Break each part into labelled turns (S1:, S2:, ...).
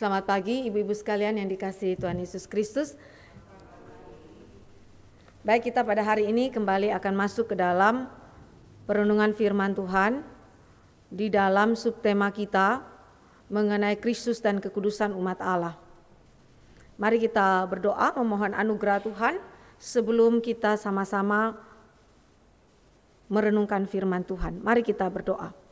S1: Selamat pagi ibu-ibu sekalian yang dikasihi Tuhan Yesus Kristus. Baik, kita pada hari ini kembali akan masuk ke dalam perenungan firman Tuhan di dalam subtema kita mengenai Kristus dan kekudusan umat Allah. Mari kita berdoa memohon anugerah Tuhan sebelum kita sama-sama merenungkan firman Tuhan. Mari kita berdoa.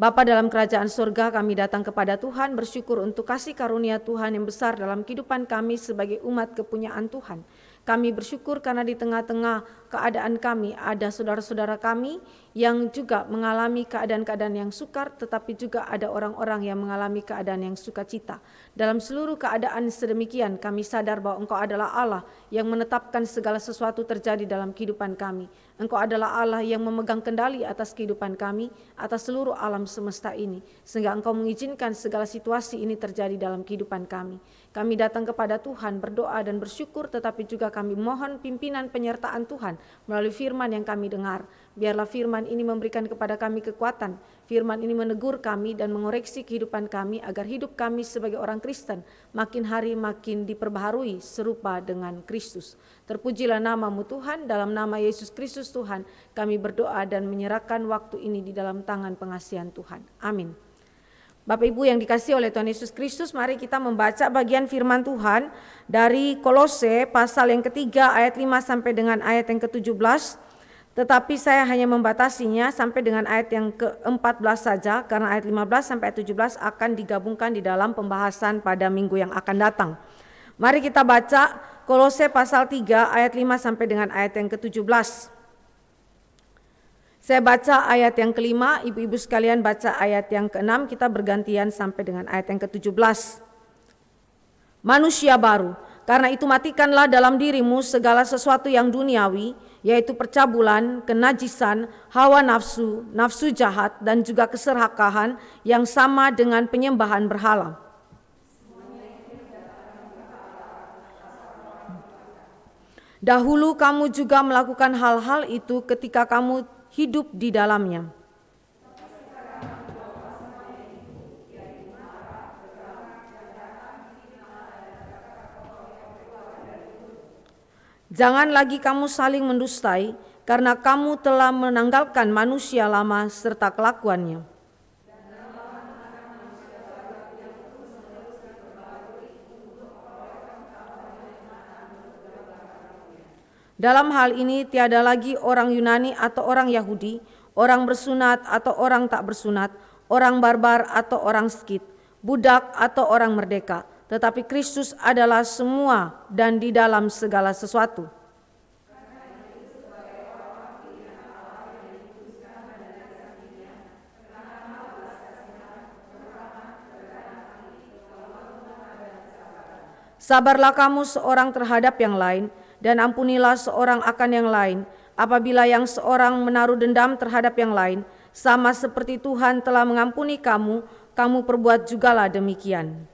S1: Bapa dalam kerajaan surga, kami datang kepada Tuhan bersyukur untuk kasih karunia Tuhan yang besar dalam kehidupan kami sebagai umat kepunyaan Tuhan. Kami bersyukur karena di tengah-tengah keadaan kami ada saudara-saudara kami yang juga mengalami keadaan-keadaan yang sukar, tetapi juga ada orang-orang yang mengalami keadaan yang sukacita. Dalam seluruh keadaan sedemikian kami sadar bahwa Engkau adalah Allah yang menetapkan segala sesuatu terjadi dalam kehidupan kami. Engkau adalah Allah yang memegang kendali atas kehidupan kami, atas seluruh alam semesta ini, sehingga Engkau mengizinkan segala situasi ini terjadi dalam kehidupan kami. Kami datang kepada Tuhan berdoa dan bersyukur, tetapi juga kami mohon pimpinan penyertaan Tuhan melalui firman yang kami dengar. Biarlah firman ini memberikan kepada kami kekuatan, firman ini menegur kami dan mengoreksi kehidupan kami agar hidup kami sebagai orang Kristen makin hari makin diperbaharui serupa dengan Kristus. Terpujilah nama-Mu Tuhan, dalam nama Yesus Kristus Tuhan kami berdoa dan menyerahkan waktu ini di dalam tangan pengasihan Tuhan. Amin. Bapak Ibu yang dikasihi oleh Tuhan Yesus Kristus, mari kita membaca bagian firman Tuhan dari Kolose pasal yang ketiga ayat 5 sampai dengan ayat yang ke-17. Tetapi saya hanya membatasinya sampai dengan ayat yang ke-14 saja, karena ayat 15 sampai 17 akan digabungkan di dalam pembahasan pada minggu yang akan datang. Mari kita baca Kolose pasal 3 ayat 5 sampai dengan ayat yang ke-17. Saya baca ayat yang ke-5, ibu-ibu sekalian baca ayat yang ke-6, kita bergantian sampai dengan ayat yang ke-17. Manusia baru, karena itu matikanlah dalam dirimu segala sesuatu yang duniawi, yaitu percabulan, kenajisan, hawa nafsu, nafsu jahat, dan juga keserakahan yang sama dengan penyembahan berhala. Dahulu kamu juga melakukan hal-hal itu ketika kamu hidup di dalamnya. Jangan lagi kamu saling mendustai, karena kamu telah menanggalkan manusia lama serta kelakuannya. Dalam hal ini tiada lagi orang Yunani atau orang Yahudi, orang bersunat atau orang tak bersunat, orang barbar atau orang Skit, budak atau orang merdeka, tetapi Kristus adalah semua dan di dalam segala sesuatu. Sabarlah kamu seorang terhadap yang lain, dan ampunilah seorang akan yang lain. Apabila yang seorang menaruh dendam terhadap yang lain, sama seperti Tuhan telah mengampuni kamu, kamu perbuat jugalah demikian.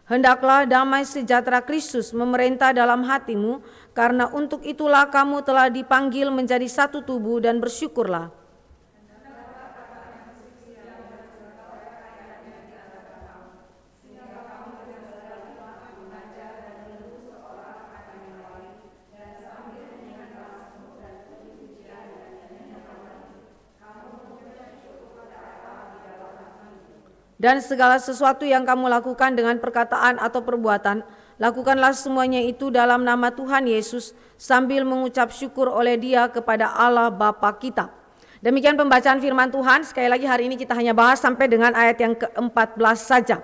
S1: Hendaklah damai sejahtera Kristus memerintah dalam hatimu, karena untuk itulah kamu telah dipanggil menjadi satu tubuh, dan bersyukurlah. Dan segala sesuatu yang kamu lakukan dengan perkataan atau perbuatan, lakukanlah semuanya itu dalam nama Tuhan Yesus, sambil mengucap syukur oleh Dia kepada Allah Bapa kita. Demikian pembacaan firman Tuhan. Sekali lagi hari ini kita hanya bahas sampai dengan ayat yang ke-14 saja.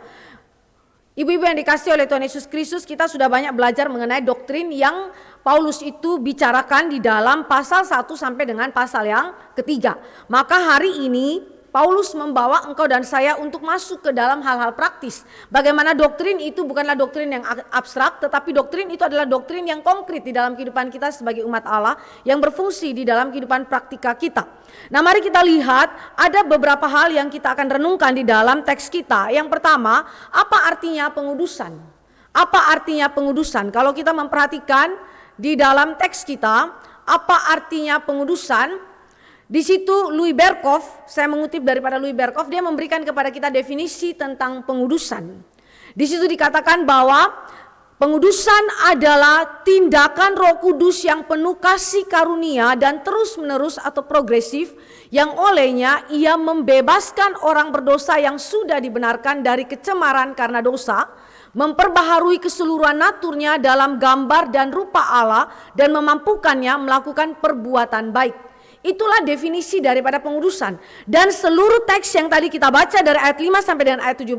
S1: Ibu-ibu yang dikasihi oleh Tuhan Yesus Kristus, kita sudah banyak belajar mengenai doktrin yang Paulus itu bicarakan di dalam pasal 1 sampai dengan pasal yang ketiga. Maka hari ini Paulus membawa engkau dan saya untuk masuk ke dalam hal-hal praktis. Bagaimana doktrin itu bukanlah doktrin yang abstrak, tetapi doktrin itu adalah doktrin yang konkret di dalam kehidupan kita sebagai umat Allah, yang berfungsi di dalam kehidupan praktika kita. Nah, mari kita lihat ada beberapa hal yang kita akan renungkan di dalam teks kita. Yang pertama, apa artinya pengudusan? Apa artinya pengudusan? Kalau kita memperhatikan di dalam teks kita, apa artinya pengudusan? Di situ Louis Berkhof, saya mengutip daripada Louis Berkhof, dia memberikan kepada kita definisi tentang pengudusan. Di situ dikatakan bahwa pengudusan adalah tindakan Roh Kudus yang penuh kasih karunia dan terus-menerus atau progresif, yang olehnya ia membebaskan orang berdosa yang sudah dibenarkan dari kecemaran karena dosa, memperbaharui keseluruhan naturnya dalam gambar dan rupa Allah, dan memampukannya melakukan perbuatan baik. Itulah definisi daripada pengudusan. Dan seluruh teks yang tadi kita baca dari ayat 5 sampai dengan ayat 17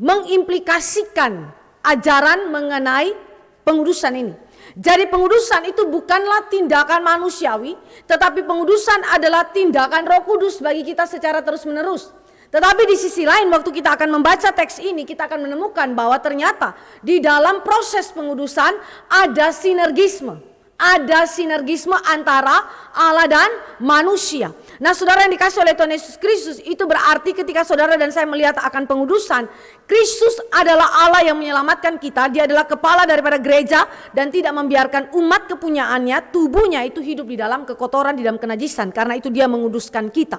S1: mengimplikasikan ajaran mengenai pengudusan ini. Jadi pengudusan itu bukanlah tindakan manusiawi, tetapi pengudusan adalah tindakan Roh Kudus bagi kita secara terus-menerus. Tetapi di sisi lain, waktu kita akan membaca teks ini, kita akan menemukan bahwa ternyata di dalam proses pengudusan ada sinergisme. Ada sinergisme antara Allah dan manusia. Nah, saudara yang dikasih oleh Tuhan Yesus Kristus, itu berarti ketika saudara dan saya melihat akan pengudusan, Kristus adalah Allah yang menyelamatkan kita. Dia adalah kepala daripada gereja dan tidak membiarkan umat kepunyaannya, tubuhnya itu hidup di dalam kekotoran, di dalam kenajisan. Karena itu dia menguduskan kita.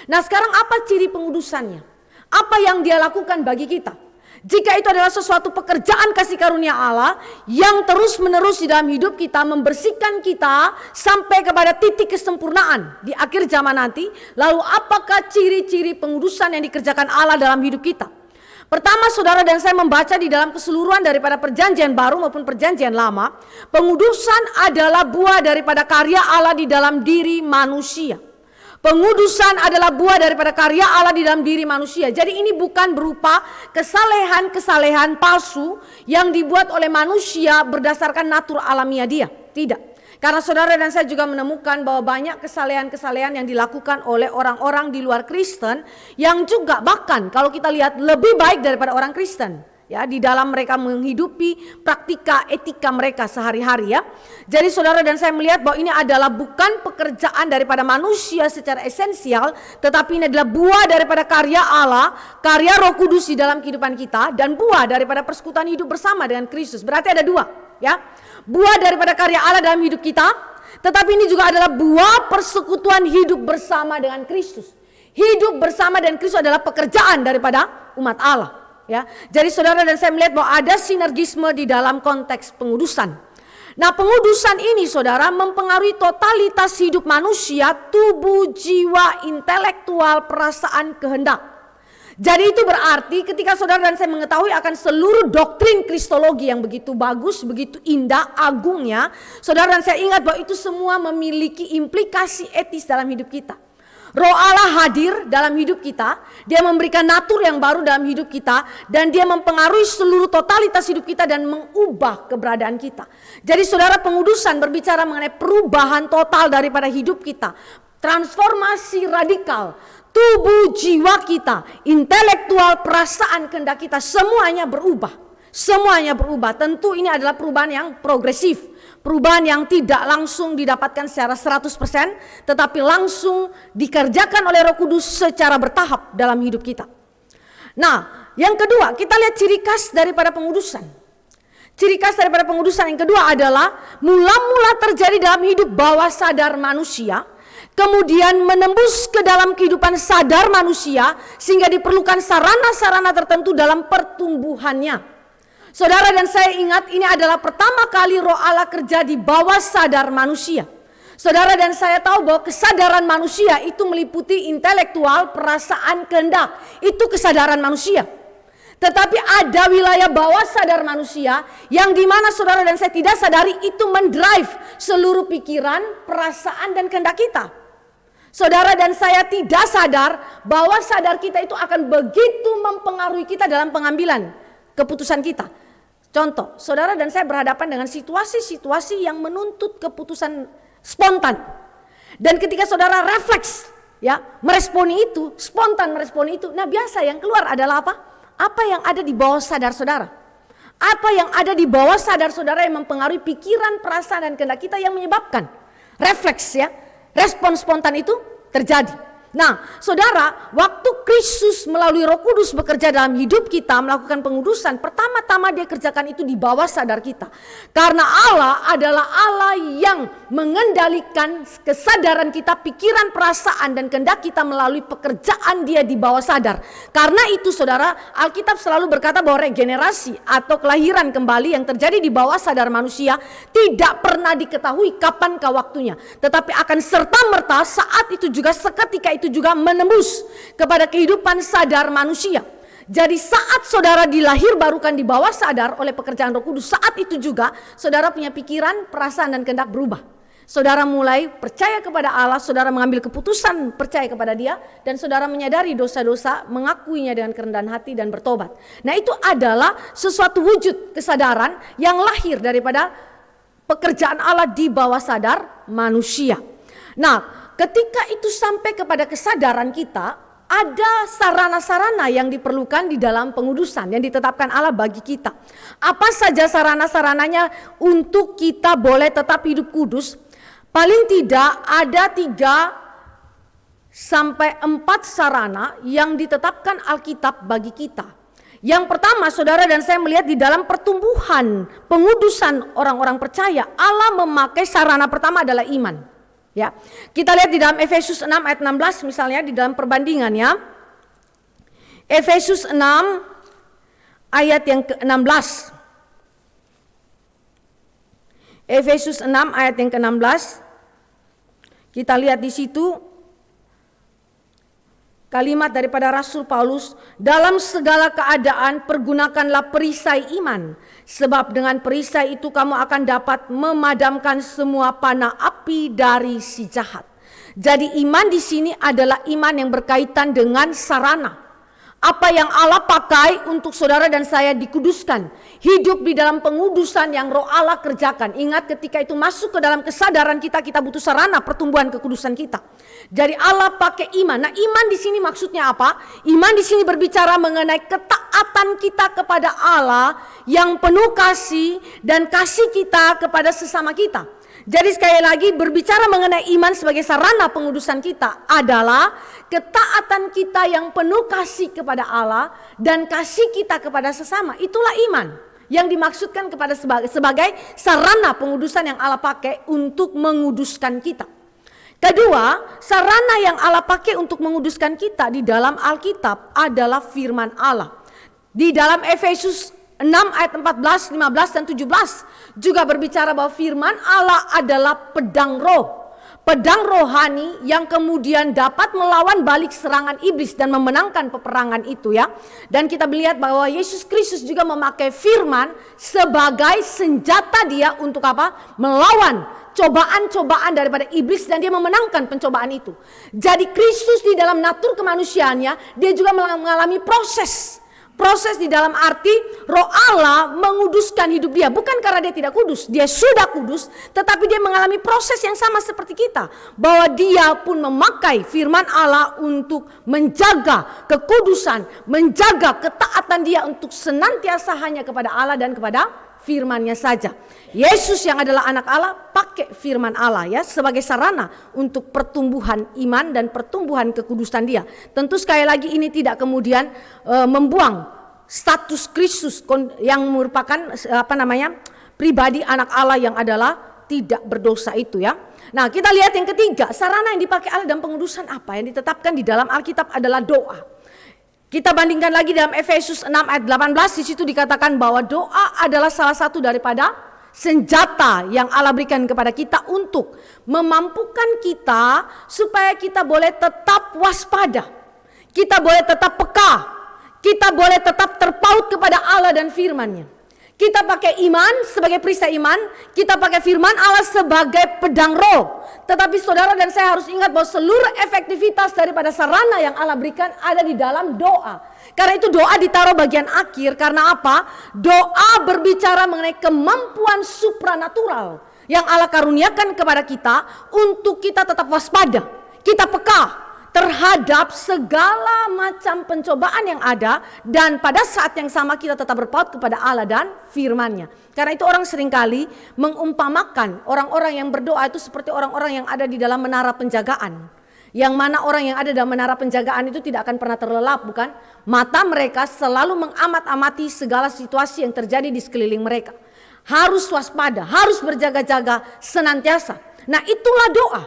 S1: Nah, sekarang apa ciri pengudusannya? Apa yang dia lakukan bagi kita? Jika itu adalah sesuatu pekerjaan kasih karunia Allah yang terus menerus di dalam hidup kita, membersihkan kita sampai kepada titik kesempurnaan di akhir zaman nanti, lalu apakah ciri-ciri pengudusan yang dikerjakan Allah dalam hidup kita? Pertama, saudara dan saya membaca di dalam keseluruhan daripada perjanjian baru maupun perjanjian lama, pengudusan adalah buah daripada karya Allah di dalam diri manusia. Pengudusan adalah buah daripada karya Allah di dalam diri manusia. Jadi ini bukan berupa kesalehan-kesalehan palsu yang dibuat oleh manusia berdasarkan natur alamiah dia. Tidak. Karena saudara dan saya juga menemukan bahwa banyak kesalehan-kesalehan yang dilakukan oleh orang-orang di luar Kristen yang juga bahkan kalau kita lihat lebih baik daripada orang Kristen. Ya, di dalam mereka menghidupi praktika etika mereka sehari-hari ya. Jadi saudara dan saya melihat bahwa ini adalah bukan pekerjaan daripada manusia secara esensial, tetapi ini adalah buah daripada karya Allah, karya Roh Kudus di dalam kehidupan kita, dan buah daripada persekutuan hidup bersama dengan Kristus. Berarti ada dua ya. Buah daripada karya Allah dalam hidup kita, tetapi ini juga adalah buah persekutuan hidup bersama dengan Kristus. Hidup bersama dengan Kristus adalah pekerjaan daripada umat Allah. Ya, jadi saudara dan saya melihat bahwa ada sinergisme di dalam konteks pengudusan. Nah, pengudusan ini saudara mempengaruhi totalitas hidup manusia, tubuh, jiwa, intelektual, perasaan, kehendak. Jadi itu berarti ketika saudara dan saya mengetahui akan seluruh doktrin kristologi yang begitu bagus, begitu indah, agungnya, saudara dan saya ingat bahwa itu semua memiliki implikasi etis dalam hidup kita. Roh Allah hadir dalam hidup kita, dia memberikan natur yang baru dalam hidup kita, dan dia mempengaruhi seluruh totalitas hidup kita dan mengubah keberadaan kita. Jadi saudara, pengudusan berbicara mengenai perubahan total daripada hidup kita, transformasi radikal, tubuh jiwa kita, intelektual, perasaan, kehendak kita, semuanya berubah. Semuanya berubah. Tentu ini adalah perubahan yang progresif. Perubahan yang tidak langsung didapatkan secara 100%, tetapi langsung dikerjakan oleh Roh Kudus secara bertahap dalam hidup kita. Nah, yang kedua, kita lihat ciri khas daripada pengudusan. Ciri khas daripada pengudusan yang kedua adalah mula-mula terjadi dalam hidup bawah sadar manusia, kemudian menembus ke dalam kehidupan sadar manusia, sehingga diperlukan sarana-sarana tertentu dalam pertumbuhannya. Saudara dan saya ingat, ini adalah pertama kali Roh Allah kerja di bawah sadar manusia. Saudara dan saya tahu bahwa kesadaran manusia itu meliputi intelektual, perasaan, kehendak. Itu kesadaran manusia. Tetapi ada wilayah bawah sadar manusia yang dimana saudara dan saya tidak sadari itu mendrive seluruh pikiran, perasaan, dan kehendak kita. Saudara dan saya tidak sadar bahwa sadar kita itu akan begitu mempengaruhi kita dalam pengambilan keputusan kita. Contoh, saudara dan saya berhadapan dengan situasi-situasi yang menuntut keputusan spontan. Dan ketika saudara refleks, ya, meresponi itu, spontan meresponi itu, nah biasa yang keluar adalah apa? Apa yang ada di bawah sadar saudara? Apa yang ada di bawah sadar saudara yang mempengaruhi pikiran, perasaan, dan kehendak kita yang menyebabkan refleks ya, respon spontan itu terjadi. Nah, saudara, waktu Kristus melalui Roh Kudus bekerja dalam hidup kita, melakukan pengudusan, pertama-tama dia kerjakan itu di bawah sadar kita. Karena Allah adalah Allah yang mengendalikan kesadaran kita, pikiran, perasaan, dan kehendak kita melalui pekerjaan dia di bawah sadar. Karena itu saudara, Alkitab selalu berkata bahwa regenerasi atau kelahiran kembali yang terjadi di bawah sadar manusia tidak pernah diketahui kapankah waktunya. Tetapi akan serta-merta saat itu juga, seketika itu juga menembus kepada kehidupan sadar manusia. Jadi saat saudara dilahir barukan di bawah sadar oleh pekerjaan Roh Kudus, saat itu juga saudara punya pikiran, perasaan, dan kehendak berubah. Saudara mulai percaya kepada Allah, saudara mengambil keputusan percaya kepada Dia, dan saudara menyadari dosa-dosa, mengakuinya dengan kerendahan hati dan bertobat. Nah, itu adalah sesuatu wujud kesadaran yang lahir daripada pekerjaan Allah di bawah sadar manusia. Nah, ketika itu sampai kepada kesadaran kita, ada sarana-sarana yang diperlukan di dalam pengudusan yang ditetapkan Allah bagi kita. Apa saja sarana-sarananya untuk kita boleh tetap hidup kudus? Paling tidak ada 3 sampai 4 sarana yang ditetapkan Alkitab bagi kita. Yang pertama, saudara dan saya melihat di dalam pertumbuhan pengudusan orang-orang percaya, Allah memakai sarana pertama adalah iman. Ya, kita lihat di dalam Efesus 6 ayat 16 misalnya, di dalam perbandingannya. Efesus 6 ayat yang ke-16. Efesus 6 ayat yang ke-16. Kita lihat di situ kalimat daripada Rasul Paulus, dalam segala keadaan pergunakanlah perisai iman, sebab dengan perisai itu kamu akan dapat memadamkan semua panah api dari si jahat. Jadi iman di sini adalah iman yang berkaitan dengan sarana. Apa yang Allah pakai untuk saudara dan saya dikuduskan, hidup di dalam pengudusan yang Roh Allah kerjakan. Ingat, ketika itu masuk ke dalam kesadaran kita, kita butuh sarana pertumbuhan kekudusan kita. Jadi Allah pakai iman. Nah, iman di sini maksudnya apa? Iman di sini berbicara mengenai ketaatan kita kepada Allah yang penuh kasih dan kasih kita kepada sesama kita. Jadi sekali lagi, berbicara mengenai iman sebagai sarana pengudusan kita adalah ketaatan kita yang penuh kasih kepada Allah dan kasih kita kepada sesama. Itulah iman yang dimaksudkan kepada sebagai sarana pengudusan yang Allah pakai untuk menguduskan kita. Kedua, sarana yang Allah pakai untuk menguduskan kita di dalam Alkitab adalah firman Allah. Di dalam Efesus 6 ayat 14, 15, dan 17 juga berbicara bahwa firman Allah adalah pedang roh. Pedang rohani yang kemudian dapat melawan balik serangan iblis dan memenangkan peperangan itu ya. Dan kita melihat bahwa Yesus Kristus juga memakai firman sebagai senjata dia untuk apa? Melawan cobaan-cobaan daripada iblis, dan dia memenangkan pencobaan itu. Jadi Kristus di dalam natur kemanusiaannya, dia juga mengalami proses di dalam arti Roh Allah menguduskan hidup dia. Bukan karena dia tidak kudus, dia sudah kudus, tetapi dia mengalami proses yang sama seperti kita, bahwa dia pun memakai firman Allah untuk menjaga kekudusan, menjaga ketaatan dia untuk senantiasa hanya kepada Allah dan kepada firman-Nya saja. Yesus yang adalah anak Allah pakai firman Allah ya sebagai sarana untuk pertumbuhan iman dan pertumbuhan kekudusan dia. Tentu sekali lagi ini tidak kemudian membuang status Kristus yang merupakan pribadi anak Allah yang adalah tidak berdosa itu ya. Nah, kita lihat yang ketiga, sarana yang dipakai Allah dalam pengudusan apa yang ditetapkan di dalam Alkitab adalah doa. Kita bandingkan lagi dalam Efesus 6 ayat 18, di situ dikatakan bahwa doa adalah salah satu daripada senjata yang Allah berikan kepada kita untuk memampukan kita supaya kita boleh tetap waspada, kita boleh tetap peka, kita boleh tetap terpaut kepada Allah dan firman-Nya. Kita pakai iman sebagai perisai iman, kita pakai firman Allah sebagai pedang roh. Tetapi saudara dan saya harus ingat bahwa seluruh efektivitas daripada sarana yang Allah berikan ada di dalam doa. Karena itu doa ditaruh bagian akhir, karena apa? Doa berbicara mengenai kemampuan supranatural yang Allah karuniakan kepada kita untuk kita tetap waspada, kita peka terhadap segala macam pencobaan yang ada, dan pada saat yang sama kita tetap berpaut kepada Allah dan firman-Nya. Karena itu orang seringkali mengumpamakan orang-orang yang berdoa itu seperti orang-orang yang ada di dalam menara penjagaan, Yang mana orang yang ada dalam menara penjagaan itu tidak akan pernah terlelap, bukan? Mata mereka selalu mengamat-amati segala situasi yang terjadi di sekeliling mereka. Harus waspada, harus berjaga-jaga senantiasa. Nah, itulah doa.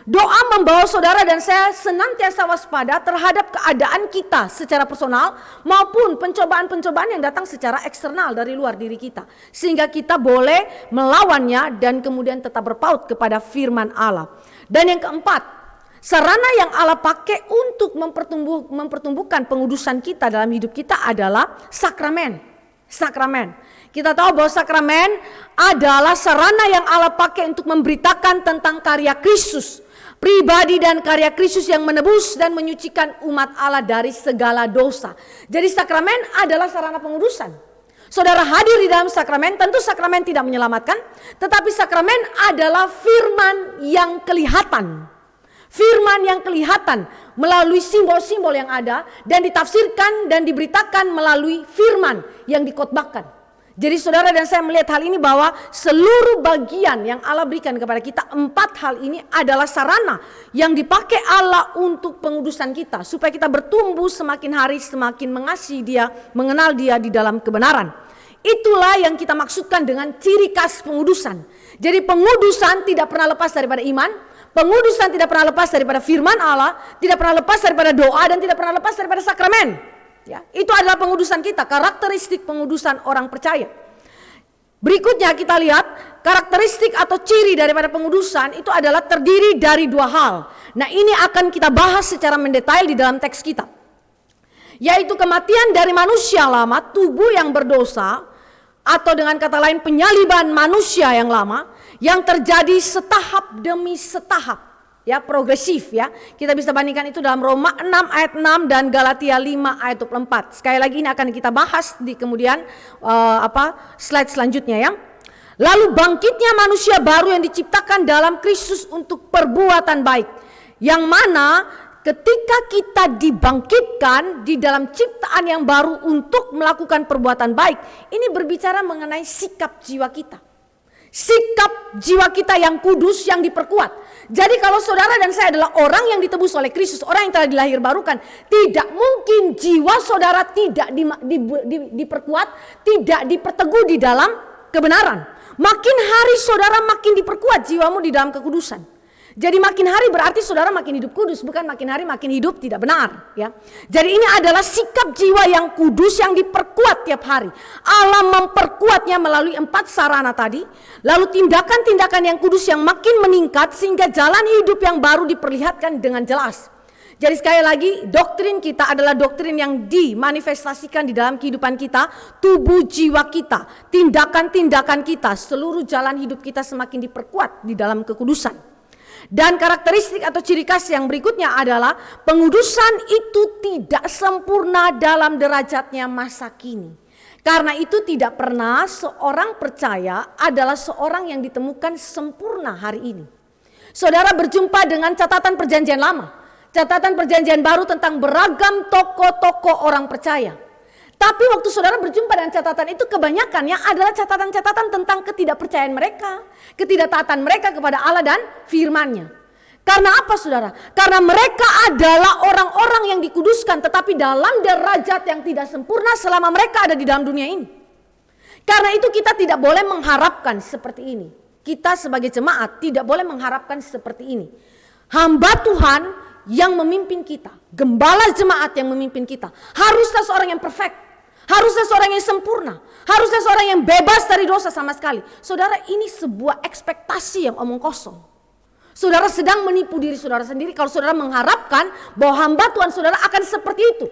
S1: Doa membawa saudara dan saya senantiasa waspada terhadap keadaan kita secara personal maupun pencobaan-pencobaan yang datang secara eksternal dari luar diri kita. Sehingga kita boleh melawannya dan kemudian tetap berpaut kepada firman Allah. Dan yang keempat, sarana yang Allah pakai untuk mempertumbuhkan pengudusan kita dalam hidup kita adalah sakramen. Sakramen. Kita tahu bahwa sakramen adalah sarana yang Allah pakai untuk memberitakan tentang karya Kristus. Pribadi dan karya Kristus yang menebus dan menyucikan umat Allah dari segala dosa. Jadi sakramen adalah sarana pengudusan. Saudara hadir di dalam sakramen, tentu sakramen tidak menyelamatkan, tetapi sakramen adalah firman yang kelihatan. Firman yang kelihatan melalui simbol-simbol yang ada dan ditafsirkan dan diberitakan melalui firman yang dikhotbahkan. Jadi saudara dan saya melihat hal ini bahwa seluruh bagian yang Allah berikan kepada kita, 4 hal ini adalah sarana yang dipakai Allah untuk pengudusan kita. Supaya kita bertumbuh semakin hari semakin mengasihi Dia, mengenal Dia di dalam kebenaran. Itulah yang kita maksudkan dengan ciri khas pengudusan. Jadi pengudusan tidak pernah lepas daripada iman. Pengudusan tidak pernah lepas daripada firman Allah. Tidak pernah lepas daripada doa dan tidak pernah lepas daripada sakramen. Ya, itu adalah pengudusan kita, karakteristik pengudusan orang percaya. Berikutnya kita lihat karakteristik atau ciri daripada pengudusan itu adalah terdiri dari 2 hal. Nah, ini akan kita bahas secara mendetail di dalam teks kita. Yaitu kematian dari manusia lama, tubuh yang berdosa, atau dengan kata lain penyaliban manusia yang lama yang terjadi setahap demi setahap. Ya, progresif ya. Kita bisa bandingkan itu dalam Roma 6 ayat 6 dan Galatia 5 ayat 24. Sekali lagi ini akan kita bahas di kemudian slide selanjutnya ya. Lalu bangkitnya manusia baru yang diciptakan dalam Kristus untuk perbuatan baik. Yang mana ketika kita dibangkitkan di dalam ciptaan yang baru untuk melakukan perbuatan baik, ini berbicara mengenai sikap jiwa kita. Sikap jiwa kita yang kudus, yang diperkuat. Jadi kalau saudara dan saya adalah orang yang ditebus oleh Kristus, orang yang telah dilahir barukan, tidak mungkin jiwa saudara tidak diperkuat, tidak diperteguh di dalam kebenaran. Makin hari saudara makin diperkuat jiwamu di dalam kekudusan. Jadi makin hari berarti saudara makin hidup kudus, bukan makin hari makin hidup tidak benar ya. Jadi ini adalah sikap jiwa yang kudus yang diperkuat tiap hari. Allah memperkuatnya melalui 4 sarana tadi. Lalu tindakan-tindakan yang kudus yang makin meningkat sehingga jalan hidup yang baru diperlihatkan dengan jelas. Jadi sekali lagi doktrin kita adalah doktrin yang dimanifestasikan di dalam kehidupan kita, tubuh jiwa kita, tindakan-tindakan kita, seluruh jalan hidup kita semakin diperkuat di dalam kekudusan. Dan karakteristik atau ciri khas yang berikutnya adalah pengudusan itu tidak sempurna dalam derajatnya masa kini. Karena itu tidak pernah seorang percaya adalah seorang yang ditemukan sempurna hari ini. Saudara berjumpa dengan catatan perjanjian lama, catatan perjanjian baru tentang beragam tokoh-tokoh orang percaya. Tapi waktu saudara berjumpa dengan catatan itu kebanyakannya adalah catatan-catatan tentang ketidakpercayaan mereka, ketidaktaatan mereka kepada Allah dan firman-Nya. Karena apa saudara? Karena mereka adalah orang-orang yang dikuduskan tetapi dalam derajat yang tidak sempurna selama mereka ada di dalam dunia ini. Karena itu kita tidak boleh mengharapkan seperti ini. Kita sebagai jemaat tidak boleh mengharapkan seperti ini. Hamba Tuhan yang memimpin kita, gembala jemaat yang memimpin kita, haruslah seorang yang perfect. Harusnya seorang yang sempurna, harusnya seorang yang bebas dari dosa sama sekali. Saudara, ini sebuah ekspektasi yang omong kosong. Saudara sedang menipu diri saudara sendiri kalau saudara mengharapkan bahwa hamba Tuhan saudara akan seperti itu.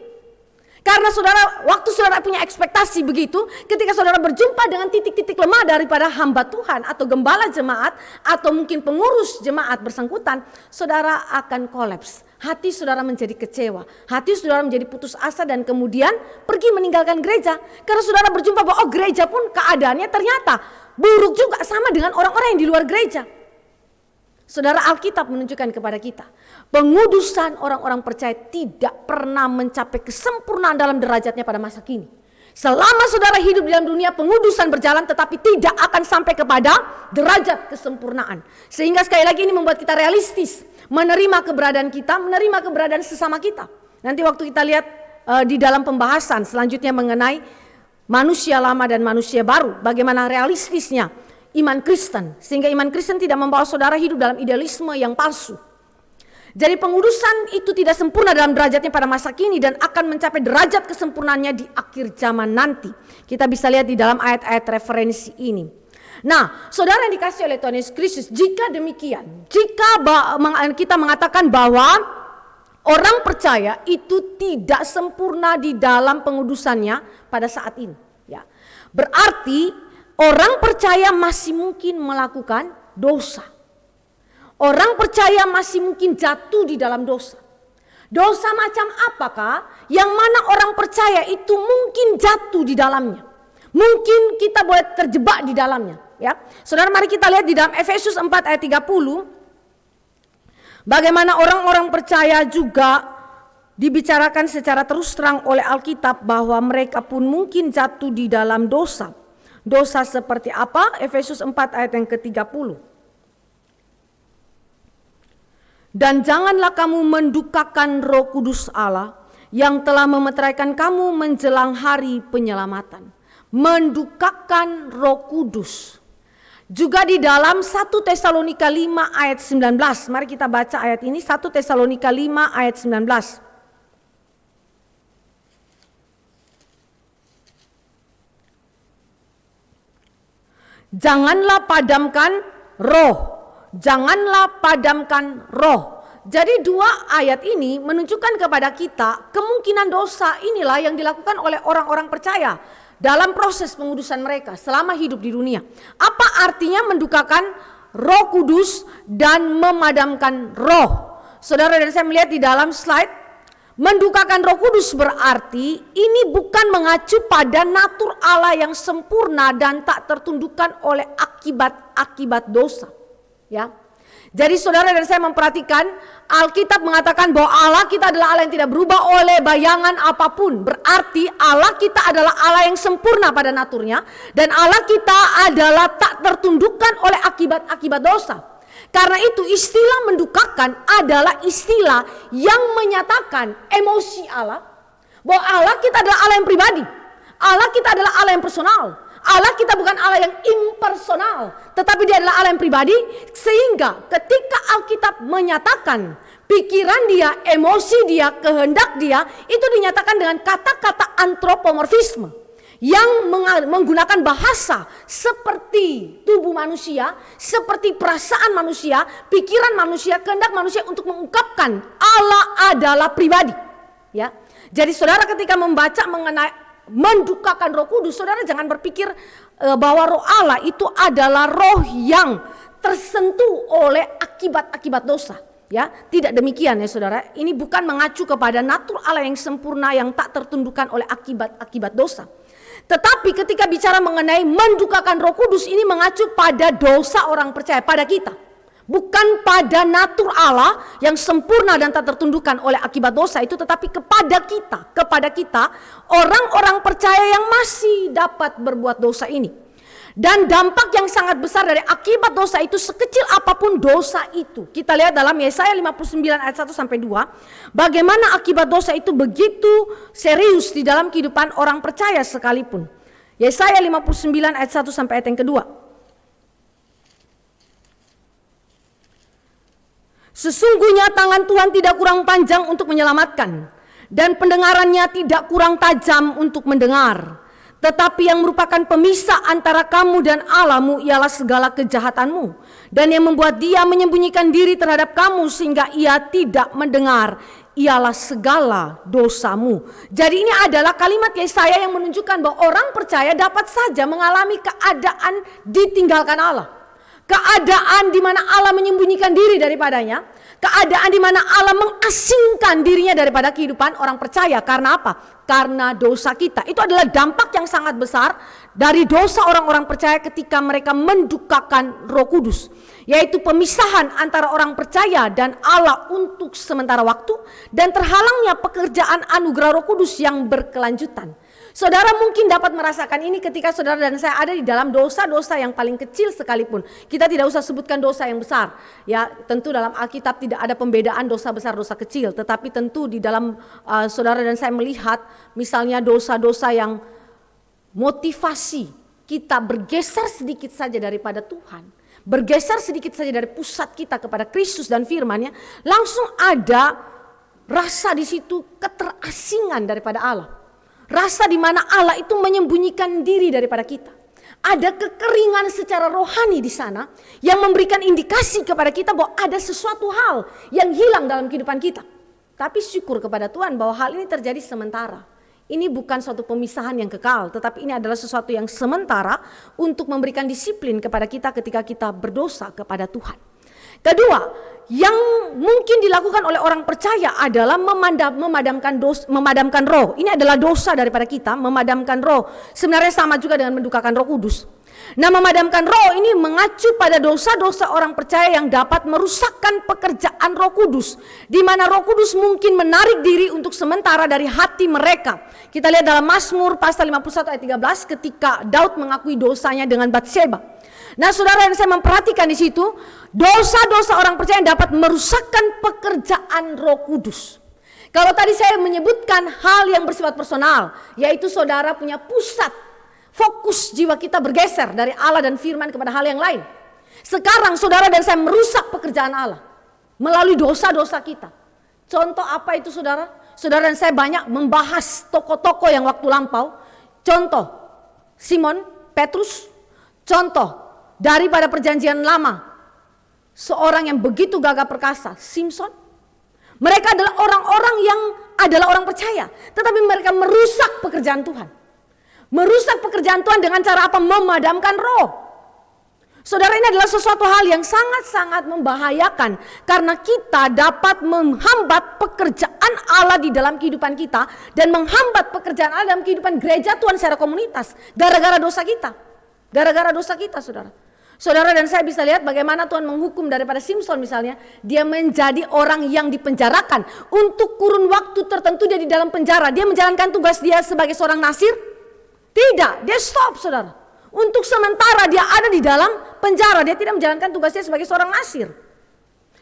S1: Karena saudara, waktu saudara punya ekspektasi begitu, ketika saudara berjumpa dengan titik-titik lemah daripada hamba Tuhan atau gembala jemaat atau mungkin pengurus jemaat bersangkutan, saudara akan kolaps. Hati saudara menjadi kecewa, hati saudara menjadi putus asa dan kemudian pergi meninggalkan gereja. Karena saudara berjumpa bahwa gereja pun keadaannya ternyata buruk juga sama dengan orang-orang yang di luar gereja. Saudara, Alkitab menunjukkan kepada kita, pengudusan orang-orang percaya tidak pernah mencapai kesempurnaan dalam derajatnya pada masa kini. Selama saudara hidup di dalam dunia, pengudusan berjalan tetapi tidak akan sampai kepada derajat kesempurnaan. Sehingga sekali lagi ini membuat kita realistis menerima keberadaan kita, menerima keberadaan sesama kita. Nanti waktu kita lihat di dalam pembahasan selanjutnya mengenai manusia lama dan manusia baru, bagaimana realistisnya iman Kristen, sehingga iman Kristen tidak membawa saudara hidup dalam idealisme yang palsu. Jadi pengudusan itu tidak sempurna dalam derajatnya pada masa kini dan akan mencapai derajat kesempurnaannya di akhir zaman nanti. Kita bisa lihat di dalam ayat-ayat referensi ini. Nah, saudara yang dikasihi oleh Tuhan Yesus Kristus, jika demikian, jika kita mengatakan bahwa orang percaya itu tidak sempurna di dalam pengudusannya pada saat ini, ya, berarti orang percaya masih mungkin melakukan dosa. Orang percaya masih mungkin jatuh di dalam dosa. Dosa macam apakah yang mana orang percaya itu mungkin jatuh di dalamnya? Mungkin kita boleh terjebak di dalamnya, ya. Saudara, mari kita lihat di dalam Efesus 4 ayat 30. Bagaimana orang-orang percaya juga dibicarakan secara terus terang oleh Alkitab bahwa mereka pun mungkin jatuh di dalam dosa. Dosa seperti apa? Efesus 4 ayat yang ke-30. Dan janganlah kamu mendukakan Roh Kudus Allah yang telah memeteraikan kamu menjelang hari penyelamatan. Mendukakan Roh Kudus. Juga di dalam 1 Tesalonika 5 ayat 19. Mari kita baca ayat ini, 1 Tesalonika 5 ayat 19. Janganlah padamkan roh. Janganlah padamkan roh. Jadi dua ayat ini menunjukkan kepada kita kemungkinan dosa inilah yang dilakukan oleh orang-orang percaya dalam proses pengudusan mereka selama hidup di dunia. Apa artinya mendukakan Roh Kudus dan memadamkan roh? Saudara dan saya melihat di dalam slide, mendukakan Roh Kudus berarti ini bukan mengacu pada natur Allah yang sempurna dan tak tertundukkan oleh akibat-akibat dosa. Ya, jadi saudara dan saya memperhatikan Alkitab mengatakan bahwa Allah kita adalah Allah yang tidak berubah oleh bayangan apapun. Berarti Allah kita adalah Allah yang sempurna pada naturnya dan Allah kita adalah tak tertundukkan oleh akibat-akibat dosa. Karena itu istilah mendukakan adalah istilah yang menyatakan emosi Allah, bahwa Allah kita adalah Allah yang pribadi. Allah kita adalah Allah yang personal. Allah kita bukan Allah yang impersonal, tetapi dia adalah Allah yang pribadi. Sehingga ketika Alkitab menyatakan pikiran dia, emosi dia, kehendak dia, itu dinyatakan dengan kata-kata antropomorfisme yang menggunakan bahasa seperti tubuh manusia, seperti perasaan manusia, pikiran manusia, kehendak manusia untuk mengungkapkan Allah adalah pribadi. Ya, jadi saudara ketika membaca mengenai mendukakan Roh Kudus, saudara jangan berpikir bahwa Roh Allah itu adalah roh yang tersentuh oleh akibat-akibat dosa. Ya, tidak demikian ya saudara. Ini bukan mengacu kepada natur Allah yang sempurna yang tak tertundukkan oleh akibat-akibat dosa. Tetapi ketika bicara mengenai mendukakan Roh Kudus, ini mengacu pada dosa orang percaya, pada kita. Bukan pada natur Allah yang sempurna dan tak tertundukkan oleh akibat dosa itu, tetapi kepada kita orang-orang percaya yang masih dapat berbuat dosa ini. Dan dampak yang sangat besar dari akibat dosa itu sekecil apapun dosa itu. Kita lihat dalam Yesaya 59 ayat 1 sampai 2, bagaimana akibat dosa itu begitu serius di dalam kehidupan orang percaya sekalipun. Yesaya 59 ayat 1 sampai ayat yang kedua. Sesungguhnya tangan Tuhan tidak kurang panjang untuk menyelamatkan, dan pendengarannya tidak kurang tajam untuk mendengar. Tetapi yang merupakan pemisah antara kamu dan Allahmu ialah segala kejahatanmu, dan yang membuat dia menyembunyikan diri terhadap kamu sehingga ia tidak mendengar ialah segala dosamu. Jadi ini adalah kalimat Yesaya yang menunjukkan bahwa orang percaya dapat saja mengalami keadaan ditinggalkan Allah. Keadaan di mana Allah menyembunyikan diri daripadanya, keadaan di mana Allah mengasingkan dirinya daripada kehidupan orang percaya. Karena apa? Karena dosa kita. Itu adalah dampak yang sangat besar dari dosa orang-orang percaya ketika mereka mendukakan Roh Kudus, yaitu pemisahan antara orang percaya dan Allah untuk sementara waktu, dan terhalangnya pekerjaan anugerah Roh Kudus yang berkelanjutan. Saudara mungkin dapat merasakan ini ketika saudara dan saya ada di dalam dosa-dosa yang paling kecil sekalipun. Kita tidak usah sebutkan dosa yang besar. Ya, tentu dalam Alkitab tidak ada pembedaan dosa besar, dosa kecil. Tetapi tentu di dalam saudara dan saya melihat misalnya dosa-dosa yang motivasi kita bergeser sedikit saja daripada Tuhan, bergeser sedikit saja dari pusat kita kepada Kristus dan firman-Nya, langsung ada rasa di situ keterasingan daripada Allah. Rasa di mana Allah itu menyembunyikan diri daripada kita. Ada kekeringan secara rohani di sana yang memberikan indikasi kepada kita bahwa ada sesuatu hal yang hilang dalam kehidupan kita. Tapi syukur kepada Tuhan bahwa hal ini terjadi sementara. Ini bukan suatu pemisahan yang kekal, tetapi ini adalah sesuatu yang sementara untuk memberikan disiplin kepada kita ketika kita berdosa kepada Tuhan. Kedua, yang mungkin dilakukan oleh orang percaya adalah memadamkan roh. Ini adalah dosa daripada kita, memadamkan roh. Sebenarnya sama juga dengan mendukakan Roh Kudus. Nah, memadamkan roh ini mengacu pada dosa-dosa orang percaya yang dapat merusakkan pekerjaan Roh Kudus, di mana Roh Kudus mungkin menarik diri untuk sementara dari hati mereka. Kita lihat dalam Mazmur pasal 51 ayat 13 ketika Daud mengakui dosanya dengan Batsheba. Nah, saudara yang saya memperhatikan di situ, dosa-dosa orang percaya yang dapat merusakkan pekerjaan Roh Kudus. Kalau tadi saya menyebutkan hal yang bersifat personal, yaitu saudara punya pusat, fokus jiwa kita bergeser dari Allah dan firman kepada hal yang lain. Sekarang saudara dan saya merusak pekerjaan Allah melalui dosa-dosa kita. Contoh apa itu saudara? Saudara dan saya banyak membahas tokoh-tokoh yang waktu lampau. Contoh Simon Petrus, contoh daripada perjanjian lama, seorang yang begitu gagah perkasa, Simson. Mereka adalah orang-orang yang adalah orang percaya, tetapi mereka merusak pekerjaan Tuhan. Merusak pekerjaan Tuhan dengan cara apa? Memadamkan roh. Saudara, ini adalah sesuatu hal yang sangat-sangat membahayakan, karena kita dapat menghambat pekerjaan Allah di dalam kehidupan kita dan menghambat pekerjaan Allah dalam kehidupan gereja Tuhan secara komunitas, gara-gara dosa kita. Gara-gara dosa kita, saudara. Saudara dan saya bisa lihat bagaimana Tuhan menghukum daripada Simson misalnya. Dia menjadi orang yang dipenjarakan. Untuk kurun waktu tertentu dia di dalam penjara. Dia menjalankan tugas dia sebagai seorang nasir? Tidak, dia stop, saudara. Untuk sementara dia ada di dalam penjara. Dia tidak menjalankan tugasnya sebagai seorang nasir.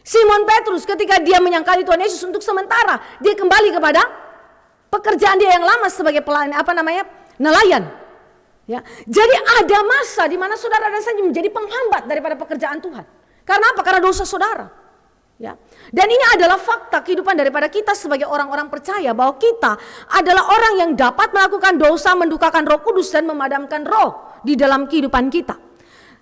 S1: Simon Petrus ketika dia menyangkali Tuhan Yesus, untuk sementara dia kembali kepada pekerjaan dia yang lama sebagai nelayan. Ya, jadi ada masa di mana saudara dan saya menjadi penghambat daripada pekerjaan Tuhan. Karena apa? Karena dosa saudara. Ya. Dan ini adalah fakta kehidupan daripada kita sebagai orang-orang percaya, bahwa kita adalah orang yang dapat melakukan dosa, mendukakan Roh Kudus dan memadamkan roh di dalam kehidupan kita.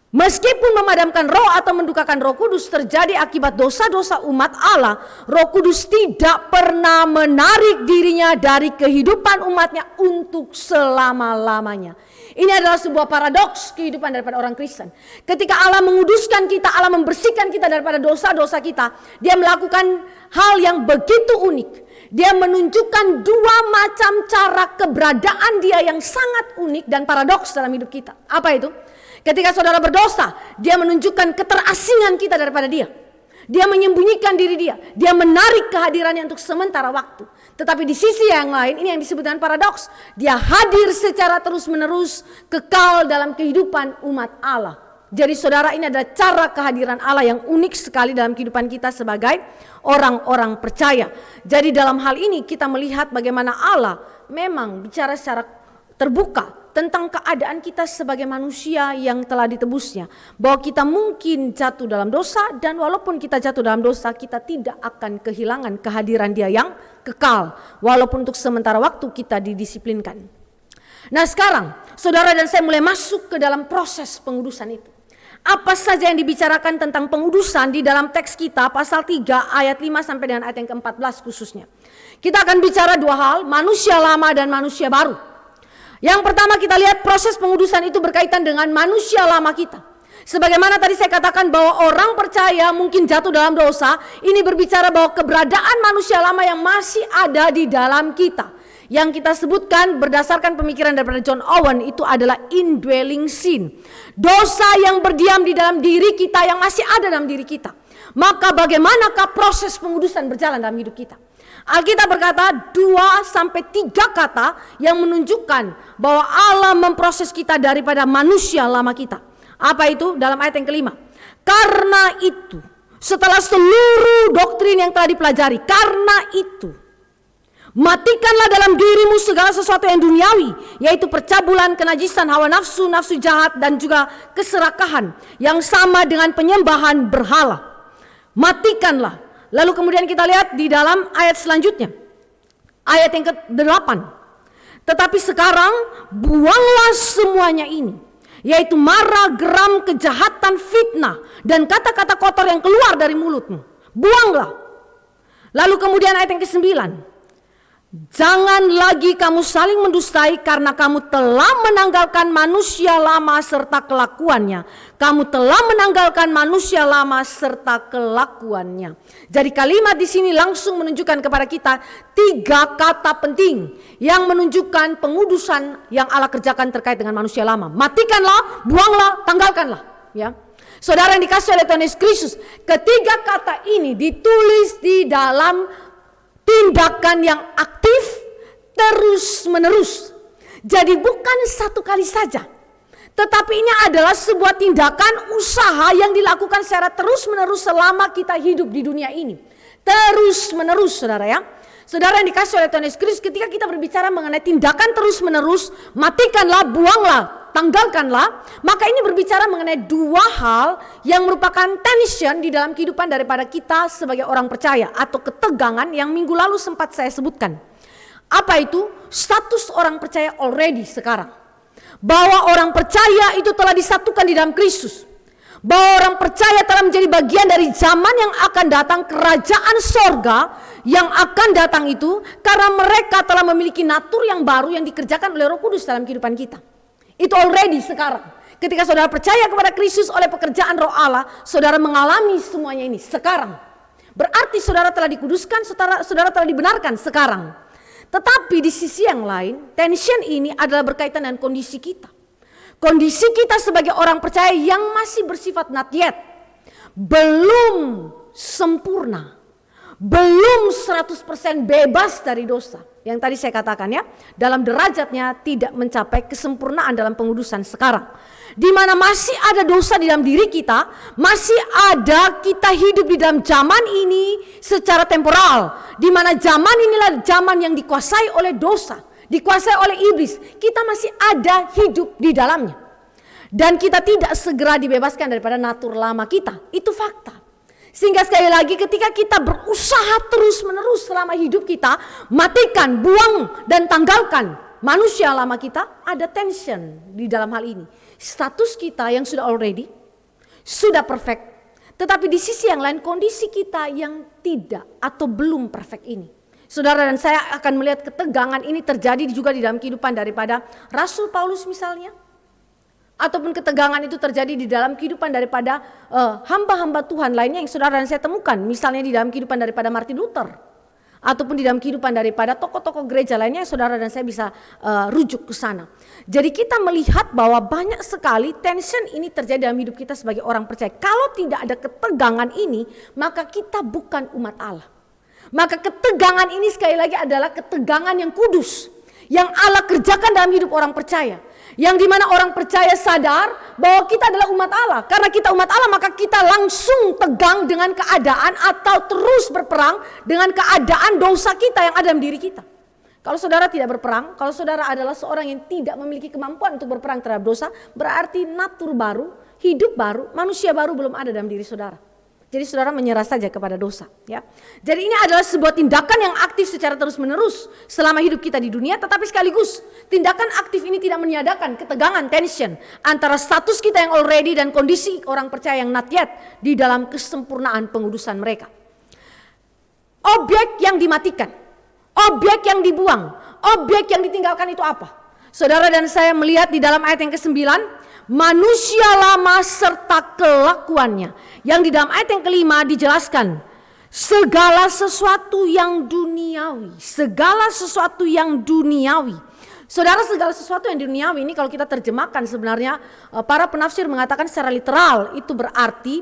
S1: Meskipun memadamkan roh atau mendukakan Roh Kudus terjadi akibat dosa-dosa umat Allah, Roh Kudus tidak pernah menarik dirinya dari kehidupan umatnya untuk selama-lamanya. Ini adalah sebuah paradoks kehidupan daripada orang Kristen. Ketika Allah menguduskan kita, Allah membersihkan kita daripada dosa-dosa kita, Dia melakukan hal yang begitu unik. Dia menunjukkan dua macam cara keberadaan Dia yang sangat unik dan paradoks dalam hidup kita. Apa itu? Ketika saudara berdosa, Dia menunjukkan keterasingan kita daripada Dia. Dia menyembunyikan diri Dia. Dia menarik kehadirannya untuk sementara waktu. Tetapi di sisi yang lain, ini yang disebut dengan paradoks. Dia hadir secara terus-menerus, kekal dalam kehidupan umat Allah. Jadi saudara, ini adalah cara kehadiran Allah yang unik sekali dalam kehidupan kita sebagai orang-orang percaya. Jadi dalam hal ini kita melihat bagaimana Allah memang bicara secara terbuka tentang keadaan kita sebagai manusia yang telah ditebusnya. Bahwa kita mungkin jatuh dalam dosa, dan walaupun kita jatuh dalam dosa, kita tidak akan kehilangan kehadiran Dia yang kekal. Walaupun untuk sementara waktu kita didisiplinkan. Nah sekarang, saudara dan saya mulai masuk ke dalam proses pengudusan itu. Apa saja yang dibicarakan tentang pengudusan di dalam teks kita, pasal 3 ayat 5 sampai dengan ayat yang ke-14 khususnya. Kita akan bicara dua hal, manusia lama dan manusia baru. Yang pertama kita lihat proses pengudusan itu berkaitan dengan manusia lama kita. Sebagaimana tadi saya katakan bahwa orang percaya mungkin jatuh dalam dosa, ini berbicara bahwa keberadaan manusia lama yang masih ada di dalam kita. Yang kita sebutkan berdasarkan pemikiran daripada John Owen itu adalah indwelling sin. Dosa yang berdiam di dalam diri kita, yang masih ada dalam diri kita. Maka bagaimanakah proses pengudusan berjalan dalam hidup kita? Alkitab berkata 2-3 kata yang menunjukkan bahwa Allah memproses kita daripada manusia lama kita. Apa itu? Dalam ayat yang kelima. Karena itu, setelah seluruh doktrin yang telah dipelajari, karena itu, matikanlah dalam dirimu segala sesuatu yang duniawi, yaitu percabulan, kenajisan, hawa nafsu, nafsu jahat, dan juga keserakahan yang sama dengan penyembahan berhala. Matikanlah. Lalu kemudian kita lihat di dalam ayat selanjutnya, ayat yang ke-8. Tetapi sekarang buanglah semuanya ini, yaitu marah, geram, kejahatan, fitnah, dan kata-kata kotor yang keluar dari mulutmu. Buanglah. Lalu kemudian ayat yang ke-9. Jangan lagi kamu saling mendustai karena kamu telah menanggalkan manusia lama serta kelakuannya. Kamu telah menanggalkan manusia lama serta kelakuannya. Jadi kalimat di sini langsung menunjukkan kepada kita 3 kata penting yang menunjukkan pengudusan yang Allah kerjakan terkait dengan manusia lama. Matikanlah, buanglah, tanggalkanlah. Ya, saudara yang dikasih oleh Tuhan Yesus Kristus, ketiga kata ini ditulis di dalam tindakan yang aktif terus menerus. Jadi bukan satu kali saja, tetapi ini adalah sebuah tindakan usaha yang dilakukan secara terus menerus selama kita hidup di dunia ini. Terus menerus, saudara ya. Saudara yang dikasih oleh Tuhan Yesus Kristus, ketika kita berbicara mengenai tindakan terus menerus, matikanlah, buanglah, tanggalkanlah, maka ini berbicara mengenai 2 hal yang merupakan tension di dalam kehidupan daripada kita sebagai orang percaya, atau ketegangan yang minggu lalu sempat saya sebutkan. Apa itu? Status orang percaya already sekarang. Bahwa orang percaya itu telah disatukan di dalam Kristus. Bahwa orang percaya telah menjadi bagian dari zaman yang akan datang, kerajaan sorga yang akan datang itu, karena mereka telah memiliki natur yang baru yang dikerjakan oleh Roh Kudus dalam kehidupan kita. Itu already sekarang. Ketika saudara percaya kepada Kristus oleh pekerjaan Roh Allah, saudara mengalami semuanya ini sekarang. Berarti saudara telah dikuduskan, saudara telah dibenarkan sekarang. Tetapi di sisi yang lain, tension ini adalah berkaitan dengan kondisi kita. Kondisi kita sebagai orang percaya yang masih bersifat not yet, belum sempurna, belum 100% bebas dari dosa. Yang tadi saya katakan ya, dalam derajatnya tidak mencapai kesempurnaan dalam pengudusan sekarang. Di mana masih ada dosa di dalam diri kita, masih ada kita hidup di dalam zaman ini secara temporal. Di mana zaman inilah zaman yang dikuasai oleh dosa, dikuasai oleh iblis. Kita masih ada hidup di dalamnya. Dan kita tidak segera dibebaskan daripada natur lama kita. Itu fakta. Sehingga sekali lagi ketika kita berusaha terus menerus selama hidup kita, matikan, buang dan tanggalkan manusia lama kita, ada tension di dalam hal ini. Status kita yang sudah already, sudah perfect, tetapi di sisi yang lain kondisi kita yang tidak atau belum perfect ini. Saudara dan saya akan melihat ketegangan ini terjadi juga di dalam kehidupan daripada Rasul Paulus misalnya. Ataupun ketegangan itu terjadi di dalam kehidupan daripada hamba-hamba Tuhan lainnya yang saudara dan saya temukan. Misalnya di dalam kehidupan daripada Martin Luther. Ataupun di dalam kehidupan daripada tokoh-tokoh gereja lainnya yang saudara dan saya bisa rujuk ke sana. Jadi kita melihat bahwa banyak sekali tension ini terjadi dalam hidup kita sebagai orang percaya. Kalau tidak ada ketegangan ini, maka kita bukan umat Allah. Maka ketegangan ini sekali lagi adalah ketegangan yang kudus. Yang Allah kerjakan dalam hidup orang percaya. Yang dimana orang percaya sadar bahwa kita adalah umat Allah. Karena kita umat Allah maka kita langsung tegang dengan keadaan atau terus berperang dengan keadaan dosa kita yang ada dalam diri kita. Kalau saudara tidak berperang, kalau saudara adalah seorang yang tidak memiliki kemampuan untuk berperang terhadap dosa, berarti natur baru, hidup baru, manusia baru belum ada dalam diri saudara. Jadi saudara menyerah saja kepada dosa, ya. Jadi ini adalah sebuah tindakan yang aktif secara terus-menerus selama hidup kita di dunia, tetapi sekaligus tindakan aktif ini tidak meniadakan ketegangan, tension antara status kita yang already dan kondisi orang percaya yang not yet di dalam kesempurnaan pengudusan mereka. Objek yang dimatikan, objek yang dibuang, objek yang ditinggalkan itu apa? Saudara dan saya melihat di dalam ayat yang ke-9, manusia lama serta kelakuannya. Yang di dalam ayat yang ke-5 dijelaskan, segala sesuatu yang duniawi, segala sesuatu yang duniawi. Saudara, segala sesuatu yang duniawi ini kalau kita terjemahkan sebenarnya para penafsir mengatakan secara literal itu berarti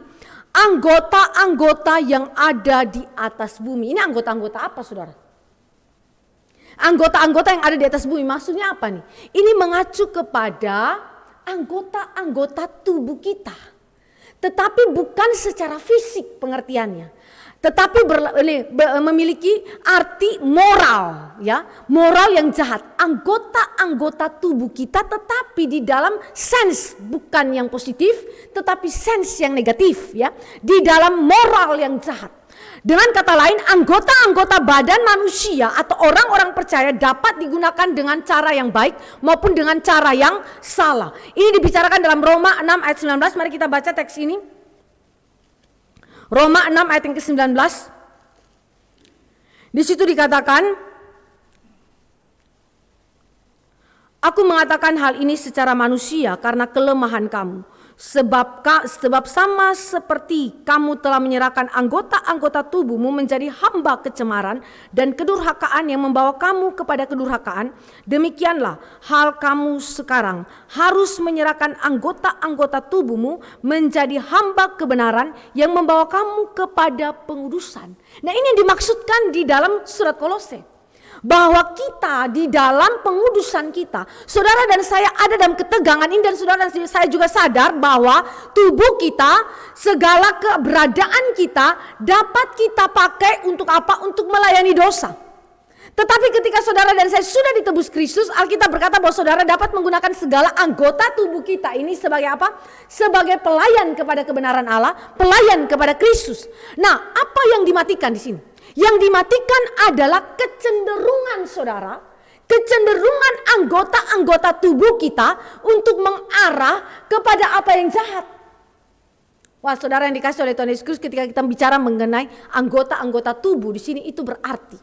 S1: anggota-anggota yang ada di atas bumi. Ini anggota-anggota apa saudara? Anggota-anggota yang ada di atas bumi, maksudnya apa nih? Ini mengacu kepada anggota-anggota tubuh kita. Tetapi bukan secara fisik pengertiannya. Tetapi memiliki arti moral, ya, moral yang jahat. Anggota-anggota tubuh kita, tetapi di dalam sense bukan yang positif, tetapi sense yang negatif, ya, di dalam moral yang jahat. Dengan kata lain, anggota-anggota badan manusia atau orang-orang percaya dapat digunakan dengan cara yang baik maupun dengan cara yang salah. Ini dibicarakan dalam Roma 6 ayat 19. Mari kita baca teks ini. Roma 6 ayat yang ke-19. Di situ dikatakan, aku mengatakan hal ini secara manusia karena kelemahan kamu. Sebab sama seperti kamu telah menyerahkan anggota-anggota tubuhmu menjadi hamba kecemaran dan kedurhakaan yang membawa kamu kepada kedurhakaan, demikianlah hal kamu sekarang harus menyerahkan anggota-anggota tubuhmu menjadi hamba kebenaran yang membawa kamu kepada pengudusan. Nah, ini yang dimaksudkan di dalam surat Kolose. Bahwa kita di dalam pengudusan kita, saudara dan saya ada dalam ketegangan ini, dan saudara dan saya juga sadar bahwa tubuh kita, segala keberadaan kita dapat kita pakai untuk apa? Untuk melayani dosa. Tetapi ketika saudara dan saya sudah ditebus Kristus, Alkitab berkata bahwa saudara dapat menggunakan segala anggota tubuh kita ini sebagai apa? Sebagai pelayan kepada kebenaran Allah, pelayan kepada Kristus. Nah, apa yang dimatikan di sini? Yang dimatikan adalah kecenderungan saudara, kecenderungan anggota-anggota tubuh kita untuk mengarah kepada apa yang jahat. Wah, saudara yang dikasih oleh Tuhan Yesus Kristus, ketika kita bicara mengenai anggota-anggota tubuh di sini, itu berarti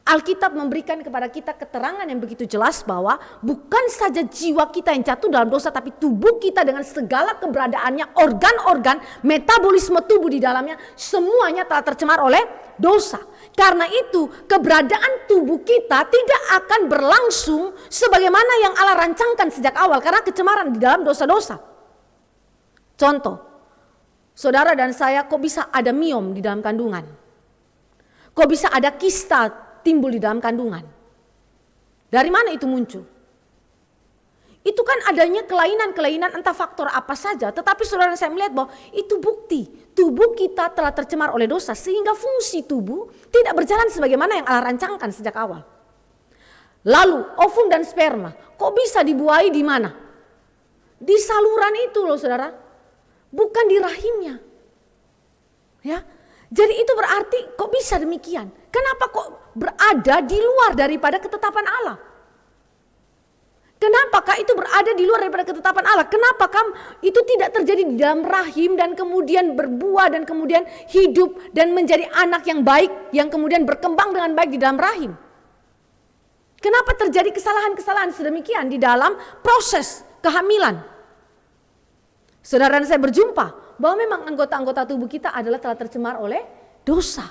S1: Alkitab memberikan kepada kita keterangan yang begitu jelas bahwa bukan saja jiwa kita yang jatuh dalam dosa, tapi tubuh kita dengan segala keberadaannya, organ-organ, metabolisme tubuh di dalamnya, semuanya telah tercemar oleh dosa. Karena itu keberadaan tubuh kita tidak akan berlangsung sebagaimana yang Allah rancangkan sejak awal, karena kecemaran di dalam dosa-dosa. Contoh, saudara dan saya, kok bisa ada miom di dalam kandungan? Kok bisa ada kista timbul di dalam kandungan? Dari mana itu muncul? Itu kan adanya kelainan-kelainan entah faktor apa saja. Tetapi saudara saya melihat bahwa itu bukti tubuh kita telah tercemar oleh dosa, sehingga fungsi tubuh tidak berjalan sebagaimana yang Allah rancangkan sejak awal. Lalu ovum dan sperma kok bisa dibuai di mana? Di saluran itu loh saudara, bukan di rahimnya. Ya, jadi itu berarti kok bisa demikian? Kenapa kok berada di luar daripada ketetapan Allah? Kenapakah itu berada di luar daripada ketetapan Allah? Kenapakah itu tidak terjadi di dalam rahim dan kemudian berbuah dan kemudian hidup dan menjadi anak yang baik yang kemudian berkembang dengan baik di dalam rahim? Kenapa terjadi kesalahan-kesalahan sedemikian di dalam proses kehamilan? Saudara dan saya berjumpa bahwa memang anggota-anggota tubuh kita adalah telah tercemar oleh dosa.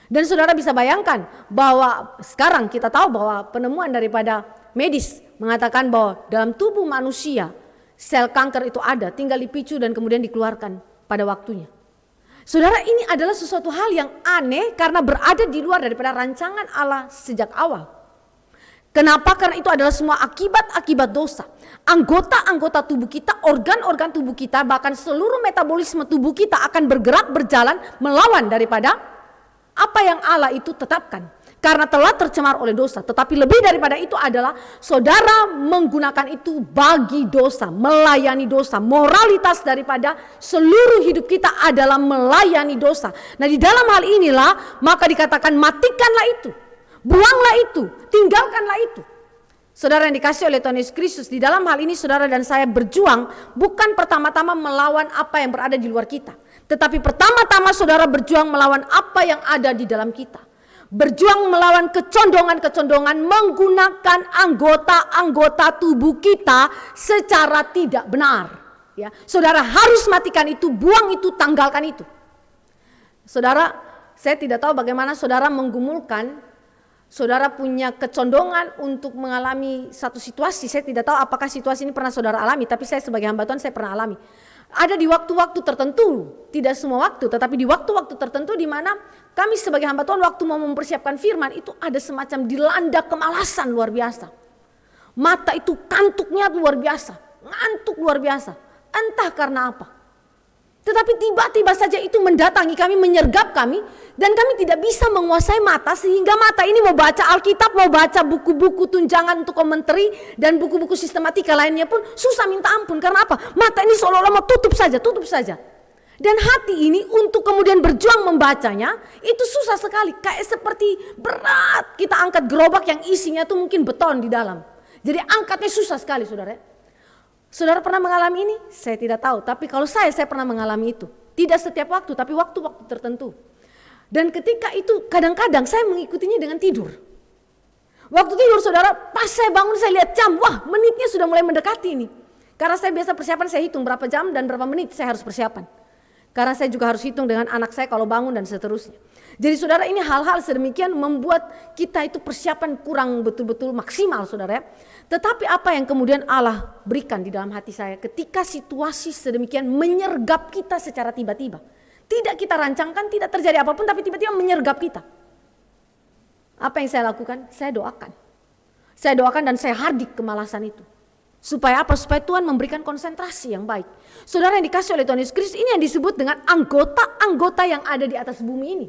S1: Dan saudara bisa bayangkan bahwa sekarang kita tahu bahwa penemuan daripada medis mengatakan bahwa dalam tubuh manusia sel kanker itu ada, tinggal dipicu dan kemudian dikeluarkan pada waktunya. Saudara, ini adalah sesuatu hal yang aneh karena berada di luar daripada rancangan Allah sejak awal. Kenapa? Karena itu adalah semua akibat-akibat dosa. Anggota-anggota tubuh kita, organ-organ tubuh kita, bahkan seluruh metabolisme tubuh kita akan bergerak berjalan melawan daripada apa yang Allah itu tetapkan. Karena telah tercemar oleh dosa. Tetapi lebih daripada itu adalah saudara menggunakan itu bagi dosa, melayani dosa. Moralitas daripada seluruh hidup kita adalah melayani dosa. Nah, di dalam hal inilah maka dikatakan matikanlah itu, buanglah itu, tinggalkanlah itu. Saudara yang dikasih oleh Tuhan Yesus Kristus, di dalam hal ini saudara dan saya berjuang bukan pertama-tama melawan apa yang berada di luar kita. Tetapi pertama-tama saudara berjuang melawan apa yang ada di dalam kita. Berjuang melawan kecondongan-kecondongan menggunakan anggota-anggota tubuh kita secara tidak benar. Ya, saudara harus matikan itu, buang itu, tanggalkan itu. Saudara, saya tidak tahu bagaimana saudara menggumulkan, saudara punya kecondongan untuk mengalami satu situasi. Saya tidak tahu apakah situasi ini pernah saudara alami, tapi saya sebagai hamba Tuhan saya pernah alami. Ada di waktu-waktu tertentu, tidak semua waktu, tetapi di waktu-waktu tertentu di mana kami sebagai hamba Tuhan waktu mau mempersiapkan firman itu ada semacam dilanda kemalasan luar biasa. Mata itu kantuknya luar biasa, ngantuk luar biasa, entah karena apa. Tetapi tiba-tiba saja itu mendatangi kami, menyergap kami, dan kami tidak bisa menguasai mata sehingga mata ini mau baca Alkitab, mau baca buku-buku tunjangan untuk komentari dan buku-buku sistematika lainnya pun susah minta ampun. Karena apa? Mata ini seolah-olah mau tutup saja. Dan hati ini untuk kemudian berjuang membacanya itu susah sekali, kayak seperti berat kita angkat gerobak yang isinya tuh mungkin beton di dalam. Jadi angkatnya susah sekali, saudara. Saudara pernah mengalami ini? Saya tidak tahu, tapi kalau saya pernah mengalami itu. Tidak setiap waktu, tapi waktu-waktu tertentu. Dan ketika itu kadang-kadang saya mengikutinya dengan tidur. Waktu tidur saudara, pas saya bangun saya lihat jam, wah menitnya sudah mulai mendekati ini. Karena saya biasa persiapan, saya hitung berapa jam dan berapa menit saya harus persiapan. Karena saya juga harus hitung dengan anak saya kalau bangun dan seterusnya. Jadi saudara, ini hal-hal sedemikian membuat kita itu persiapan kurang betul-betul maksimal, saudara. Tetapi apa yang kemudian Allah berikan di dalam hati saya ketika situasi sedemikian menyergap kita secara tiba-tiba. Tidak kita rancangkan, tidak terjadi apapun, tapi tiba-tiba menyergap kita. Apa yang saya lakukan? Saya doakan. Saya doakan dan saya hardik kemalasan itu. Supaya apa? Supaya Tuhan memberikan konsentrasi yang baik. Saudara yang dikasih oleh Tuhan Yesus Kristus, ini yang disebut dengan anggota-anggota yang ada di atas bumi ini.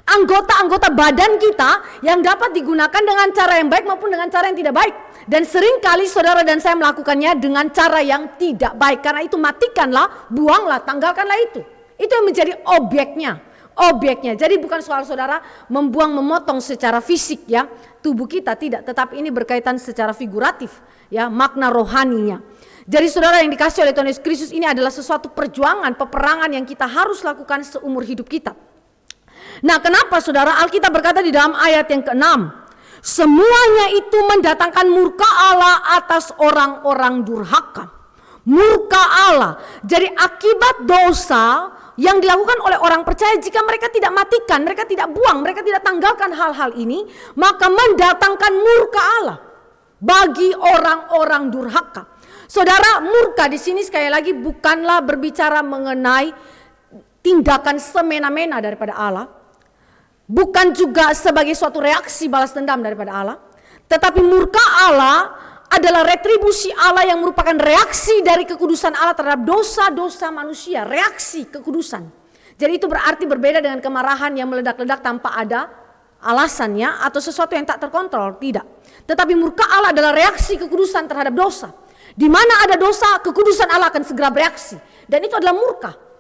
S1: Anggota-anggota badan kita yang dapat digunakan dengan cara yang baik maupun dengan cara yang tidak baik. Dan seringkali saudara dan saya melakukannya dengan cara yang tidak baik. Karena itu matikanlah, buanglah, tanggalkanlah itu. Itu yang menjadi objeknya. Jadi bukan soal saudara membuang, memotong secara fisik ya tubuh kita, tidak. Tetapi ini berkaitan secara figuratif ya, makna rohaninya. Jadi saudara yang dikasih oleh Tuhan Yesus Kristus, ini adalah sesuatu perjuangan, peperangan yang kita harus lakukan seumur hidup kita. Nah, kenapa saudara? Alkitab berkata di dalam ayat yang ke-6, semuanya itu mendatangkan murka Allah atas orang-orang durhaka. Murka Allah. Jadi akibat dosa yang dilakukan oleh orang percaya, jika mereka tidak matikan, mereka tidak buang, mereka tidak tanggalkan hal-hal ini, maka mendatangkan murka Allah bagi orang-orang durhaka. Saudara, murka di sini sekali lagi bukanlah berbicara mengenai tindakan semena-mena daripada Allah, bukan juga sebagai suatu reaksi balas dendam daripada Allah, tetapi murka Allah adalah retribusi Allah yang merupakan reaksi dari kekudusan Allah terhadap dosa-dosa manusia, reaksi kekudusan. Jadi itu berarti berbeda dengan kemarahan yang meledak-ledak tanpa ada alasannya atau sesuatu yang tak terkontrol, tidak. Tetapi murka Allah adalah reaksi kekudusan terhadap dosa. Di mana ada dosa, kekudusan Allah akan segera bereaksi. Dan itu adalah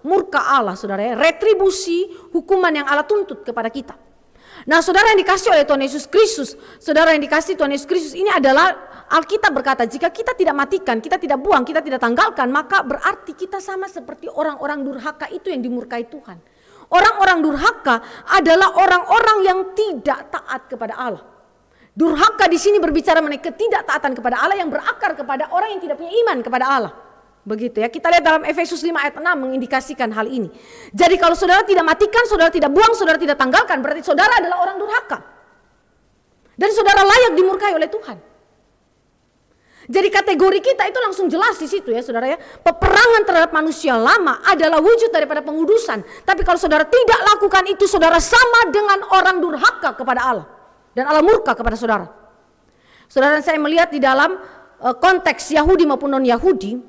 S1: murka Allah, saudara ya, retribusi hukuman yang Allah tuntut kepada kita. Nah, saudara yang dikasih oleh Tuhan Yesus Kristus, saudara yang dikasih Tuhan Yesus Kristus, ini adalah Alkitab berkata, jika kita tidak matikan, kita tidak buang, kita tidak tanggalkan, maka berarti kita sama seperti orang-orang durhaka itu yang dimurkai Tuhan. Orang-orang durhaka adalah orang-orang yang tidak taat kepada Allah. Durhaka di sini berbicara mengenai ketidaktaatan kepada Allah yang berakar kepada orang yang tidak punya iman kepada Allah. Begitu ya, kita lihat dalam Efesus 5 ayat 6 mengindikasikan hal ini. Jadi kalau saudara tidak matikan, saudara tidak buang, saudara tidak tanggalkan, berarti saudara adalah orang durhaka. Dan saudara layak dimurkai oleh Tuhan. Jadi kategori kita itu langsung jelas di situ ya saudara ya. Peperangan terhadap manusia lama adalah wujud daripada pengudusan. Tapi kalau saudara tidak lakukan itu, saudara sama dengan orang durhaka kepada Allah. Dan Allah murka kepada saudara. Saudara, saya melihat di dalam konteks Yahudi maupun non-Yahudi,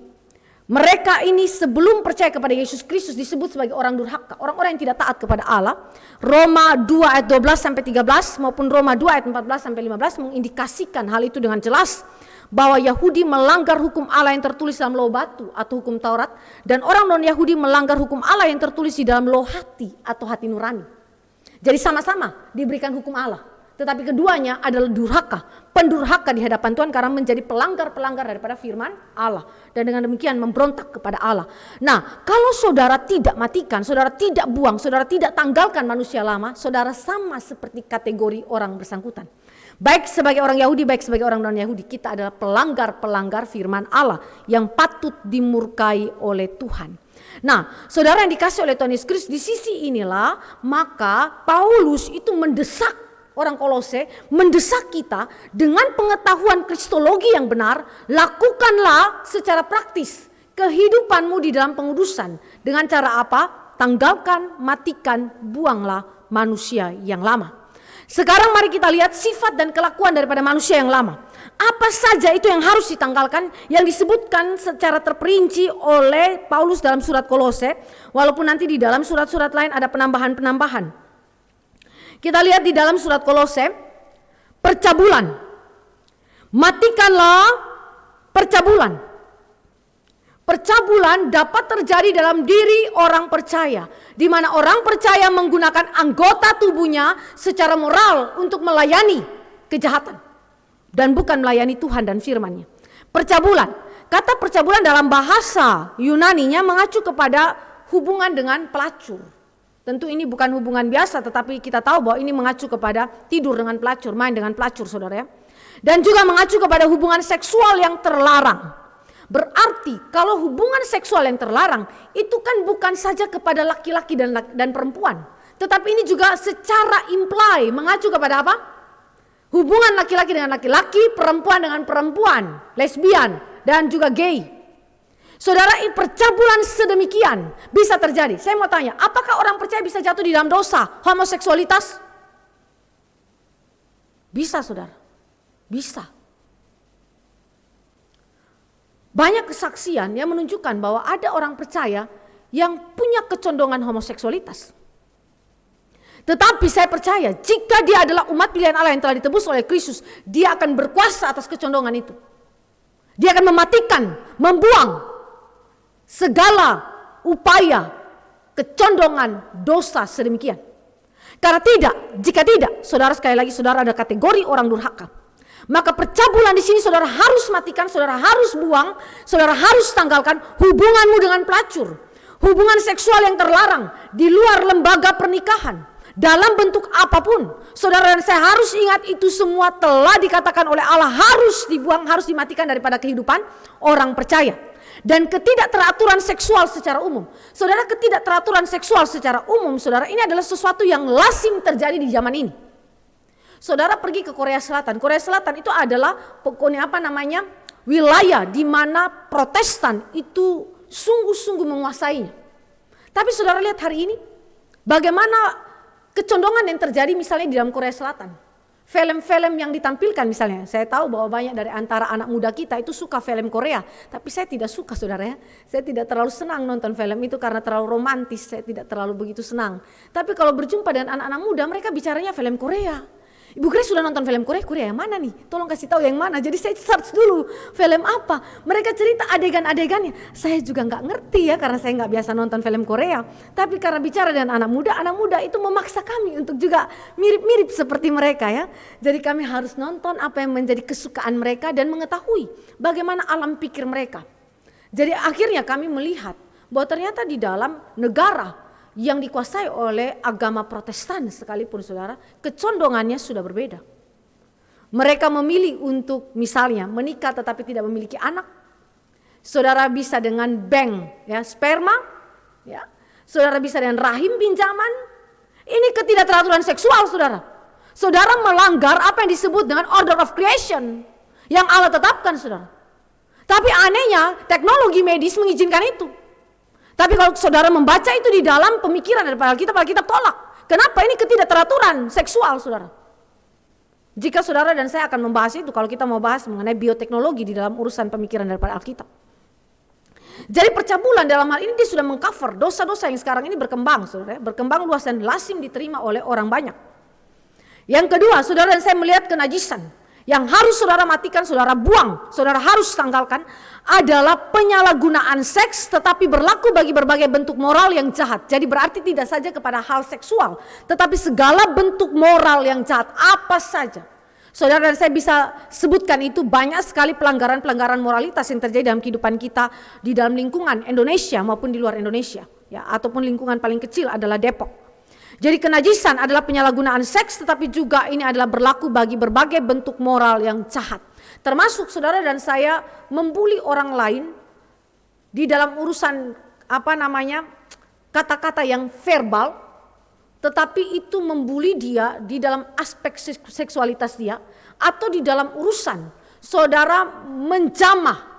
S1: mereka ini sebelum percaya kepada Yesus Kristus disebut sebagai orang durhaka, orang-orang yang tidak taat kepada Allah. Roma 2 ayat 12 sampai 13 maupun Roma 2 ayat 14 sampai 15 mengindikasikan hal itu dengan jelas, bahwa Yahudi melanggar hukum Allah yang tertulis dalam Loh Batu atau hukum Taurat, dan orang non-Yahudi melanggar hukum Allah yang tertulis di dalam Loh Hati atau hati nurani. Jadi sama-sama diberikan hukum Allah. Tetapi keduanya adalah durhaka, pendurhaka di hadapan Tuhan karena menjadi pelanggar-pelanggar daripada firman Allah. Dan dengan demikian memberontak kepada Allah. Nah, kalau saudara tidak matikan, saudara tidak buang, saudara tidak tanggalkan manusia lama, saudara sama seperti kategori orang bersangkutan. Baik sebagai orang Yahudi, baik sebagai orang non-Yahudi, kita adalah pelanggar-pelanggar firman Allah yang patut dimurkai oleh Tuhan. Nah, saudara yang dikasih oleh Tuhan Yesus Kristus, di sisi inilah maka Paulus itu mendesak orang Kolose, mendesak kita dengan pengetahuan kristologi yang benar, lakukanlah secara praktis. kehidupanmu di dalam pengudusan. Dengan cara apa? Tanggalkan, matikan, buanglah manusia yang lama. Sekarang mari kita lihat sifat dan kelakuan daripada manusia yang lama. Apa saja itu yang harus ditanggalkan, yang disebutkan secara terperinci oleh Paulus dalam surat Kolose, walaupun nanti di dalam surat-surat lain ada penambahan-penambahan. Kita lihat di dalam surat Kolose, percabulan. Matikanlah percabulan. Percabulan dapat terjadi dalam diri orang percaya, di mana orang percaya menggunakan anggota tubuhnya secara moral untuk melayani kejahatan dan bukan melayani Tuhan dan firman-Nya. Percabulan, kata percabulan dalam bahasa Yunaninya mengacu kepada hubungan dengan pelacur. Tentu ini bukan hubungan biasa, tetapi kita tahu bahwa ini mengacu kepada tidur dengan pelacur, main dengan pelacur, saudara ya. Dan juga mengacu kepada hubungan seksual yang terlarang. Berarti kalau hubungan seksual yang terlarang itu kan bukan saja kepada laki-laki dan perempuan, tetapi ini juga secara imply mengacu kepada apa? Hubungan laki-laki dengan laki-laki, perempuan dengan perempuan, lesbian dan juga gay. Saudara, percabulan sedemikian bisa terjadi. Saya mau tanya, apakah orang percaya bisa jatuh di dalam dosa homoseksualitas? Bisa, saudara. Bisa. Banyak kesaksian yang menunjukkan bahwa ada orang percaya yang punya kecondongan homoseksualitas. Tetapi saya percaya jika dia adalah umat pilihan Allah yang telah ditebus oleh Kristus, dia akan berkuasa atas kecondongan itu. Dia akan mematikan, membuang segala upaya kecondongan dosa sedemikian. Karena jika tidak, saudara, sekali lagi saudara ada kategori orang durhaka. Maka percabulan di sini saudara harus matikan, saudara harus buang, saudara harus tanggalkan hubunganmu dengan pelacur. Hubungan seksual yang terlarang di luar lembaga pernikahan. Dalam bentuk apapun. Saudara dan saya harus ingat itu semua telah dikatakan oleh Allah harus dibuang, harus dimatikan daripada kehidupan orang percaya. Dan ketidakteraturan seksual secara umum. Saudara, ketidakteraturan seksual secara umum, saudara, ini adalah sesuatu yang lazim terjadi di zaman ini. Saudara pergi ke Korea Selatan. Korea Selatan itu adalah pokoknya wilayah di mana Protestan itu sungguh-sungguh menguasainya. Tapi saudara lihat hari ini bagaimana kecondongan yang terjadi misalnya di dalam Korea Selatan. Film-film yang ditampilkan misalnya, saya tahu bahwa banyak dari antara anak muda kita itu suka film Korea, tapi saya tidak suka, saudara ya. Saya tidak terlalu senang nonton film itu karena terlalu romantis, saya tidak terlalu begitu senang. Tapi kalau berjumpa dengan anak-anak muda, mereka bicaranya film Korea. Ibu Grace sudah nonton film Korea? Korea yang mana nih? Tolong kasih tahu yang mana. Jadi saya search dulu film apa. Mereka cerita adegan-adegannya. Saya juga nggak ngerti ya karena saya nggak biasa nonton film Korea. Tapi karena bicara dengan anak muda itu memaksa kami untuk juga mirip-mirip seperti mereka ya. Jadi kami harus nonton apa yang menjadi kesukaan mereka dan mengetahui bagaimana alam pikir mereka. Jadi akhirnya kami melihat bahwa ternyata di dalam negara yang dikuasai oleh agama Protestan sekalipun, saudara, kecondongannya sudah berbeda. Mereka memilih untuk misalnya menikah tetapi tidak memiliki anak. Saudara bisa dengan bank ya, sperma ya. Saudara bisa dengan rahim pinjaman. Ini ketidakteraturan seksual, saudara. Saudara melanggar apa yang disebut dengan order of creation yang Allah tetapkan, saudara. Tapi anehnya teknologi medis mengizinkan itu. Tapi kalau saudara membaca itu di dalam pemikiran daripada Alkitab tolak. Kenapa? Ini ketidakteraturan seksual, saudara. Jika saudara dan saya akan membahas itu kalau kita mau bahas mengenai bioteknologi di dalam urusan pemikiran daripada Alkitab. Jadi percabulan dalam hal ini dia sudah mengcover dosa-dosa yang sekarang ini berkembang, saudara. Berkembang luas dan lazim diterima oleh orang banyak. Yang kedua, saudara dan saya melihat kenajisan. Yang harus saudara matikan, saudara buang, saudara harus tanggalkan adalah penyalahgunaan seks tetapi berlaku bagi berbagai bentuk moral yang jahat. Jadi berarti tidak saja kepada hal seksual, tetapi segala bentuk moral yang jahat apa saja. Saudara dan saya bisa sebutkan itu banyak sekali pelanggaran-pelanggaran moralitas yang terjadi dalam kehidupan kita di dalam lingkungan Indonesia maupun di luar Indonesia, ya, ataupun lingkungan paling kecil adalah Depok. Jadi kenajisan adalah penyalahgunaan seks tetapi juga ini adalah berlaku bagi berbagai bentuk moral yang jahat. Termasuk saudara dan saya membuli orang lain di dalam urusan kata-kata yang verbal, tetapi itu membuli dia di dalam aspek seksualitas dia, atau di dalam urusan saudara menjamah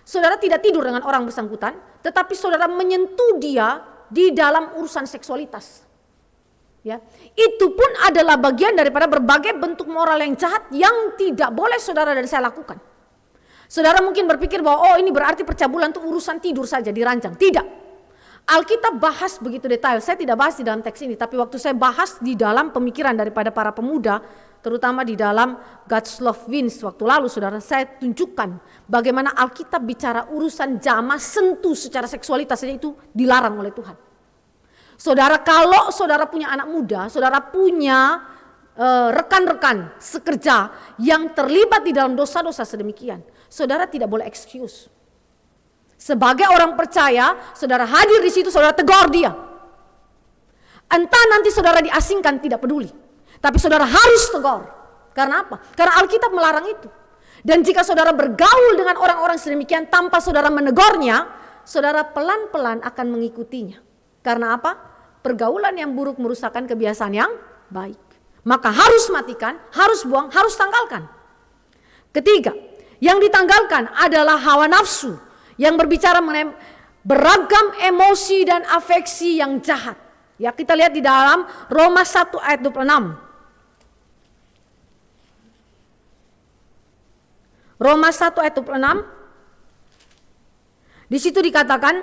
S1: saudara tidak tidur dengan orang bersangkutan, tetapi saudara menyentuh dia di dalam urusan seksualitas. Ya, itu pun adalah bagian daripada berbagai bentuk moral yang jahat yang tidak boleh saudara dan saya lakukan. Saudara mungkin berpikir bahwa ini berarti percabulan itu urusan tidur saja dirancang. Tidak. Alkitab bahas begitu detail. Saya tidak bahas di dalam teks ini, tapi waktu saya bahas di dalam pemikiran daripada para pemuda, terutama di dalam God's Love Wins waktu lalu, saudara, saya tunjukkan bagaimana Alkitab bicara urusan jamah sentuh secara seksualitas saja itu dilarang oleh Tuhan. Saudara, kalau saudara punya anak muda, saudara punya rekan-rekan sekerja yang terlibat di dalam dosa-dosa sedemikian, saudara tidak boleh excuse. Sebagai orang percaya, saudara hadir di situ, saudara tegur dia. Entah nanti saudara diasingkan, tidak peduli. Tapi saudara harus tegur. Karena apa? Karena Alkitab melarang itu. Dan jika saudara bergaul dengan orang-orang sedemikian tanpa saudara menegurnya, saudara pelan-pelan akan mengikutinya. Karena apa? Pergaulan yang buruk merusakkan kebiasaan yang baik. Maka harus matikan, harus buang, harus tanggalkan. Ketiga, yang ditanggalkan adalah hawa nafsu yang berbicara mengenai beragam emosi dan afeksi yang jahat. Ya, kita lihat di dalam Roma 1 ayat 26. Roma 1 ayat 26. Di situ dikatakan,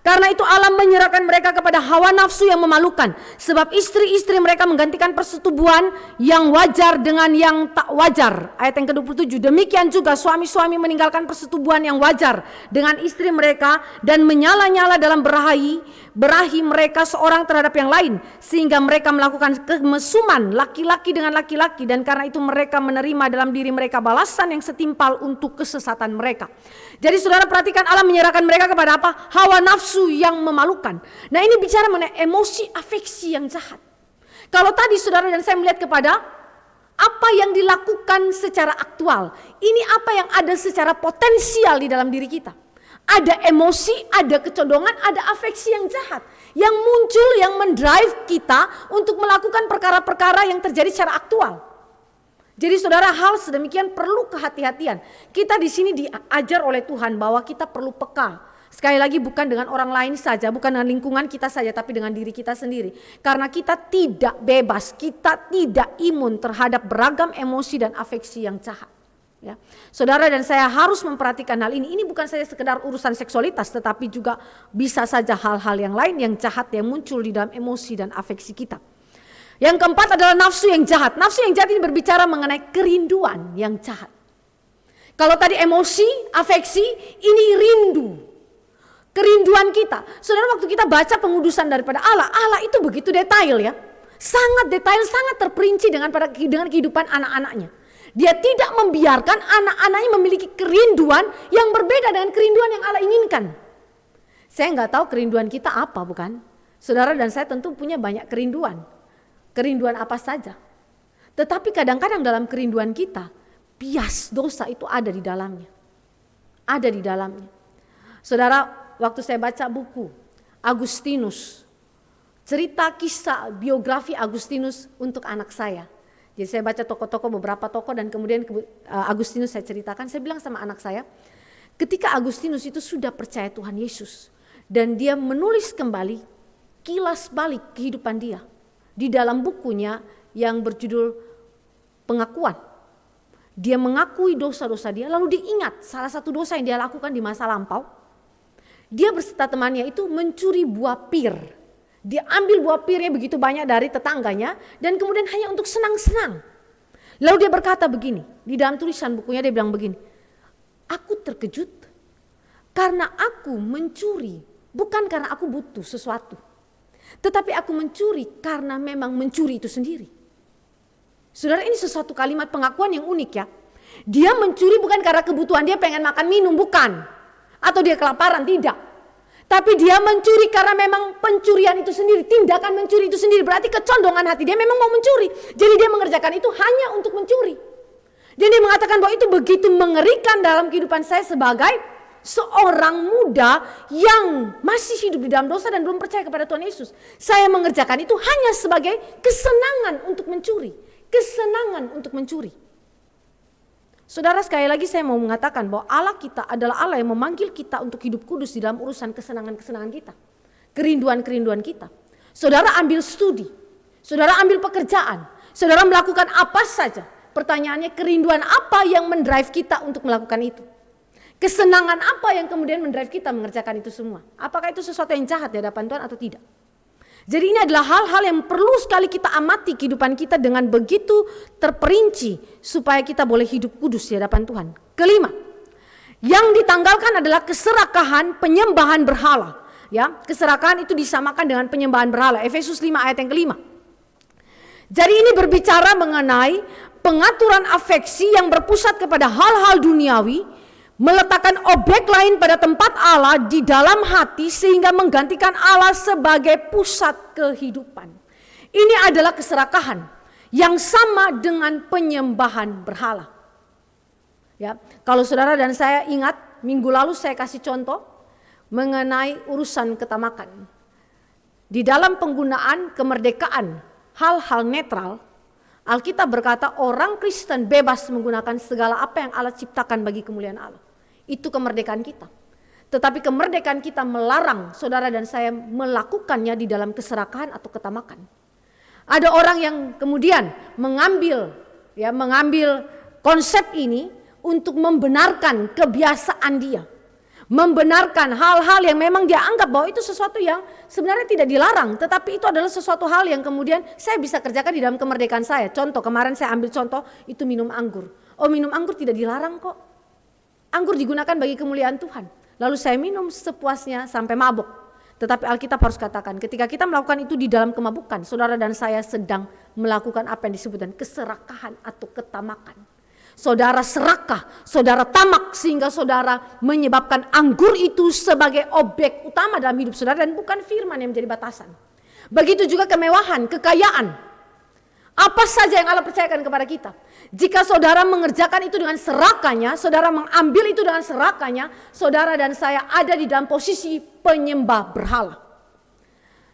S1: karena itu Allah menyerahkan mereka kepada hawa nafsu yang memalukan. Sebab istri-istri mereka menggantikan persetubuhan yang wajar dengan yang tak wajar. Ayat yang ke-27. Demikian juga suami-suami meninggalkan persetubuhan yang wajar dengan istri mereka dan menyala-nyala dalam berahi mereka seorang terhadap yang lain. Sehingga mereka melakukan kemesuman laki-laki dengan laki-laki. Dan karena itu mereka menerima dalam diri mereka balasan yang setimpal untuk kesesatan mereka. Jadi saudara perhatikan, Allah menyerahkan mereka kepada apa? Hawa nafsu yang memalukan. Nah, ini bicara mengenai emosi afeksi yang jahat. Kalau tadi saudara dan saya melihat kepada apa yang dilakukan secara aktual, ini apa yang ada secara potensial di dalam diri kita. Ada emosi, ada kecondongan, ada afeksi yang jahat yang muncul, yang mendrive kita untuk melakukan perkara-perkara yang terjadi secara aktual. Jadi saudara, hal sedemikian perlu kehati-hatian. Kita di sini diajar oleh Tuhan bahwa kita perlu peka. Sekali lagi, bukan dengan orang lain saja, bukan dengan lingkungan kita saja, tapi dengan diri kita sendiri. Karena kita tidak bebas, kita tidak imun terhadap beragam emosi dan afeksi yang jahat. Ya. Saudara dan saya harus memperhatikan hal ini. Ini bukan saja sekedar urusan seksualitas, tetapi juga bisa saja hal-hal yang lain yang jahat yang muncul di dalam emosi dan afeksi kita. Yang keempat adalah nafsu yang jahat. Nafsu yang jahat ini berbicara mengenai kerinduan yang jahat. Kalau tadi emosi, afeksi, ini rindu. Kerinduan kita. Saudara, waktu kita baca pengudusan daripada Allah, Allah itu begitu detail ya. Sangat detail, sangat terperinci dengan kehidupan anak-anaknya. Dia tidak membiarkan anak-anaknya memiliki kerinduan yang berbeda dengan kerinduan yang Allah inginkan. Saya nggak tahu kerinduan kita apa, bukan? Saudara dan saya tentu punya banyak kerinduan. Kerinduan apa saja. Tetapi kadang-kadang dalam kerinduan kita, bias dosa itu ada di dalamnya. Ada di dalamnya. Saudara, waktu saya baca buku Agustinus, cerita kisah biografi Agustinus untuk anak saya. Jadi saya baca tokoh-tokoh, beberapa tokoh, dan kemudian Agustinus saya ceritakan. Saya bilang sama anak saya, ketika Agustinus itu sudah percaya Tuhan Yesus, dan dia menulis kembali kilas balik kehidupan dia di dalam bukunya yang berjudul Pengakuan. Dia mengakui dosa-dosa dia, lalu diingat salah satu dosa yang dia lakukan di masa lampau. Dia berserta temannya itu mencuri buah pir. Dia ambil buah pirnya begitu banyak dari tetangganya dan kemudian hanya untuk senang-senang. Lalu dia berkata begini, di dalam tulisan bukunya dia bilang begini, aku terkejut karena aku mencuri bukan karena aku butuh sesuatu. Tetapi aku mencuri karena memang mencuri itu sendiri. Saudara, ini sesuatu kalimat pengakuan yang unik ya. Dia mencuri bukan karena kebutuhan dia pengen makan minum, bukan. Atau dia kelaparan, tidak. Tapi dia mencuri karena memang pencurian itu sendiri, tindakan mencuri itu sendiri. Berarti kecondongan hati dia memang mau mencuri. Jadi dia mengerjakan itu hanya untuk mencuri. Dan dia mengatakan bahwa itu begitu mengerikan dalam kehidupan saya sebagai seorang muda yang masih hidup di dalam dosa dan belum percaya kepada Tuhan Yesus. Saya mengerjakan itu hanya sebagai kesenangan untuk mencuri. Kesenangan untuk mencuri. Saudara, sekali lagi saya mau mengatakan bahwa Allah kita adalah Allah yang memanggil kita untuk hidup kudus di dalam urusan kesenangan-kesenangan kita, kerinduan-kerinduan kita. Saudara ambil studi, saudara ambil pekerjaan, saudara melakukan apa saja. Pertanyaannya, kerinduan apa yang mendrive kita untuk melakukan itu? Kesenangan apa yang kemudian mendrive kita mengerjakan itu semua? Apakah itu sesuatu yang jahat di hadapan Tuhan atau tidak? Jadi ini adalah hal-hal yang perlu sekali kita amati kehidupan kita dengan begitu terperinci supaya kita boleh hidup kudus di hadapan Tuhan. Kelima, yang ditanggalkan adalah keserakahan penyembahan berhala. Ya, keserakahan itu disamakan dengan penyembahan berhala. Efesus 5 ayat yang kelima. Jadi ini berbicara mengenai pengaturan afeksi yang berpusat kepada hal-hal duniawi, meletakkan objek lain pada tempat Allah di dalam hati sehingga menggantikan Allah sebagai pusat kehidupan. Ini adalah keserakahan yang sama dengan penyembahan berhala. Ya, kalau saudara dan saya ingat, minggu lalu saya kasih contoh mengenai urusan ketamakan. Di dalam penggunaan kemerdekaan hal-hal netral, Alkitab berkata orang Kristen bebas menggunakan segala apa yang Allah ciptakan bagi kemuliaan Allah. Itu kemerdekaan kita. Tetapi kemerdekaan kita melarang saudara dan saya melakukannya di dalam keserakahan atau ketamakan. Ada orang yang kemudian mengambil konsep ini untuk membenarkan kebiasaan dia. Membenarkan hal-hal yang memang dia anggap bahwa itu sesuatu yang sebenarnya tidak dilarang. Tetapi itu adalah sesuatu hal yang kemudian saya bisa kerjakan di dalam kemerdekaan saya. Contoh, kemarin saya ambil contoh itu minum anggur. Oh, minum anggur tidak dilarang kok. Anggur digunakan bagi kemuliaan Tuhan. Lalu saya minum sepuasnya sampai mabuk. Tetapi Alkitab harus katakan ketika kita melakukan itu di dalam kemabukan, saudara dan saya sedang melakukan apa yang disebutkan keserakahan atau ketamakan. Saudara serakah, saudara tamak sehingga saudara menyebabkan anggur itu sebagai objek utama dalam hidup saudara dan bukan firman yang menjadi batasan. Begitu juga kemewahan, kekayaan. Apa saja yang Allah percayakan kepada kita. Jika saudara mengerjakan itu dengan serakahnya, saudara mengambil itu dengan serakahnya, saudara dan saya ada di dalam posisi penyembah berhala.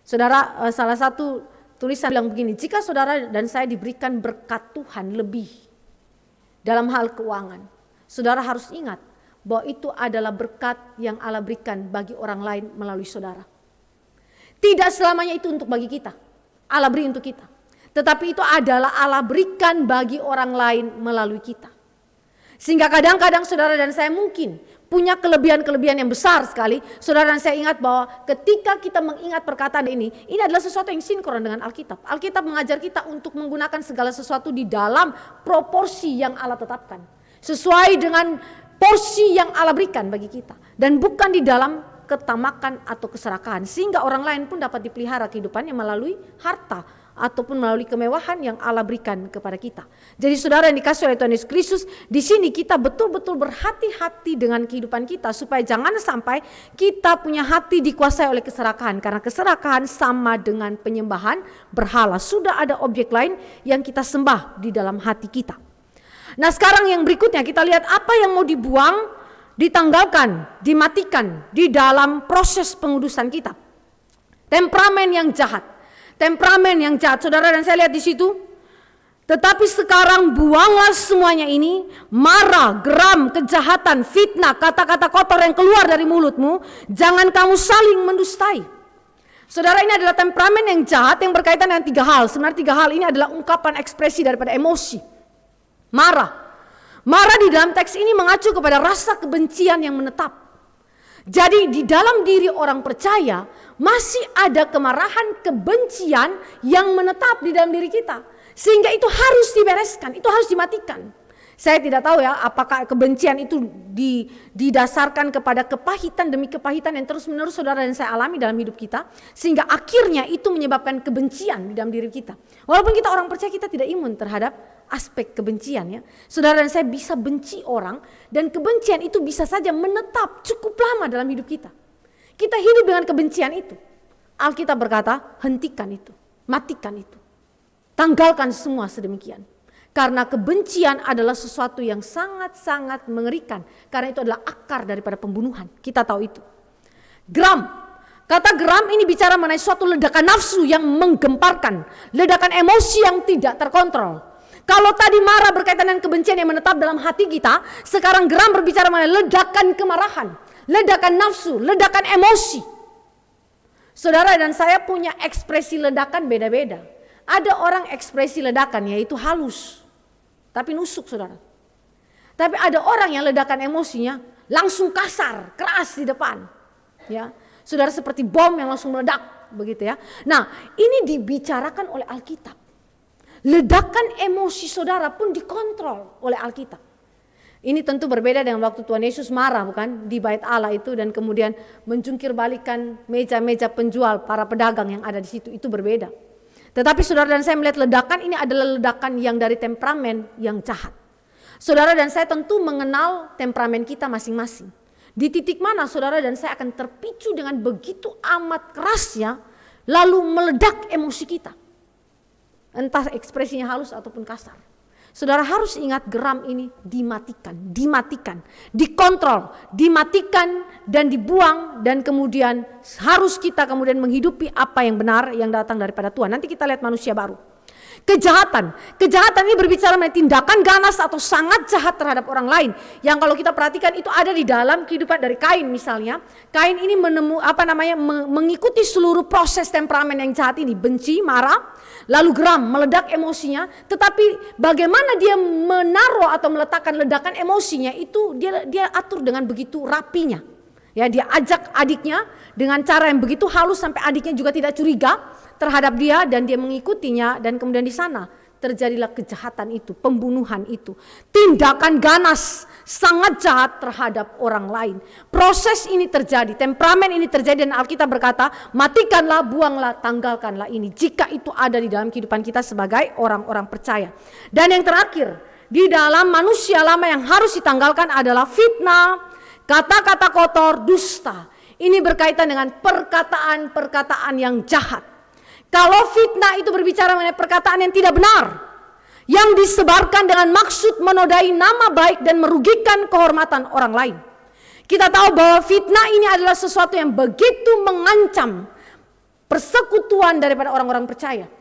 S1: Saudara, salah satu tulisan bilang begini, jika saudara dan saya diberikan berkat Tuhan lebih dalam hal keuangan, saudara harus ingat bahwa itu adalah berkat yang Allah berikan bagi orang lain melalui saudara. Tidak selamanya itu untuk bagi kita, Allah beri untuk kita. Tetapi itu adalah Allah berikan bagi orang lain melalui kita. Sehingga kadang-kadang saudara dan saya mungkin punya kelebihan-kelebihan yang besar sekali. Saudara dan saya ingat bahwa ketika kita mengingat perkataan ini adalah sesuatu yang sinkron dengan Alkitab. Alkitab mengajar kita untuk menggunakan segala sesuatu di dalam proporsi yang Allah tetapkan. Sesuai dengan porsi yang Allah berikan bagi kita. Dan bukan di dalam ketamakan atau keserakahan. Sehingga orang lain pun dapat dipelihara kehidupannya melalui harta ataupun melalui kemewahan yang Allah berikan kepada kita. Jadi saudara yang dikasih oleh Tuhan Yesus Kristus, di sini kita betul-betul berhati-hati dengan kehidupan kita supaya jangan sampai kita punya hati dikuasai oleh keserakahan, karena keserakahan sama dengan penyembahan berhala. Sudah ada objek lain yang kita sembah di dalam hati kita. Nah, sekarang yang berikutnya kita lihat apa yang mau dibuang, ditanggalkan, dimatikan di dalam proses pengudusan kita. Temperamen yang jahat. Temperamen yang jahat, saudara dan saya lihat di situ. Tetapi sekarang buanglah semuanya ini, marah, geram, kejahatan, fitnah, kata-kata kotor yang keluar dari mulutmu. Jangan kamu saling mendustai. Saudara, ini adalah temperamen yang jahat yang berkaitan dengan tiga hal. Sebenarnya tiga hal ini adalah ungkapan ekspresi daripada emosi. Marah. Marah di dalam teks ini mengacu kepada rasa kebencian yang menetap. Jadi di dalam diri orang percaya masih ada kemarahan, kebencian yang menetap di dalam diri kita. Sehingga itu harus dibereskan, itu harus dimatikan. Saya tidak tahu ya apakah kebencian itu didasarkan kepada kepahitan demi kepahitan yang terus-menerus saudara dan saya alami dalam hidup kita. Sehingga akhirnya itu menyebabkan kebencian di dalam diri kita. Walaupun kita orang percaya, kita tidak imun terhadap aspek kebencian ya. Saudara dan saya bisa benci orang dan kebencian itu bisa saja menetap cukup lama dalam hidup kita. Kita hidup dengan kebencian itu. Alkitab berkata, hentikan itu, matikan itu. Tanggalkan semua sedemikian. Karena kebencian adalah sesuatu yang sangat-sangat mengerikan. Karena itu adalah akar daripada pembunuhan. Kita tahu itu. Geram. Kata geram ini bicara mengenai suatu ledakan nafsu yang menggemparkan. Ledakan emosi yang tidak terkontrol. Kalau tadi marah berkaitan dengan kebencian yang menetap dalam hati kita, sekarang geram berbicara mengenai ledakan kemarahan, ledakan nafsu, ledakan emosi. Saudara dan saya punya ekspresi ledakan beda-beda. Ada orang ekspresi ledakan yaitu halus, tapi nusuk saudara. Tapi ada orang yang ledakan emosinya langsung kasar, keras di depan. Ya, saudara, seperti bom yang langsung meledak, begitu ya. Nah, ini dibicarakan oleh Alkitab. Ledakan emosi saudara pun dikontrol oleh Alkitab. Ini tentu berbeda dengan waktu Tuhan Yesus marah, bukan, di bait Allah itu, dan kemudian menjungkir balikan meja-meja penjual, para pedagang yang ada di situ, itu berbeda. Tetapi saudara dan saya melihat ledakan ini adalah ledakan yang dari temperamen yang jahat. Saudara dan saya tentu mengenal temperamen kita masing-masing. Di titik mana saudara dan saya akan terpicu dengan begitu amat kerasnya, lalu meledak emosi kita. Entah ekspresinya halus ataupun kasar. Saudara harus ingat, geram ini dimatikan, dikontrol, dimatikan dan dibuang, dan kemudian harus kita kemudian menghidupi apa yang benar yang datang daripada Tuhan. Nanti kita lihat manusia baru. Kejahatan ini berbicara mengenai tindakan ganas atau sangat jahat terhadap orang lain. Yang kalau kita perhatikan itu ada di dalam kehidupan dari Kain misalnya. Kain ini mengikuti seluruh proses temperamen yang jahat ini. Benci, marah, lalu geram, meledak emosinya. Tetapi bagaimana dia menaruh atau meletakkan ledakan emosinya itu dia atur dengan begitu rapinya. Ya, dia ajak adiknya dengan cara yang begitu halus sampai adiknya juga tidak curiga terhadap dia, dan dia mengikutinya, dan kemudian di sana terjadilah kejahatan itu, pembunuhan itu, tindakan ganas sangat jahat terhadap orang lain. Proses ini terjadi, temperamen ini terjadi, dan Alkitab berkata, matikanlah, buanglah, tanggalkanlah ini jika itu ada di dalam kehidupan kita sebagai orang-orang percaya. Dan yang terakhir, di dalam manusia lama yang harus ditanggalkan adalah fitnah, kata-kata kotor, dusta. Ini berkaitan dengan perkataan-perkataan yang jahat. Kalau fitnah itu berbicara mengenai perkataan yang tidak benar, yang disebarkan dengan maksud menodai nama baik dan merugikan kehormatan orang lain. Kita tahu bahwa fitnah ini adalah sesuatu yang begitu mengancam persekutuan daripada orang-orang percaya.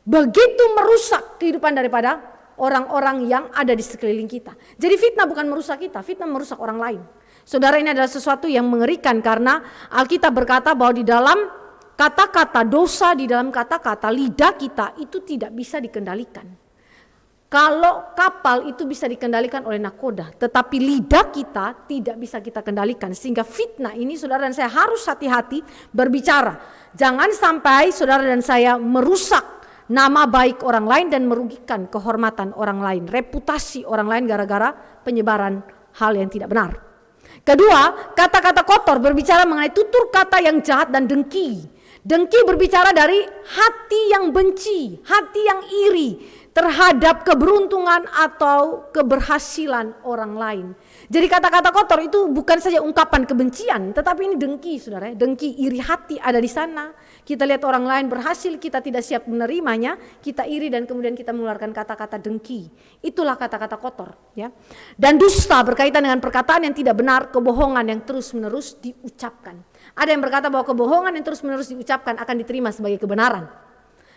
S1: Begitu merusak kehidupan daripada orang-orang yang ada di sekeliling kita. Jadi fitnah bukan merusak kita, fitnah merusak orang lain. Saudara, ini adalah sesuatu yang mengerikan karena Alkitab berkata bahwa di dalam kata-kata, dosa di dalam kata-kata, lidah kita itu tidak bisa dikendalikan. Kalau kapal itu bisa dikendalikan oleh nakoda, tetapi lidah kita tidak bisa kita kendalikan. Sehingga fitnah ini saudara dan saya harus hati-hati berbicara. Jangan sampai saudara dan saya merusak nama baik orang lain dan merugikan kehormatan orang lain, reputasi orang lain gara-gara penyebaran hal yang tidak benar. Kedua, kata-kata kotor berbicara mengenai tutur kata yang jahat dan dengki. Dengki berbicara dari hati yang benci, hati yang iri terhadap keberuntungan atau keberhasilan orang lain. Jadi kata-kata kotor itu bukan saja ungkapan kebencian, tetapi ini dengki, saudara. Dengki, iri hati ada di sana. Kita lihat orang lain berhasil, kita tidak siap menerimanya, kita iri dan kemudian kita mengeluarkan kata-kata dengki. Itulah kata-kata kotor, ya. Dan dusta berkaitan dengan perkataan yang tidak benar, kebohongan yang terus-menerus diucapkan. Ada yang berkata bahwa kebohongan yang terus-menerus diucapkan akan diterima sebagai kebenaran.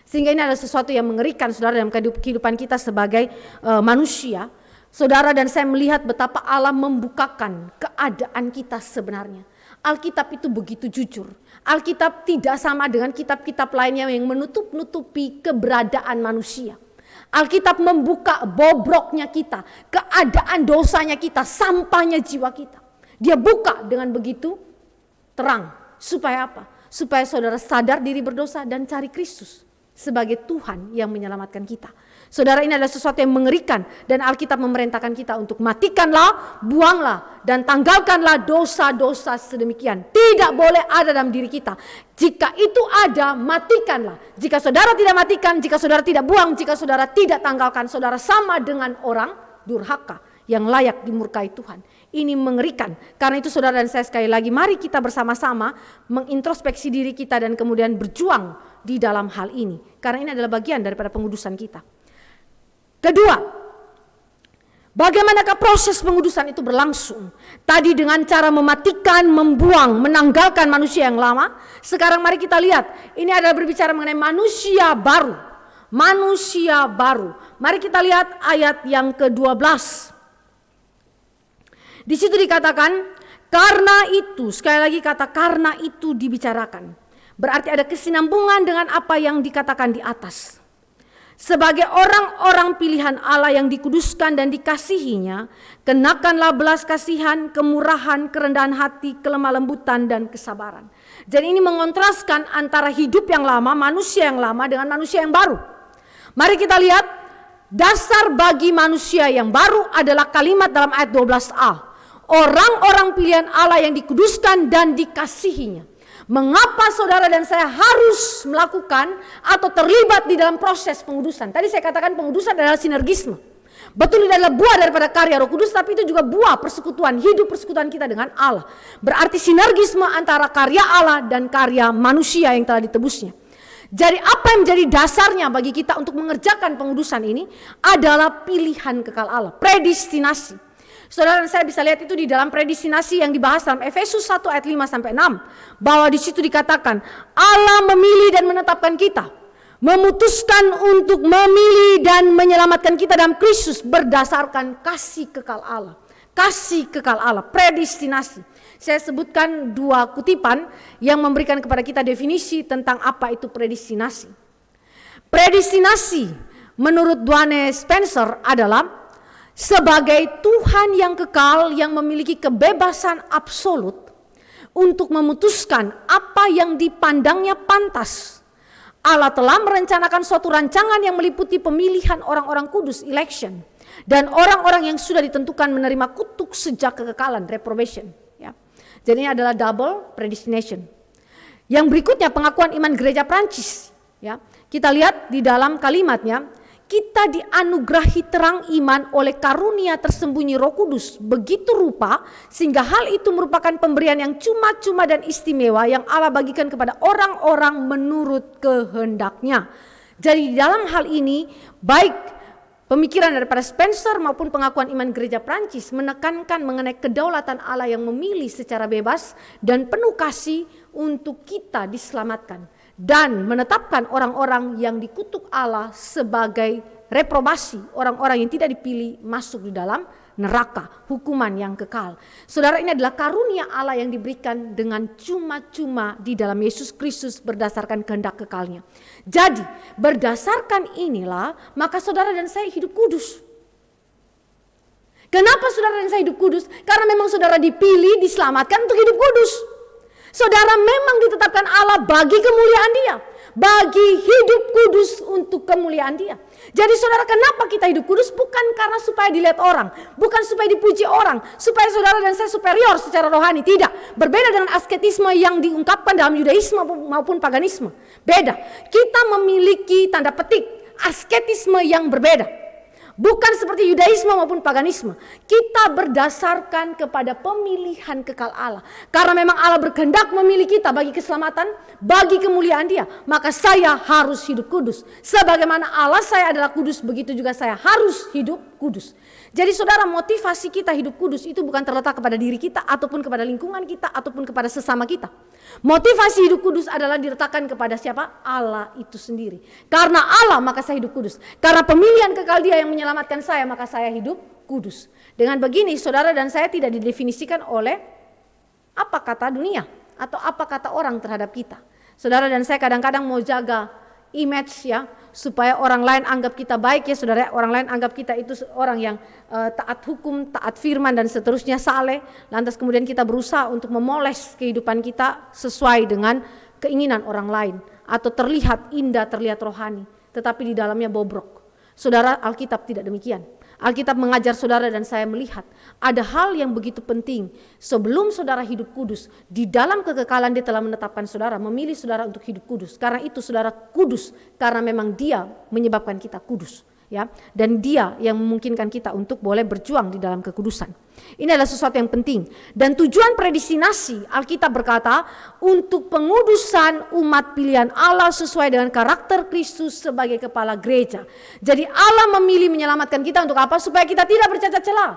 S1: Sehingga ini adalah sesuatu yang mengerikan saudara dalam kehidupan kita sebagai manusia. Saudara dan saya melihat betapa Allah membukakan keadaan kita sebenarnya. Alkitab itu begitu jujur. Alkitab tidak sama dengan kitab-kitab lainnya yang menutup-nutupi keberadaan manusia. Alkitab membuka bobroknya kita, keadaan dosanya kita, sampahnya jiwa kita. Dia buka dengan begitu terang. Supaya apa? Supaya saudara sadar diri berdosa dan cari Kristus sebagai Tuhan yang menyelamatkan kita. Saudara, ini adalah sesuatu yang mengerikan dan Alkitab memerintahkan kita untuk matikanlah, buanglah dan tanggalkanlah dosa-dosa sedemikian. Tidak boleh ada dalam diri kita. Jika itu ada, matikanlah. Jika saudara tidak matikan, jika saudara tidak buang, jika saudara tidak tanggalkan, saudara sama dengan orang durhaka yang layak dimurkai Tuhan. Ini mengerikan. Karena itu saudara dan saya sekali lagi, mari kita bersama-sama mengintrospeksi diri kita dan kemudian berjuang di dalam hal ini. Karena ini adalah bagian daripada pengudusan kita. Kedua, bagaimanakah proses pengudusan itu berlangsung? Tadi dengan cara mematikan, membuang, menanggalkan manusia yang lama. Sekarang mari kita lihat, ini adalah berbicara mengenai manusia baru. manusia baru. Mari kita lihat ayat yang ke-12. Di situ dikatakan, karena itu, sekali lagi kata karena itu dibicarakan. Berarti ada kesinambungan dengan apa yang dikatakan di atas. Sebagai orang-orang pilihan Allah yang dikuduskan dan dikasihinya, kenakanlah belas kasihan, kemurahan, kerendahan hati, kelemah lembutan, dan kesabaran. Jadi ini mengontraskan antara hidup yang lama, manusia yang lama dengan manusia yang baru. Mari kita lihat, dasar bagi manusia yang baru adalah kalimat dalam ayat 12a. Orang-orang pilihan Allah yang dikuduskan dan dikasihinya. Mengapa saudara dan saya harus melakukan atau terlibat di dalam proses pengudusan? Tadi saya katakan pengudusan adalah sinergisme. Betul, ini adalah buah daripada karya Roh Kudus, tapi itu juga buah persekutuan, hidup persekutuan kita dengan Allah. Berarti sinergisme antara karya Allah dan karya manusia yang telah ditebusnya. Jadi apa yang menjadi dasarnya bagi kita untuk mengerjakan pengudusan ini adalah pilihan kekal Allah, predestinasi. Saudara dan saya bisa lihat itu di dalam predestinasi yang dibahas dalam Efesus 1 ayat 5-6. Bahwa di situ dikatakan Allah memilih dan menetapkan kita. Memutuskan untuk memilih dan menyelamatkan kita dalam Kristus berdasarkan kasih kekal Allah. Kasih kekal Allah, predestinasi. Saya sebutkan dua kutipan yang memberikan kepada kita definisi tentang apa itu predestinasi. Predestinasi menurut Duane Spencer adalah sebagai Tuhan yang kekal yang memiliki kebebasan absolut untuk memutuskan apa yang dipandangnya pantas. Allah telah merencanakan suatu rancangan yang meliputi pemilihan orang-orang kudus, election, dan orang-orang yang sudah ditentukan menerima kutuk sejak kekekalan, reprobation. Ya. Jadi ini adalah double predestination. Yang berikutnya pengakuan iman gereja Prancis. Ya. Kita lihat di dalam kalimatnya, kita dianugerahi terang iman oleh karunia tersembunyi Roh Kudus begitu rupa sehingga hal itu merupakan pemberian yang cuma-cuma dan istimewa yang Allah bagikan kepada orang-orang menurut kehendaknya. Jadi di dalam hal ini baik pemikiran daripada Spencer maupun pengakuan iman gereja Prancis menekankan mengenai kedaulatan Allah yang memilih secara bebas dan penuh kasih untuk kita diselamatkan. Dan menetapkan orang-orang yang dikutuk Allah sebagai reprobasi, orang-orang yang tidak dipilih masuk di dalam neraka, hukuman yang kekal. Saudara, ini adalah karunia Allah yang diberikan dengan cuma-cuma di dalam Yesus Kristus berdasarkan kehendak kekalnya. Jadi berdasarkan inilah maka saudara dan saya hidup kudus. Kenapa saudara dan saya hidup kudus? Karena memang saudara dipilih, diselamatkan untuk hidup kudus. Saudara memang ditetapkan Allah bagi kemuliaan Dia, bagi hidup kudus untuk kemuliaan Dia. Jadi saudara, kenapa kita hidup kudus? Bukan karena supaya dilihat orang, bukan supaya dipuji orang, supaya saudara dan saya superior secara rohani, tidak. Berbeda dengan asketisme yang diungkapkan dalam Yudaisme maupun paganisme. Beda. Kita memiliki tanda petik asketisme yang berbeda. Bukan seperti Yudaisme maupun paganisme. Kita berdasarkan kepada pemilihan kekal Allah. Karena memang Allah berkehendak memilih kita bagi keselamatan, bagi kemuliaan Dia. Maka saya harus hidup kudus. Sebagaimana Allah saya adalah kudus, begitu juga saya harus hidup kudus. Jadi saudara, motivasi kita hidup kudus itu bukan terletak kepada diri kita, ataupun kepada lingkungan kita, ataupun kepada sesama kita. Motivasi hidup kudus adalah diletakkan kepada siapa? Allah itu sendiri. Karena Allah maka saya hidup kudus. Karena pemilihan kekal Dia yang menyelamatkan saya, maka saya hidup kudus. Dengan begini saudara dan saya tidak didefinisikan oleh apa kata dunia atau apa kata orang terhadap kita. Saudara dan saya kadang-kadang mau jaga image ya, supaya orang lain anggap kita baik ya saudara, orang lain anggap kita itu orang yang taat hukum, taat firman dan seterusnya, saleh. Lantas kemudian kita berusaha untuk memoles kehidupan kita sesuai dengan keinginan orang lain, atau terlihat indah, terlihat rohani, tetapi di dalamnya bobrok. Saudara, Alkitab tidak demikian. Alkitab mengajar saudara dan saya melihat ada hal yang begitu penting. Sebelum saudara hidup kudus, di dalam kekekalan Dia telah menetapkan saudara, memilih saudara untuk hidup kudus. Karena itu saudara kudus, karena memang Dia menyebabkan kita kudus. Ya, dan Dia yang memungkinkan kita untuk boleh berjuang di dalam kekudusan. Ini adalah sesuatu yang penting. Dan tujuan predestinasi, Alkitab berkata, untuk pengudusan umat pilihan Allah sesuai dengan karakter Kristus sebagai kepala gereja. Jadi Allah memilih menyelamatkan kita untuk apa? Supaya kita tidak bercacat celah.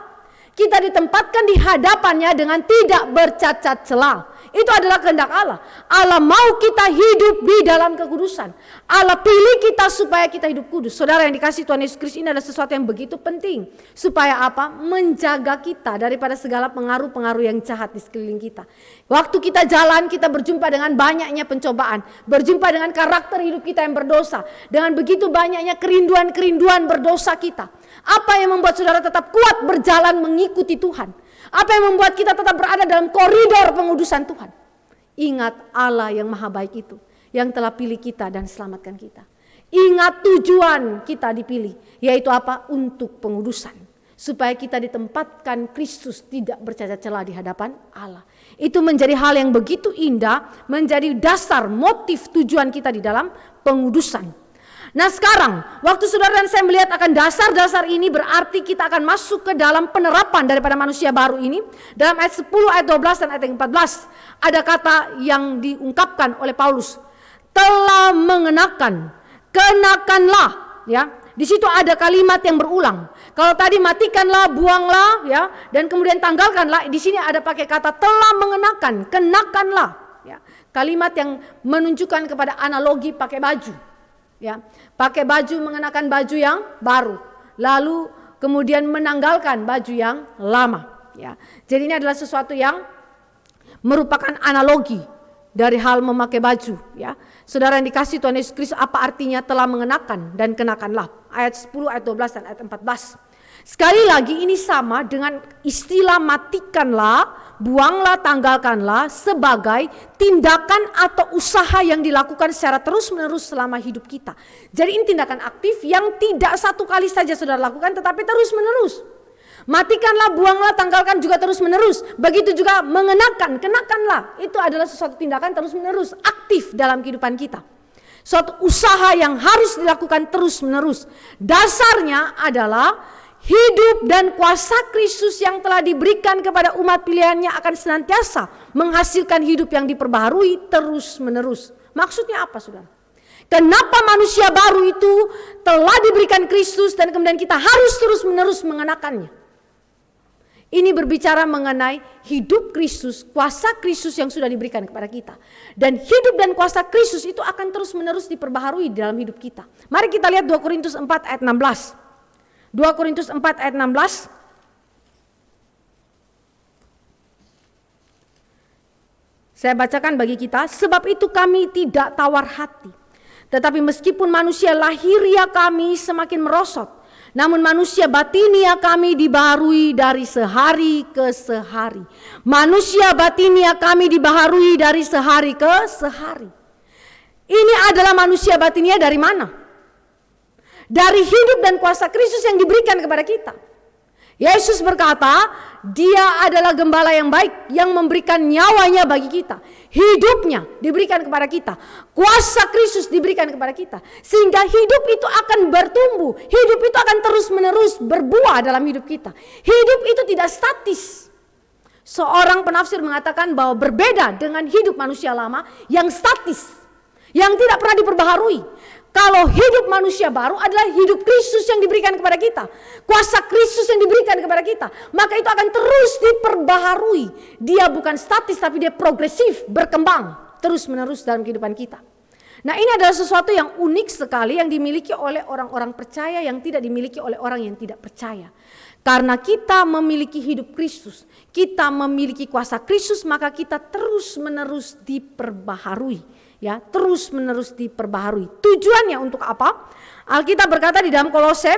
S1: Kita ditempatkan di hadapannya dengan tidak bercacat celah. Itu adalah kehendak Allah. Allah mau kita hidup di dalam kekudusan. Allah pilih kita supaya kita hidup kudus. Saudara yang dikasihi Tuhan Yesus Kristus, ini adalah sesuatu yang begitu penting. Supaya apa? Menjaga kita daripada segala pengaruh-pengaruh yang jahat di sekeliling kita. Waktu kita jalan, kita berjumpa dengan banyaknya pencobaan. Berjumpa dengan karakter hidup kita yang berdosa. Dengan begitu banyaknya kerinduan-kerinduan berdosa kita. Apa yang membuat saudara tetap kuat berjalan mengikuti Tuhan? Apa yang membuat kita tetap berada dalam koridor pengudusan Tuhan? Ingat Allah yang maha baik itu, yang telah pilih kita dan selamatkan kita. Ingat tujuan kita dipilih, yaitu apa? Untuk pengudusan. Supaya kita ditempatkan Kristus tidak bercacat celah di hadapan Allah. Itu menjadi hal yang begitu indah, menjadi dasar motif tujuan kita di dalam pengudusan. Nah sekarang, waktu saudara dan saya melihat akan dasar-dasar ini, berarti kita akan masuk ke dalam penerapan daripada manusia baru ini. Dalam ayat 10, ayat 12 dan ayat 14, ada kata yang diungkapkan oleh Paulus. Telah mengenakan, kenakanlah, ya. Di situ ada kalimat yang berulang. Kalau tadi matikanlah, buanglah, ya, dan kemudian tanggalkanlah. Di sini ada pakai kata telah mengenakan, kenakanlah, ya. Kalimat yang menunjukkan kepada analogi pakai baju. Ya, pakai baju, mengenakan baju yang baru, lalu kemudian menanggalkan baju yang lama. Ya, jadi ini adalah sesuatu yang merupakan analogi dari hal memakai baju. Ya, saudara yang dikasihi Tuhan Yesus Kristus, apa artinya telah mengenakan dan kenakanlah? Ayat 10, ayat 12 dan ayat 14. Sekali lagi ini sama dengan istilah matikanlah, buanglah, tanggalkanlah sebagai tindakan atau usaha yang dilakukan secara terus-menerus selama hidup kita. Jadi ini tindakan aktif yang tidak satu kali saja saudara lakukan, tetapi terus-menerus. Matikanlah, buanglah, tanggalkan juga terus-menerus. Begitu juga mengenakan, kenakanlah. Itu adalah sesuatu tindakan terus-menerus, aktif dalam kehidupan kita. Suatu usaha yang harus dilakukan terus-menerus. Dasarnya adalah hidup dan kuasa Kristus yang telah diberikan kepada umat pilihannya akan senantiasa menghasilkan hidup yang diperbaharui terus-menerus. Maksudnya apa, saudara? Kenapa manusia baru itu telah diberikan Kristus dan kemudian kita harus terus-menerus mengenakannya? Ini berbicara mengenai hidup Kristus, kuasa Kristus yang sudah diberikan kepada kita. Dan hidup dan kuasa Kristus itu akan terus-menerus diperbaharui dalam hidup kita. Mari kita lihat 2 Korintus 4 ayat 16. 2 Korintus 4 ayat 16. Saya bacakan bagi kita. Sebab itu kami tidak tawar hati. Tetapi meskipun manusia lahiriah kami semakin merosot, namun manusia batinia kami dibaharui dari sehari ke sehari. Manusia batinia kami dibaharui dari sehari ke sehari. Ini adalah manusia batinia dari mana? Dari hidup dan kuasa Kristus yang diberikan kepada kita. Yesus berkata, Dia adalah gembala yang baik yang memberikan nyawanya bagi kita. Hidupnya diberikan kepada kita. Kuasa Kristus diberikan kepada kita. Sehingga hidup itu akan bertumbuh. Hidup itu akan terus-menerus berbuah dalam hidup kita. Hidup itu tidak statis. Seorang penafsir mengatakan bahwa berbeda dengan hidup manusia lama yang statis, yang tidak pernah diperbaharui. Kalau hidup manusia baru adalah hidup Kristus yang diberikan kepada kita. Kuasa Kristus yang diberikan kepada kita. Maka itu akan terus diperbaharui. Dia bukan statis tapi dia progresif, berkembang terus menerus dalam kehidupan kita. Nah ini adalah sesuatu yang unik sekali yang dimiliki oleh orang-orang percaya yang tidak dimiliki oleh orang yang tidak percaya. Karena kita memiliki hidup Kristus, kita memiliki kuasa Kristus, maka kita terus menerus diperbaharui. Ya, terus menerus diperbaharui. Tujuannya untuk apa? Alkitab berkata di dalam Kolose,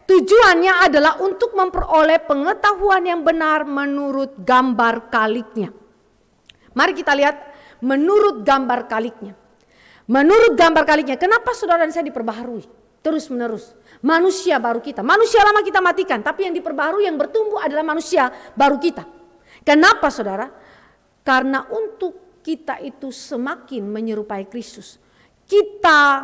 S1: tujuannya adalah untuk memperoleh pengetahuan yang benar menurut gambar kaliknya. Mari kita lihat menurut gambar kaliknya. Menurut gambar kaliknya, kenapa saudara dan saya diperbaharui? Terus menerus. Manusia baru kita. Manusia lama kita matikan, tapi yang diperbaharui, yang bertumbuh adalah manusia baru kita. Kenapa saudara? Karena untuk kita itu semakin menyerupai Kristus. Kita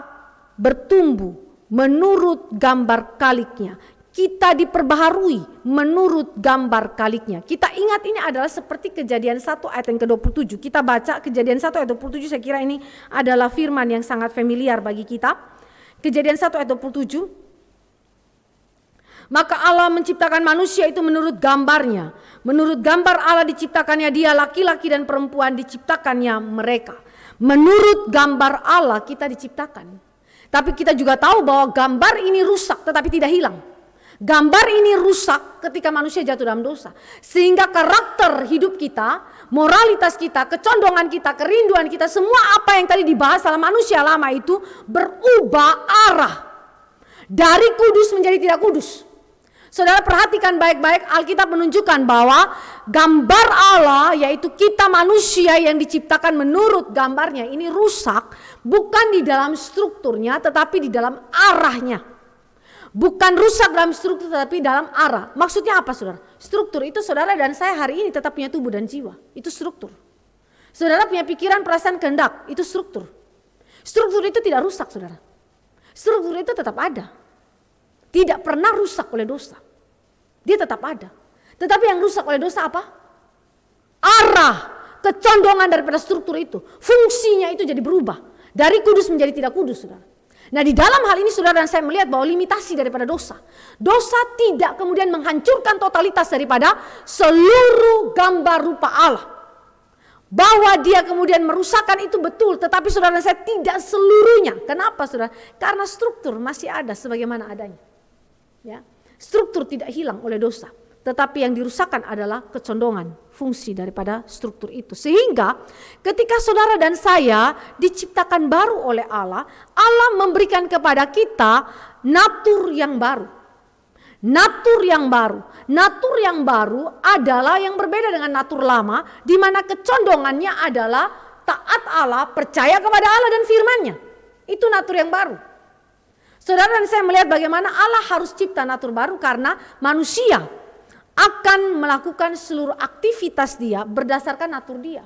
S1: bertumbuh menurut gambar kaliknya. Kita diperbaharui menurut gambar kaliknya. Kita ingat ini adalah seperti Kejadian 1 ayat yang ke-27. Kita baca Kejadian 1 ayat 27, saya kira ini adalah firman yang sangat familiar bagi kita. Kejadian 1 ayat 27. Maka Allah menciptakan manusia itu menurut gambarnya. Menurut gambar Allah diciptakannya dia, laki-laki dan perempuan diciptakannya mereka. Menurut gambar Allah kita diciptakan. Tapi kita juga tahu bahwa gambar ini rusak tetapi tidak hilang. Gambar ini rusak ketika manusia jatuh dalam dosa. Sehingga karakter hidup kita, moralitas kita, kecondongan kita, kerinduan kita, semua apa yang tadi dibahas dalam manusia lama itu berubah arah. Dari kudus menjadi tidak kudus. Saudara perhatikan baik-baik, Alkitab menunjukkan bahwa gambar Allah, yaitu kita manusia yang diciptakan menurut gambarnya, ini rusak bukan di dalam strukturnya tetapi di dalam arahnya. Bukan rusak dalam struktur tetapi dalam arah. Maksudnya apa saudara? Struktur itu saudara dan saya hari ini tetap punya tubuh dan jiwa. Itu struktur. Saudara punya pikiran, perasaan, kehendak. Itu struktur. Struktur itu tidak rusak saudara. Struktur itu tetap ada. Tidak pernah rusak oleh dosa. Dia tetap ada. Tetapi yang rusak oleh dosa apa? Arah, kecondongan daripada struktur itu. Fungsinya itu jadi berubah. Dari kudus menjadi tidak kudus saudara. Nah di dalam hal ini saudara dan saya melihat bahwa limitasi daripada dosa. Dosa tidak kemudian menghancurkan totalitas daripada seluruh gambar rupa Allah. Bahwa dia kemudian merusakkan itu betul, tetapi saudara dan saya tidak seluruhnya. Kenapa saudara? Karena struktur masih ada sebagaimana adanya. Ya, struktur tidak hilang oleh dosa. Tetapi yang dirusakkan adalah kecondongan fungsi daripada struktur itu. Sehingga ketika saudara dan saya diciptakan baru oleh Allah, Allah memberikan kepada kita natur yang baru. Natur yang baru. Natur yang baru adalah yang berbeda dengan natur lama, di mana kecondongannya adalah taat Allah, percaya kepada Allah dan firman-Nya. Itu natur yang baru. Saudara dan saya melihat bagaimana Allah harus cipta natur baru karena manusia akan melakukan seluruh aktivitas dia berdasarkan natur dia.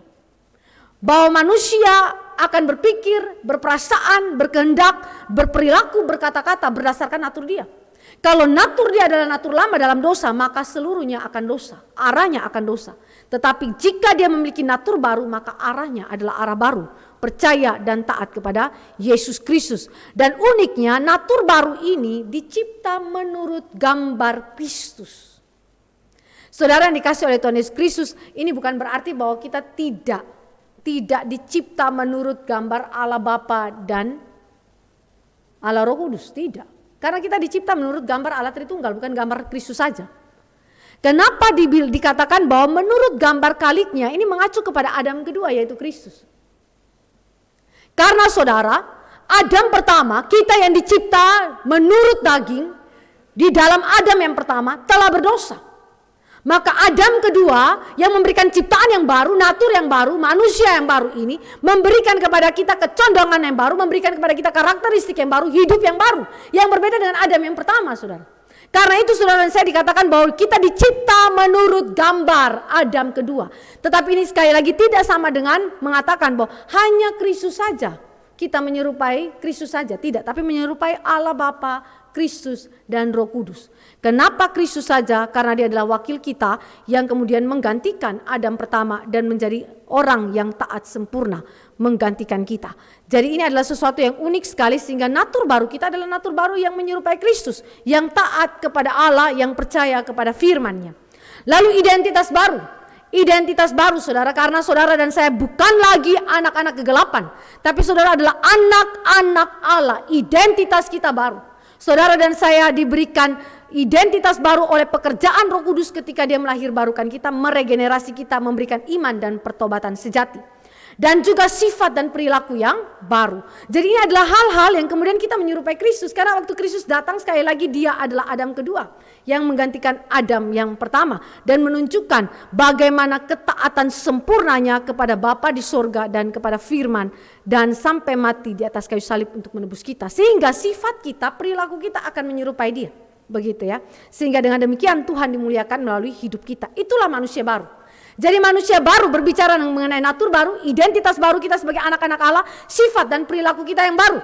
S1: Bahwa manusia akan berpikir, berperasaan, berkehendak, berperilaku, berkata-kata berdasarkan natur dia. Kalau natur dia adalah natur lama dalam dosa, maka seluruhnya akan dosa, arahnya akan dosa. Tetapi jika dia memiliki natur baru, maka arahnya adalah arah baru, percaya dan taat kepada Yesus Kristus. Dan uniknya natur baru ini dicipta menurut gambar Kristus. Saudara yang dikasih oleh Tuhan Yesus Kristus, ini bukan berarti bahwa kita tidak dicipta menurut gambar Allah Bapa dan Allah Roh Kudus, tidak. Karena kita dicipta menurut gambar Allah Tritunggal, bukan gambar Kristus saja. Kenapa dikatakan bahwa menurut gambar kaliknya, ini mengacu kepada Adam kedua yaitu Kristus. Karena saudara, Adam pertama, kita yang dicipta menurut daging, di dalam Adam yang pertama telah berdosa. Maka Adam kedua yang memberikan ciptaan yang baru, natur yang baru, manusia yang baru ini memberikan kepada kita kecondongan yang baru, memberikan kepada kita karakteristik yang baru, hidup yang baru, yang berbeda dengan Adam yang pertama, saudara. Karena itu saudara dan saya dikatakan bahwa kita dicipta menurut gambar Adam kedua. Tetapi ini sekali lagi tidak sama dengan mengatakan bahwa hanya Kristus saja kita menyerupai Kristus saja, tidak, tapi menyerupai Allah Bapa, Kristus dan Roh Kudus. Kenapa Kristus saja? Karena dia adalah wakil kita yang kemudian menggantikan Adam pertama dan menjadi orang yang taat sempurna, menggantikan kita. Jadi ini adalah sesuatu yang unik sekali sehingga natur baru kita adalah natur baru yang menyerupai Kristus, yang taat kepada Allah, yang percaya kepada firman-Nya. Lalu identitas baru. Identitas baru saudara, karena saudara dan saya bukan lagi anak-anak kegelapan, tapi saudara adalah anak-anak Allah. Identitas kita baru. Saudara dan saya diberikan identitas baru oleh pekerjaan Roh Kudus ketika dia melahirbarukan kita, meregenerasi kita, memberikan iman dan pertobatan sejati. Dan juga sifat dan perilaku yang baru. Jadi ini adalah hal-hal yang kemudian kita menyerupai Kristus. Karena waktu Kristus datang sekali lagi dia adalah Adam kedua yang menggantikan Adam yang pertama. Dan menunjukkan bagaimana ketaatan sempurnanya kepada Bapa di sorga dan kepada firman. Dan sampai mati di atas kayu salib untuk menebus kita. Sehingga sifat kita, perilaku kita akan menyerupai dia. Begitu ya. Sehingga dengan demikian Tuhan dimuliakan melalui hidup kita. Itulah manusia baru. Jadi manusia baru berbicara mengenai natur baru, identitas baru kita sebagai anak-anak Allah, sifat dan perilaku kita yang baru.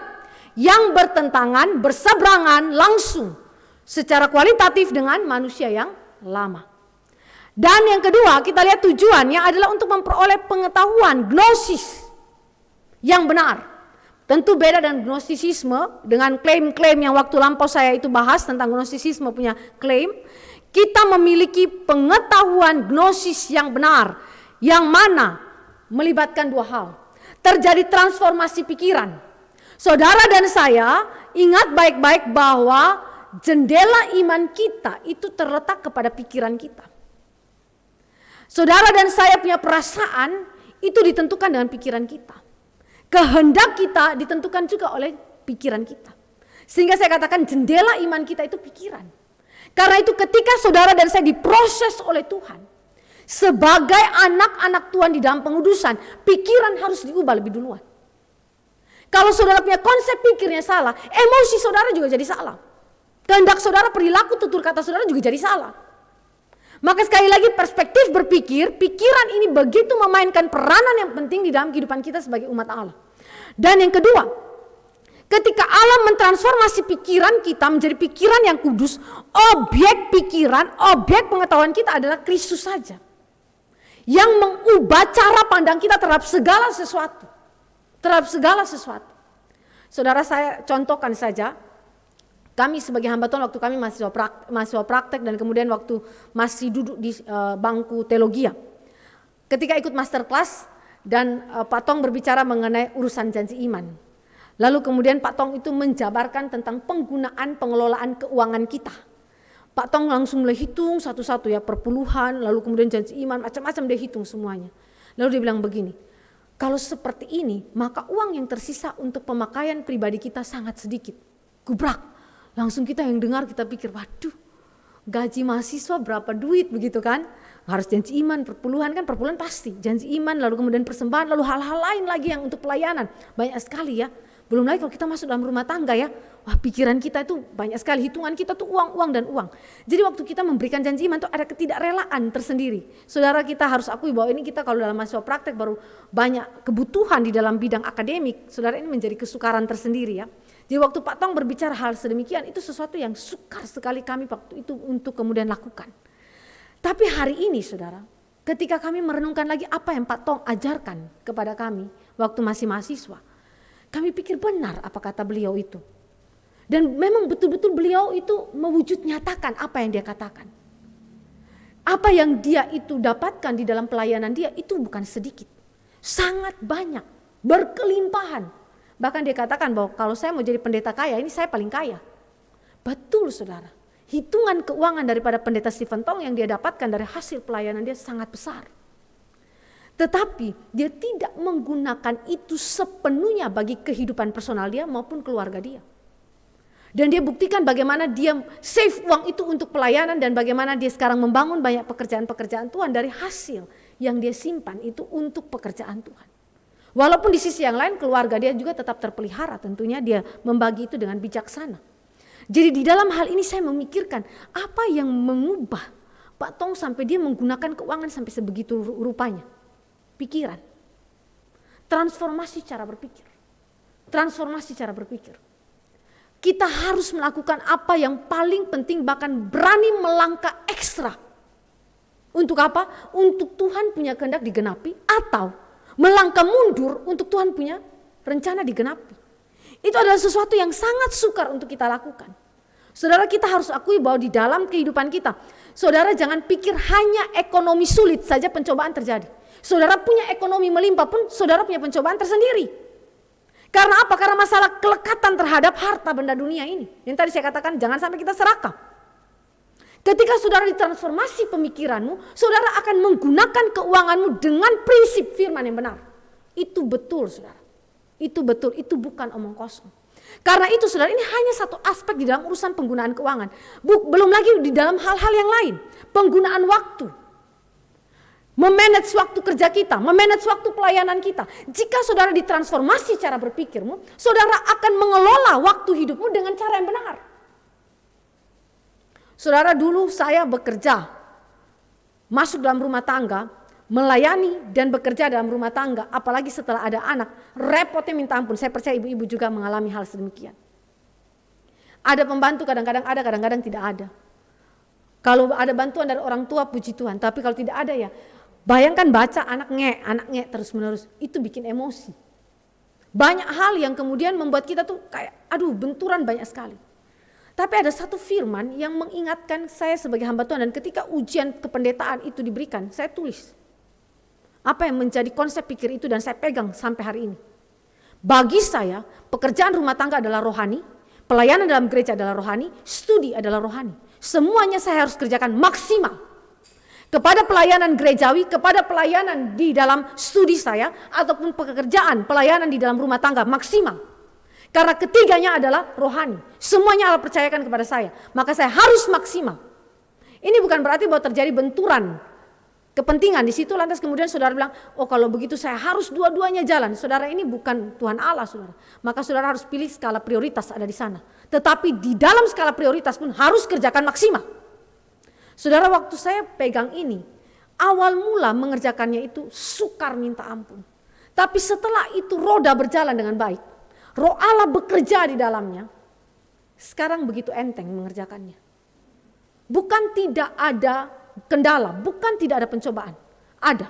S1: Yang bertentangan, berseberangan langsung secara kualitatif dengan manusia yang lama. Dan yang kedua kita lihat tujuannya adalah untuk memperoleh pengetahuan, gnosis yang benar. Tentu beda dengan gnostisisme, dengan klaim-klaim yang waktu lampau saya itu bahas tentang gnostisisme punya klaim. Kita memiliki pengetahuan gnosis yang benar, yang mana melibatkan dua hal. Terjadi transformasi pikiran. Saudara dan saya ingat baik-baik bahwa jendela iman kita itu terletak kepada pikiran kita. Saudara dan saya punya perasaan itu ditentukan dengan pikiran kita. Kehendak kita ditentukan juga oleh pikiran kita. Sehingga saya katakan jendela iman kita itu pikiran. Karena itu ketika saudara dan saya diproses oleh Tuhan, sebagai anak-anak Tuhan di dalam pengudusan, pikiran harus diubah lebih duluan. Kalau saudara punya konsep pikirnya salah, emosi saudara juga jadi salah. Kehendak saudara, perilaku, tutur kata saudara juga jadi salah. Maka sekali lagi perspektif berpikir, pikiran ini begitu memainkan peranan yang penting di dalam kehidupan kita sebagai umat Allah. Dan yang kedua, ketika Allah mentransformasi pikiran kita menjadi pikiran yang kudus, objek pikiran, objek pengetahuan kita adalah Kristus saja. Yang mengubah cara pandang kita terhadap segala sesuatu. Terhadap segala sesuatu. Saudara, saya contohkan saja, kami sebagai hamba Tuhan waktu kami mahasiswa praktek dan kemudian waktu masih duduk di bangku teologia. Ketika ikut master class dan Pak Tong berbicara mengenai urusan janji iman. Lalu kemudian Pak Tong itu menjabarkan tentang penggunaan pengelolaan keuangan kita. Pak Tong langsung mulai hitung satu-satu ya, perpuluhan, lalu kemudian janji iman, macam-macam dia hitung semuanya. Lalu dia bilang begini, kalau seperti ini maka uang yang tersisa untuk pemakaian pribadi kita sangat sedikit. Gubrak, langsung kita yang dengar kita pikir, waduh gaji mahasiswa berapa duit begitu kan. Harus janji iman, perpuluhan kan, perpuluhan pasti. Janji iman, lalu kemudian persembahan, lalu hal-hal lain lagi yang untuk pelayanan. Banyak sekali ya. Belum lagi kalau kita masuk dalam rumah tangga ya. Wah, pikiran kita itu banyak sekali, hitungan kita tuh uang, uang dan uang. Jadi waktu kita memberikan janji iman tuh ada ketidakrelaan tersendiri. Saudara, kita harus akui bahwa ini kita kalau dalam mahasiswa praktek baru banyak kebutuhan di dalam bidang akademik. Saudara, ini menjadi kesukaran tersendiri ya. Jadi waktu Pak Tong berbicara hal sedemikian, itu sesuatu yang sukar sekali kami waktu itu untuk kemudian lakukan. Tapi hari ini saudara, ketika kami merenungkan lagi apa yang Pak Tong ajarkan kepada kami waktu masih mahasiswa, kami pikir benar apa kata beliau itu. Dan memang betul-betul beliau itu mewujud nyatakan apa yang dia katakan. Apa yang dia itu dapatkan di dalam pelayanan dia itu bukan sedikit. Sangat banyak, berkelimpahan. Bahkan dia katakan bahwa kalau saya mau jadi pendeta kaya, ini saya paling kaya. Betul saudara. Hitungan keuangan daripada pendeta Stephen Tong yang dia dapatkan dari hasil pelayanan dia sangat besar. Tetapi dia tidak menggunakan itu sepenuhnya bagi kehidupan personal dia maupun keluarga dia. Dan dia buktikan bagaimana dia save uang itu untuk pelayanan dan bagaimana dia sekarang membangun banyak pekerjaan-pekerjaan Tuhan dari hasil yang dia simpan itu untuk pekerjaan Tuhan. Walaupun di sisi yang lain keluarga dia juga tetap terpelihara, tentunya dia membagi itu dengan bijaksana. Jadi di dalam hal ini saya memikirkan apa yang mengubah Pak Tong sampai dia menggunakan keuangan sampai sebegitu rupanya. Pikiran. Transformasi cara berpikir. Transformasi cara berpikir. Kita harus melakukan apa yang paling penting, bahkan berani melangkah ekstra. Untuk apa? Untuk Tuhan punya kehendak digenapi, atau melangkah mundur untuk Tuhan punya rencana digenapi. Itu adalah sesuatu yang sangat sukar untuk kita lakukan. Saudara, kita harus akui bahwa di dalam kehidupan kita, saudara jangan pikir hanya ekonomi sulit saja pencobaan terjadi. Saudara punya ekonomi melimpah pun saudara punya pencobaan tersendiri. Karena apa? Karena masalah kelekatan terhadap harta benda dunia ini. Yang tadi saya katakan jangan sampai kita serakah. Ketika saudara ditransformasi pemikiranmu, saudara akan menggunakan keuanganmu dengan prinsip firman yang benar. Itu betul saudara. Itu betul, itu bukan omong kosong. Karena itu saudara, ini hanya satu aspek di dalam urusan penggunaan keuangan. Belum lagi di dalam hal-hal yang lain. Penggunaan waktu. Memanage waktu kerja kita, memanage waktu pelayanan kita. Jika saudara ditransformasi cara berpikirmu, saudara akan mengelola waktu hidupmu dengan cara yang benar. Saudara, dulu saya bekerja, masuk dalam rumah tangga, melayani dan bekerja dalam rumah tangga, apalagi setelah ada anak, repotnya minta ampun. Saya percaya ibu-ibu juga mengalami hal sedemikian. Ada pembantu kadang-kadang ada, kadang-kadang tidak ada. Kalau ada bantuan dari orang tua, puji Tuhan. Tapi kalau tidak ada ya, bayangkan baca anak nge terus menerus, itu bikin emosi. Banyak hal yang kemudian membuat kita tuh kayak benturan banyak sekali. Tapi ada satu firman yang mengingatkan saya sebagai hamba Tuhan, dan ketika ujian kependetaan itu diberikan, saya tulis apa yang menjadi konsep pikir itu dan saya pegang sampai hari ini. Bagi saya, pekerjaan rumah tangga adalah rohani, pelayanan dalam gereja adalah rohani, studi adalah rohani. Semuanya saya harus kerjakan maksimal. Kepada pelayanan gerejawi, kepada pelayanan di dalam studi saya, ataupun pekerjaan pelayanan di dalam rumah tangga maksimal. Karena ketiganya adalah rohani. Semuanya Allah percayakan kepada saya. Maka saya harus maksimal. Ini bukan berarti bahwa terjadi benturan kepentingan di situ, lantas kemudian saudara bilang, oh kalau begitu saya harus dua-duanya jalan. Saudara, ini bukan Tuhan Allah, saudara. Maka saudara harus pilih skala prioritas ada di sana. Tetapi di dalam skala prioritas pun harus kerjakan maksimal. Saudara, waktu saya pegang ini, awal mula mengerjakannya itu sukar minta ampun. Tapi setelah itu roda berjalan dengan baik, Roh Allah bekerja di dalamnya, sekarang begitu enteng mengerjakannya. Bukan tidak ada kendala, bukan tidak ada pencobaan, ada.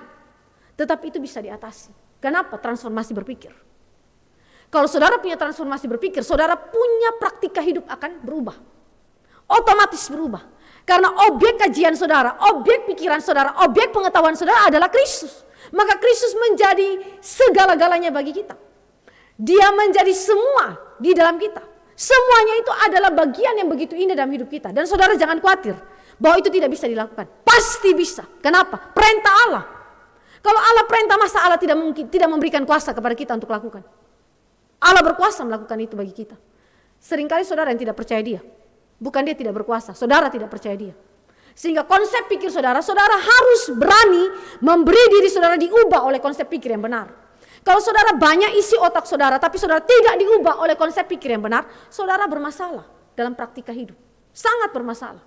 S1: Tetapi itu bisa diatasi. Kenapa? Transformasi berpikir. Kalau saudara punya transformasi berpikir, saudara punya praktika hidup akan berubah. Otomatis berubah. Karena objek kajian saudara, objek pikiran saudara, objek pengetahuan saudara adalah Kristus. Maka Kristus menjadi segala-galanya bagi kita. Dia menjadi semua di dalam kita. Semuanya itu adalah bagian yang begitu indah dalam hidup kita. Dan saudara jangan khawatir bahwa itu tidak bisa dilakukan. Pasti bisa. Kenapa? Perintah Allah. Kalau Allah perintah, masa Allah tidak memberikan kuasa kepada kita untuk lakukan? Allah berkuasa melakukan itu bagi kita. Seringkali saudara yang tidak percaya Dia. Bukan Dia tidak berkuasa, saudara tidak percaya Dia. Sehingga konsep pikir saudara harus berani memberi diri saudara diubah oleh konsep pikir yang benar. Kalau saudara banyak isi otak saudara, tapi saudara tidak diubah oleh konsep pikir yang benar, saudara bermasalah dalam praktika hidup. Sangat bermasalah.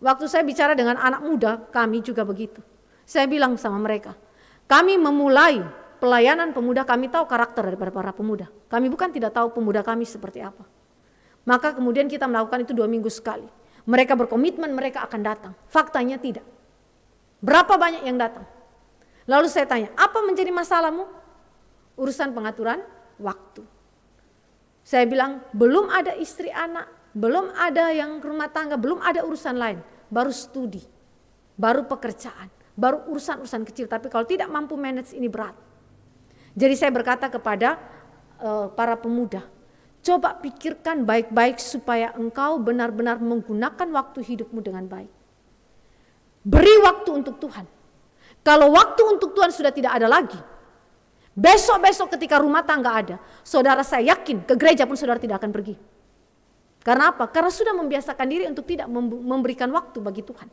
S1: Waktu saya bicara dengan anak muda, kami juga begitu. Saya bilang sama mereka, kami memulai pelayanan pemuda, kami tahu karakter daripada para pemuda. Kami bukan tidak tahu pemuda kami seperti apa. Maka kemudian kita melakukan itu 2 minggu sekali. Mereka berkomitmen, mereka akan datang. Faktanya tidak. Berapa banyak yang datang? Lalu saya tanya, apa menjadi masalahmu? Urusan pengaturan waktu. Saya bilang, belum ada istri anak, belum ada yang rumah tangga, belum ada urusan lain. Baru studi, baru pekerjaan, baru urusan-urusan kecil. Tapi kalau tidak mampu manage ini berat. Jadi saya berkata kepada para pemuda, coba pikirkan baik-baik supaya engkau benar-benar menggunakan waktu hidupmu dengan baik. Beri waktu untuk Tuhan. Kalau waktu untuk Tuhan sudah tidak ada lagi, besok-besok ketika rumah tangga ada, saudara saya yakin ke gereja pun saudara tidak akan pergi. Karena apa? Karena sudah membiasakan diri untuk tidak memberikan waktu bagi Tuhan.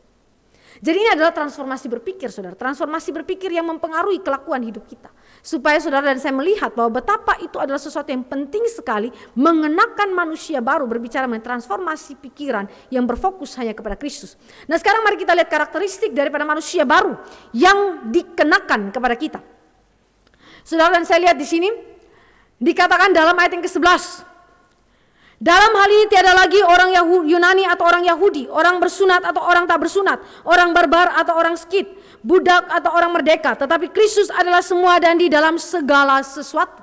S1: Jadi ini adalah transformasi berpikir saudara, transformasi berpikir yang mempengaruhi kelakuan hidup kita. Supaya saudara dan saya melihat bahwa betapa itu adalah sesuatu yang penting sekali, mengenakan manusia baru, berbicara mengenai transformasi pikiran yang berfokus hanya kepada Kristus. Nah sekarang mari kita lihat karakteristik daripada manusia baru yang dikenakan kepada kita. Saudara dan saya lihat di sini, dikatakan dalam ayat yang ke-11, dalam hal ini tiada lagi orang Yunani atau orang Yahudi, orang bersunat atau orang tak bersunat, orang barbar atau orang skit, budak atau orang merdeka, tetapi Kristus adalah semua dan di dalam segala sesuatu.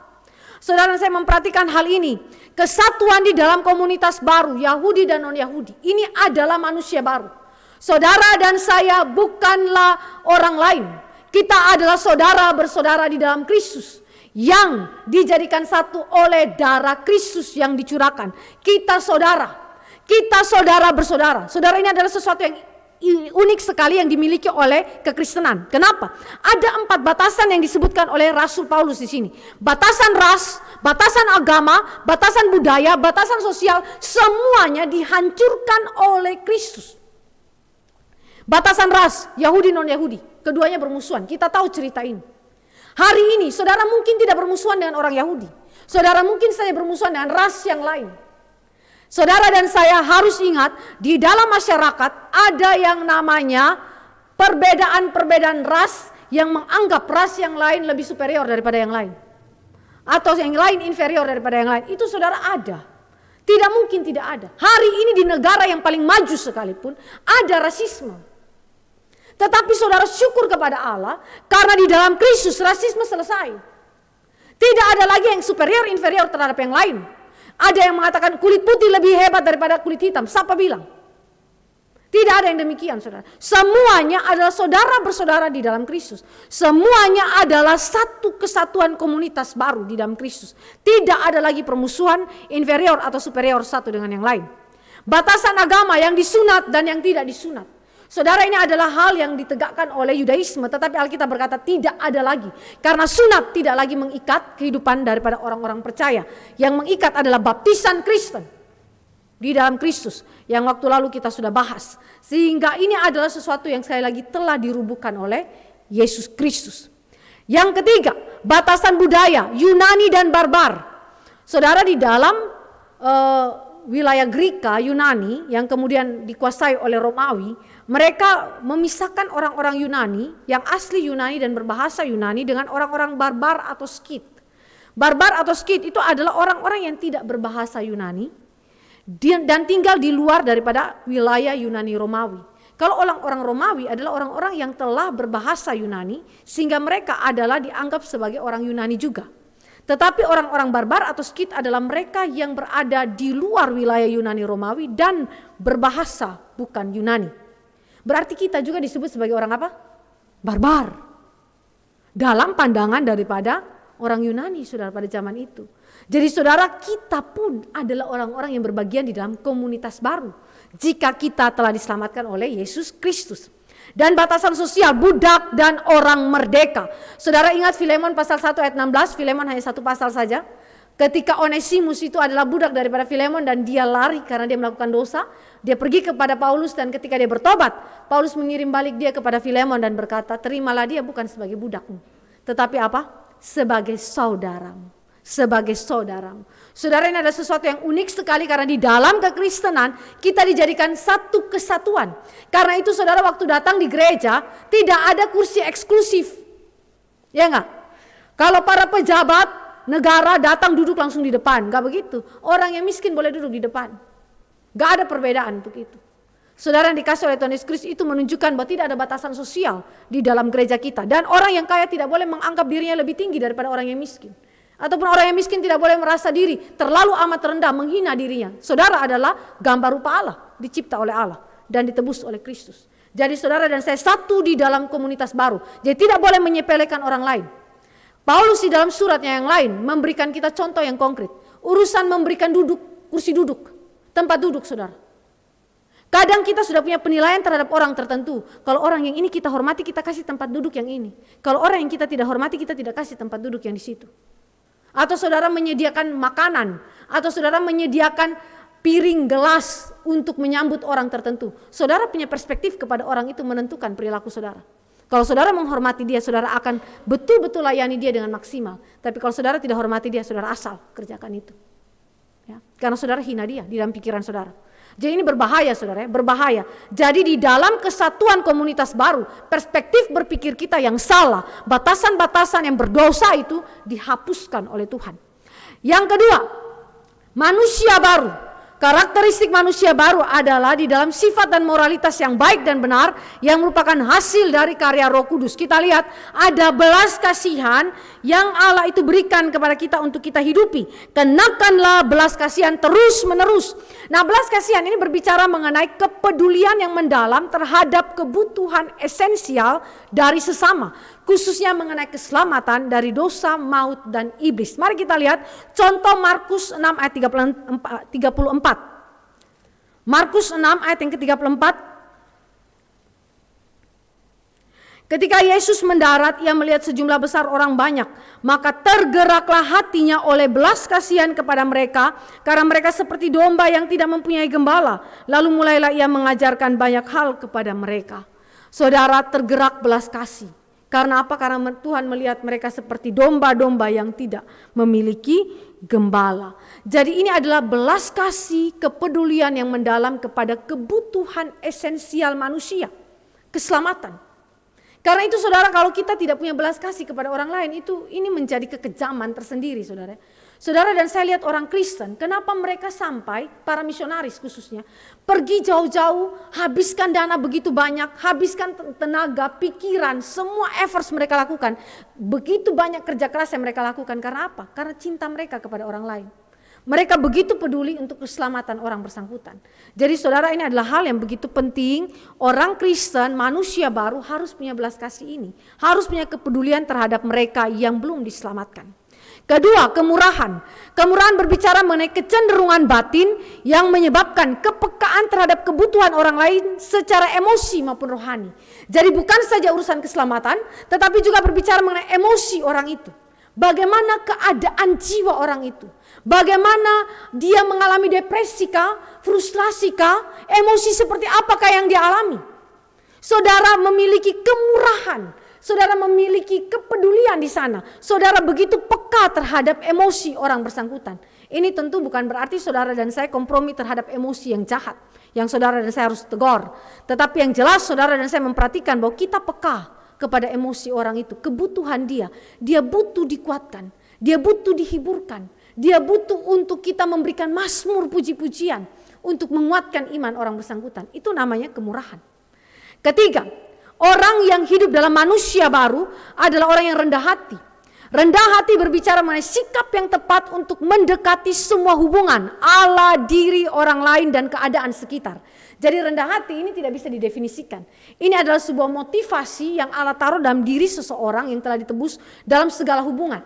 S1: Saudara, saya memperhatikan hal ini, kesatuan di dalam komunitas baru, Yahudi dan non-Yahudi, ini adalah manusia baru. Saudara dan saya bukanlah orang lain, kita adalah saudara bersaudara di dalam Kristus, yang dijadikan satu oleh darah Kristus yang dicurahkan. Kita saudara bersaudara. Saudara, ini adalah sesuatu yang unik sekali yang dimiliki oleh kekristenan. Kenapa? Ada 4 batasan yang disebutkan oleh Rasul Paulus di sini. Batasan ras, batasan agama, batasan budaya, batasan sosial, semuanya dihancurkan oleh Kristus. Batasan ras, Yahudi non-Yahudi, keduanya bermusuhan. Kita tahu cerita ini. Hari ini saudara mungkin tidak bermusuhan dengan orang Yahudi. Saudara mungkin saja bermusuhan dengan ras yang lain. Saudara dan saya harus ingat, di dalam masyarakat ada yang namanya perbedaan-perbedaan ras yang menganggap ras yang lain lebih superior daripada yang lain. Atau yang lain inferior daripada yang lain. Itu saudara ada. Tidak mungkin tidak ada. Hari ini di negara yang paling maju sekalipun ada rasisme. Tetapi saudara syukur kepada Allah, karena di dalam Kristus rasisme selesai. Tidak ada lagi yang superior inferior terhadap yang lain. Ada yang mengatakan kulit putih lebih hebat daripada kulit hitam. Siapa bilang? Tidak ada yang demikian, saudara. Semuanya adalah saudara bersaudara di dalam Kristus. Semuanya adalah satu kesatuan komunitas baru di dalam Kristus. Tidak ada lagi permusuhan inferior atau superior satu dengan yang lain. Batasan agama yang disunat dan yang tidak disunat. Saudara, ini adalah hal yang ditegakkan oleh Yudaisme, tetapi Alkitab berkata tidak ada lagi. Karena sunat tidak lagi mengikat kehidupan daripada orang-orang percaya. Yang mengikat adalah baptisan Kristen di dalam Kristus yang waktu lalu kita sudah bahas. Sehingga ini adalah sesuatu yang sekali lagi telah dirubuhkan oleh Yesus Kristus. Yang ketiga, batasan budaya Yunani dan barbar. Saudara, di dalam wilayah Greka Yunani yang kemudian dikuasai oleh Romawi, mereka memisahkan orang-orang Yunani yang asli Yunani dan berbahasa Yunani dengan orang-orang barbar atau Skit. Barbar atau Skit itu adalah orang-orang yang tidak berbahasa Yunani dan tinggal di luar daripada wilayah Yunani Romawi. Kalau orang-orang Romawi adalah orang-orang yang telah berbahasa Yunani sehingga mereka adalah dianggap sebagai orang Yunani juga. Tetapi orang-orang barbar atau Skit adalah mereka yang berada di luar wilayah Yunani Romawi dan berbahasa bukan Yunani. Berarti kita juga disebut sebagai orang apa? Barbar. Dalam pandangan daripada orang Yunani, saudara, pada zaman itu. Jadi saudara, kita pun adalah orang-orang yang berbagian di dalam komunitas baru. Jika kita telah diselamatkan oleh Yesus Kristus. Dan batasan sosial, budak dan orang merdeka. Saudara ingat Filemon pasal 1 ayat 16, Filemon hanya satu pasal saja. Ketika Onesimus itu adalah budak daripada Filemon dan dia lari karena dia melakukan dosa, dia pergi kepada Paulus dan ketika dia bertobat, Paulus mengirim balik dia kepada Filemon dan berkata, terimalah dia bukan sebagai budakmu, tetapi apa? Sebagai saudaramu. Sebagai saudaramu. Saudara, ini adalah sesuatu yang unik sekali karena di dalam kekristenan kita dijadikan satu kesatuan. Karena itu saudara, waktu datang di gereja tidak ada kursi eksklusif. Ya enggak? Kalau para pejabat negara datang duduk langsung di depan, gak begitu. Orang yang miskin boleh duduk di depan. Gak ada perbedaan untuk itu. Saudara, yang dikasih oleh Tuhan Yesus Kristus itu menunjukkan bahwa tidak ada batasan sosial di dalam gereja kita. Dan orang yang kaya tidak boleh menganggap dirinya lebih tinggi daripada orang yang miskin. Ataupun orang yang miskin tidak boleh merasa diri terlalu amat rendah, menghina dirinya. Saudara adalah gambar rupa Allah, dicipta oleh Allah dan ditebus oleh Kristus. Jadi saudara dan saya satu di dalam komunitas baru. Jadi tidak boleh menyepelekan orang lain. Paulus di dalam suratnya yang lain memberikan kita contoh yang konkret. Urusan memberikan duduk, kursi duduk, tempat duduk saudara. Kadang kita sudah punya penilaian terhadap orang tertentu. Kalau orang yang ini kita hormati, kita kasih tempat duduk yang ini. Kalau orang yang kita tidak hormati, kita tidak kasih tempat duduk yang di situ. Atau saudara menyediakan makanan, atau saudara menyediakan piring gelas untuk menyambut orang tertentu. Saudara punya perspektif kepada orang itu menentukan perilaku saudara. Kalau saudara menghormati dia, saudara akan betul-betul layani dia dengan maksimal. Tapi kalau saudara tidak hormati dia, saudara asal kerjakan itu. Ya, karena saudara hina dia di dalam pikiran saudara. Jadi ini berbahaya saudara, berbahaya. Jadi di dalam kesatuan komunitas baru, perspektif berpikir kita yang salah, batasan-batasan yang berdosa itu dihapuskan oleh Tuhan. Yang kedua, manusia baru. Karakteristik manusia baru adalah di dalam sifat dan moralitas yang baik dan benar yang merupakan hasil dari karya Roh Kudus. Kita lihat ada belas kasihan yang Allah itu berikan kepada kita untuk kita hidupi. Kenakanlah belas kasihan terus menerus. Nah, belas kasihan ini berbicara mengenai kepedulian yang mendalam terhadap kebutuhan esensial dari sesama. Khususnya mengenai keselamatan dari dosa, maut, dan iblis. Mari kita lihat contoh Markus 6 ayat 34. Markus 6 ayat yang ke-34. Ketika Yesus mendarat, ia melihat sejumlah besar orang banyak. Maka tergeraklah hatinya oleh belas kasihan kepada mereka, karena mereka seperti domba yang tidak mempunyai gembala. Lalu mulailah ia mengajarkan banyak hal kepada mereka. Saudara, tergerak belas kasih. Karena apa? Karena Tuhan melihat mereka seperti domba-domba yang tidak memiliki gembala. Jadi ini adalah belas kasih, kepedulian yang mendalam kepada kebutuhan esensial manusia. Keselamatan. Karena itu saudara, kalau kita tidak punya belas kasih kepada orang lain, ini menjadi kekejaman tersendiri saudara. Saudara, dan saya lihat orang Kristen, kenapa mereka sampai, para misionaris khususnya, pergi jauh-jauh, habiskan dana begitu banyak, habiskan tenaga, pikiran, semua efforts mereka lakukan. Begitu banyak kerja keras yang mereka lakukan, karena apa? Karena cinta mereka kepada orang lain. Mereka begitu peduli untuk keselamatan orang bersangkutan. Jadi saudara, ini adalah hal yang begitu penting. Orang Kristen, manusia baru harus punya belas kasih ini. Harus punya kepedulian terhadap mereka yang belum diselamatkan. Kedua, kemurahan. Kemurahan berbicara mengenai kecenderungan batin yang menyebabkan kepekaan terhadap kebutuhan orang lain secara emosi maupun rohani. Jadi bukan saja urusan keselamatan, tetapi juga berbicara mengenai emosi orang itu. Bagaimana keadaan jiwa orang itu. Bagaimana dia mengalami depresi kah, frustrasi kah, emosi seperti apakah yang dia alami. Saudara memiliki kemurahan. Saudara memiliki kepedulian di sana. Saudara begitu peka terhadap emosi orang bersangkutan. Ini tentu bukan berarti saudara dan saya kompromi terhadap emosi yang jahat, yang saudara dan saya harus tegur. Tetapi yang jelas saudara dan saya memperhatikan bahwa kita peka kepada emosi orang itu, kebutuhan dia. Dia butuh dikuatkan, dia butuh dihiburkan, dia butuh untuk kita memberikan mazmur puji-pujian untuk menguatkan iman orang bersangkutan. Itu namanya kemurahan. Ketiga, orang yang hidup dalam manusia baru adalah orang yang rendah hati. Rendah hati berbicara mengenai sikap yang tepat untuk mendekati semua hubungan ala diri orang lain dan keadaan sekitar. Jadi rendah hati ini tidak bisa didefinisikan. Ini adalah sebuah motivasi yang Allah taruh dalam diri seseorang yang telah ditebus dalam segala hubungan.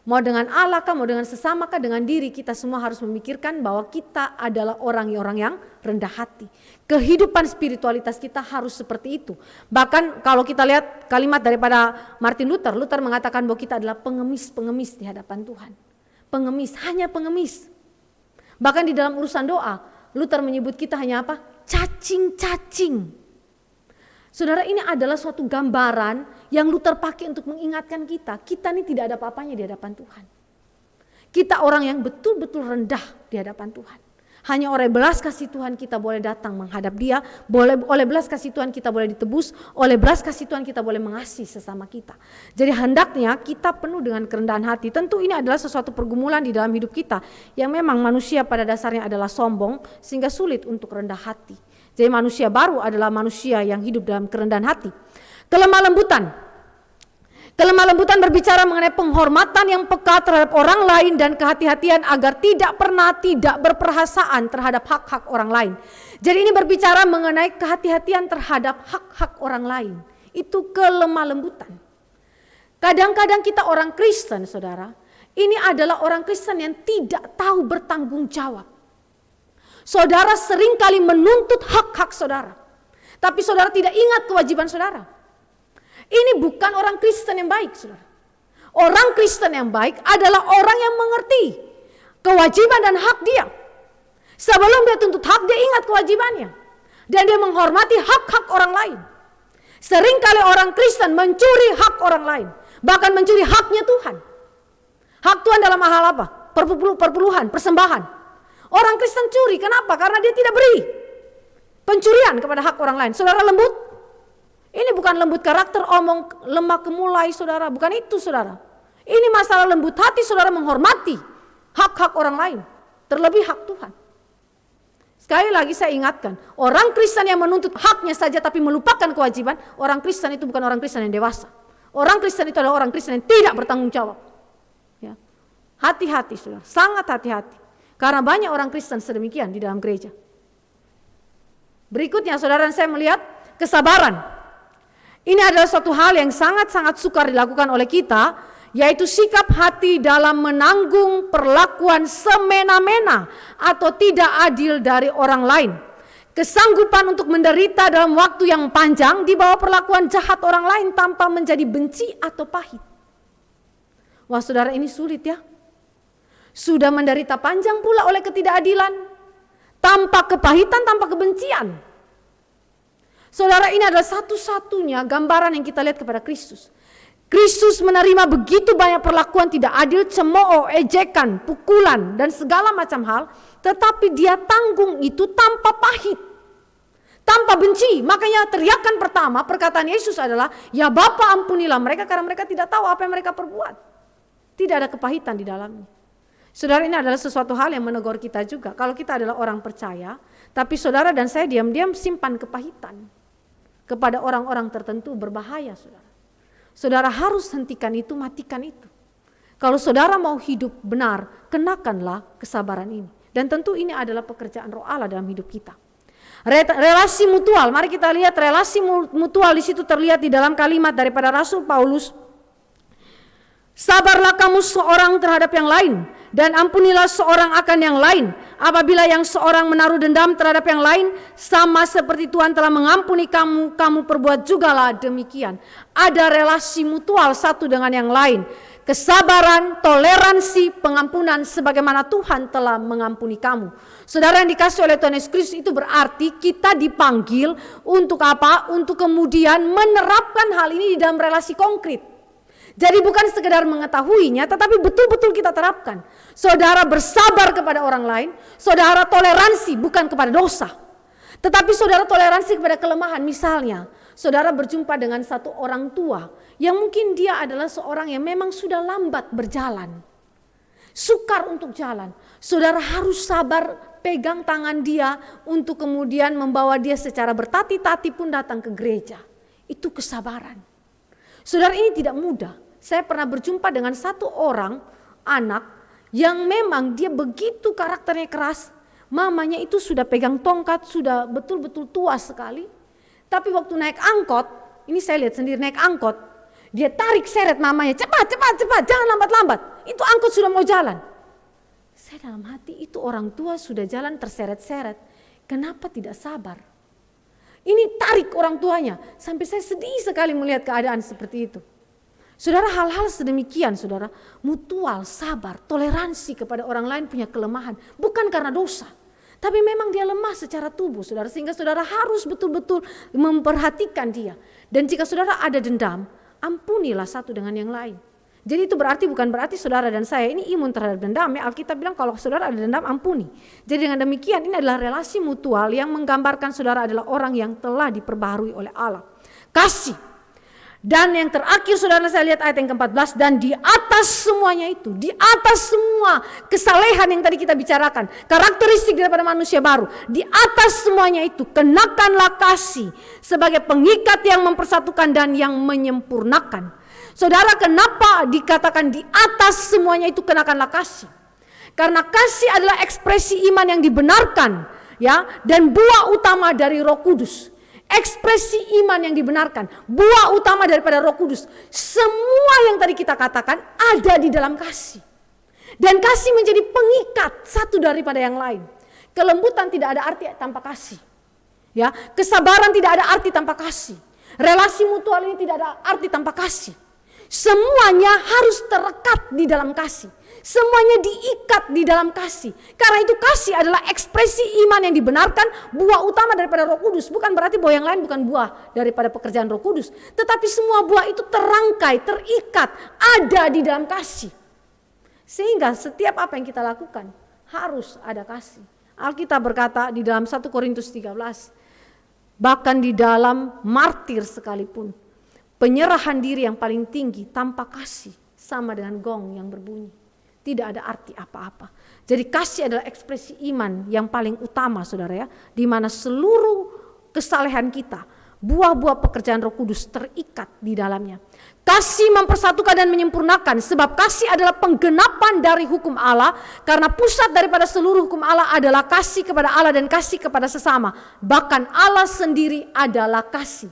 S1: Mau dengan Allah kah, mau dengan sesama kah, dengan diri, kita semua harus memikirkan bahwa kita adalah orang-orang yang rendah hati. Kehidupan spiritualitas kita harus seperti itu. Bahkan kalau kita lihat kalimat daripada Martin Luther, Luther mengatakan bahwa kita adalah pengemis-pengemis di hadapan Tuhan. Pengemis, hanya pengemis. Bahkan di dalam urusan doa, Luther menyebut kita hanya apa? Cacing-cacing. Saudara, ini adalah suatu gambaran yang Luther pakai untuk mengingatkan kita. Kita ini tidak ada apa-apanya di hadapan Tuhan. Kita orang yang betul-betul rendah di hadapan Tuhan. Hanya oleh belas kasih Tuhan kita boleh datang menghadap Dia. Oleh belas kasih Tuhan kita boleh ditebus. Oleh belas kasih Tuhan kita boleh mengasihi sesama kita. Jadi hendaknya kita penuh dengan kerendahan hati. Tentu ini adalah sesuatu pergumulan di dalam hidup kita. Yang memang manusia pada dasarnya adalah sombong sehingga sulit untuk rendah hati. Jadi manusia baru adalah manusia yang hidup dalam kerendahan hati. Kelemah lembutan. Kelemah lembutan berbicara mengenai penghormatan yang peka terhadap orang lain dan kehati-hatian agar tidak pernah tidak berperasaan terhadap hak-hak orang lain. Jadi ini berbicara mengenai kehati-hatian terhadap hak-hak orang lain. Itu kelemah lembutan. Kadang-kadang kita orang Kristen, saudara, ini adalah orang Kristen yang tidak tahu bertanggung jawab. Saudara seringkali menuntut hak-hak saudara. Tapi saudara tidak ingat kewajiban saudara. Ini bukan orang Kristen yang baik, saudara. Orang Kristen yang baik adalah orang yang mengerti kewajiban dan hak dia. Sebelum dia tuntut hak, dia ingat kewajibannya. Dan dia menghormati hak-hak orang lain. Seringkali orang Kristen mencuri hak orang lain. Bahkan mencuri haknya Tuhan. Hak Tuhan dalam hal apa? Perpuluhan, persembahan. Orang Kristen curi, kenapa? Karena dia tidak beri pencurian kepada hak orang lain. Saudara lembut? Ini bukan lembut karakter, omong lemah kemulai saudara. Bukan itu saudara. Ini masalah lembut hati saudara menghormati hak-hak orang lain. Terlebih hak Tuhan. Sekali lagi saya ingatkan. Orang Kristen yang menuntut haknya saja tapi melupakan kewajiban. Orang Kristen itu bukan orang Kristen yang dewasa. Orang Kristen itu adalah orang Kristen yang tidak bertanggung jawab. Ya. Hati-hati saudara, sangat hati-hati. Karena banyak orang Kristen sedemikian di dalam gereja. Berikutnya saudara, saya melihat kesabaran. Ini adalah suatu hal yang sangat-sangat sukar dilakukan oleh kita, yaitu sikap hati dalam menanggung perlakuan semena-mena atau tidak adil dari orang lain. Kesanggupan untuk menderita dalam waktu yang panjang di bawah perlakuan jahat orang lain tanpa menjadi benci atau pahit. Wah saudara, ini sulit ya. Sudah menderita panjang pula oleh ketidakadilan, tanpa kepahitan, tanpa kebencian. Saudara, ini adalah satu-satunya gambaran yang kita lihat kepada Kristus. Kristus menerima begitu banyak perlakuan tidak adil, cemooh, ejekan, pukulan, dan segala macam hal, tetapi dia tanggung itu tanpa pahit, tanpa benci. Makanya teriakan pertama, perkataan Yesus adalah, ya Bapa ampunilah mereka karena mereka tidak tahu apa yang mereka perbuat. Tidak ada kepahitan di dalamnya. Saudara, ini adalah sesuatu hal yang menegur kita juga. Kalau kita adalah orang percaya, tapi saudara dan saya diam-diam simpan kepahitan kepada orang-orang tertentu, berbahaya saudara. Saudara harus hentikan itu, matikan itu. Kalau saudara mau hidup benar, kenakanlah kesabaran ini. Dan tentu ini adalah pekerjaan Roh Allah dalam hidup kita. Relasi mutual, mari kita lihat relasi mutual di situ terlihat di dalam kalimat daripada Rasul Paulus. Sabarlah kamu seorang terhadap yang lain, dan ampunilah seorang akan yang lain. Apabila yang seorang menaruh dendam terhadap yang lain, sama seperti Tuhan telah mengampuni kamu, kamu perbuat jugalah demikian. Ada relasi mutual satu dengan yang lain. Kesabaran, toleransi, pengampunan sebagaimana Tuhan telah mengampuni kamu. Saudara yang dikasih oleh Tuhan Yesus Kristus, itu berarti kita dipanggil untuk apa? Untuk kemudian menerapkan hal ini di dalam relasi konkret. Jadi bukan sekedar mengetahuinya, tetapi betul-betul kita terapkan. Saudara bersabar kepada orang lain, saudara toleransi bukan kepada dosa. Tetapi saudara toleransi kepada kelemahan. Misalnya, saudara berjumpa dengan satu orang tua yang mungkin dia adalah seorang yang memang sudah lambat berjalan, sukar untuk jalan. Saudara harus sabar pegang tangan dia untuk kemudian membawa dia secara bertati-tati pun datang ke gereja. Itu kesabaran. Saudara, ini tidak mudah. Saya pernah berjumpa dengan satu orang anak yang memang dia begitu karakternya keras. Mamanya itu sudah pegang tongkat, sudah betul-betul tua sekali. Tapi waktu naik angkot, ini saya lihat sendiri naik angkot, dia tarik seret mamanya, cepat, jangan lambat-lambat. Itu angkot sudah mau jalan. Saya dalam hati, itu orang tua sudah jalan terseret-seret. Kenapa tidak sabar? Ini tarik orang tuanya. Sampai saya sedih sekali melihat keadaan seperti itu. Saudara, hal-hal sedemikian saudara, mutual, sabar, toleransi kepada orang lain punya kelemahan. Bukan karena dosa, tapi memang dia lemah secara tubuh saudara. Sehingga saudara harus betul-betul memperhatikan dia. Dan jika saudara ada dendam, ampunilah satu dengan yang lain. Jadi itu bukan berarti saudara dan saya ini imun terhadap dendam. Ya, Alkitab bilang kalau saudara ada dendam, ampuni. Jadi dengan demikian ini adalah relasi mutual yang menggambarkan saudara adalah orang yang telah diperbaharui oleh Allah. Kasih. Dan yang terakhir saudara, saya lihat ayat yang ke-14, dan di atas semuanya itu, di atas semua kesalehan yang tadi kita bicarakan, karakteristik daripada manusia baru, di atas semuanya itu kenakanlah kasih sebagai pengikat yang mempersatukan dan yang menyempurnakan. Saudara, kenapa dikatakan di atas semuanya itu kenakanlah kasih? Karena kasih adalah ekspresi iman yang dibenarkan, ya, dan buah utama dari Roh Kudus. Ekspresi iman yang dibenarkan, buah utama daripada Roh Kudus. Semua yang tadi kita katakan ada di dalam kasih. Dan kasih menjadi pengikat satu daripada yang lain. Kelembutan tidak ada arti tanpa kasih. Ya, kesabaran tidak ada arti tanpa kasih. Relasi mutual ini tidak ada arti tanpa kasih. Semuanya harus terekat di dalam kasih. Semuanya diikat di dalam kasih. Karena itu kasih adalah ekspresi iman yang dibenarkan, buah utama daripada Roh Kudus. Bukan berarti bahwa yang lain bukan buah daripada pekerjaan Roh Kudus. Tetapi semua buah itu terangkai, terikat, ada di dalam kasih. Sehingga setiap apa yang kita lakukan harus ada kasih. Alkitab berkata di dalam 1 Korintus 13, bahkan di dalam martir sekalipun, penyerahan diri yang paling tinggi tanpa kasih sama dengan gong yang berbunyi. Tidak ada arti apa-apa. Jadi kasih adalah ekspresi iman yang paling utama saudara ya. Di mana seluruh kesalehan kita, buah-buah pekerjaan Roh Kudus terikat di dalamnya. Kasih mempersatukan dan menyempurnakan. Sebab kasih adalah penggenapan dari hukum Allah. Karena pusat daripada seluruh hukum Allah adalah kasih kepada Allah dan kasih kepada sesama. Bahkan Allah sendiri adalah kasih.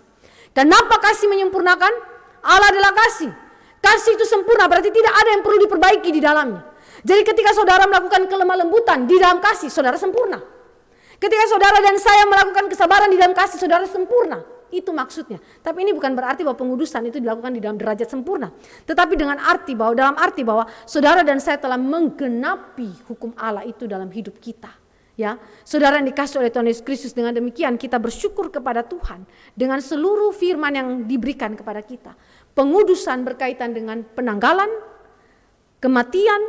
S1: Kenapa kasih menyempurnakan? Allah adalah kasih. Kasih itu sempurna, berarti tidak ada yang perlu diperbaiki di dalamnya. Jadi ketika saudara melakukan kelemah lembutan di dalam kasih, saudara sempurna. Ketika saudara dan saya melakukan kesabaran di dalam kasih, saudara sempurna. Itu maksudnya. Tapi ini bukan berarti bahwa pengudusan itu dilakukan di dalam derajat sempurna. Tetapi dalam arti bahwa saudara dan saya telah menggenapi hukum Allah itu dalam hidup kita. Ya, saudara yang dikasih oleh Tuhan Yesus Kristus, dengan demikian kita bersyukur kepada Tuhan dengan seluruh firman yang diberikan kepada kita. Pengudusan berkaitan dengan penanggalan, kematian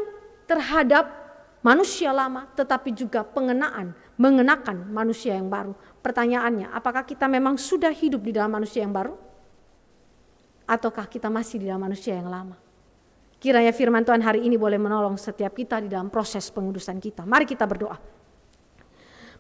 S1: terhadap manusia lama, tetapi juga pengenaan mengenakan manusia yang baru. Pertanyaannya, apakah kita memang sudah hidup di dalam manusia yang baru? Ataukah kita masih di dalam manusia yang lama? Kiranya firman Tuhan hari ini boleh menolong setiap kita di dalam proses pengudusan kita. Mari kita berdoa.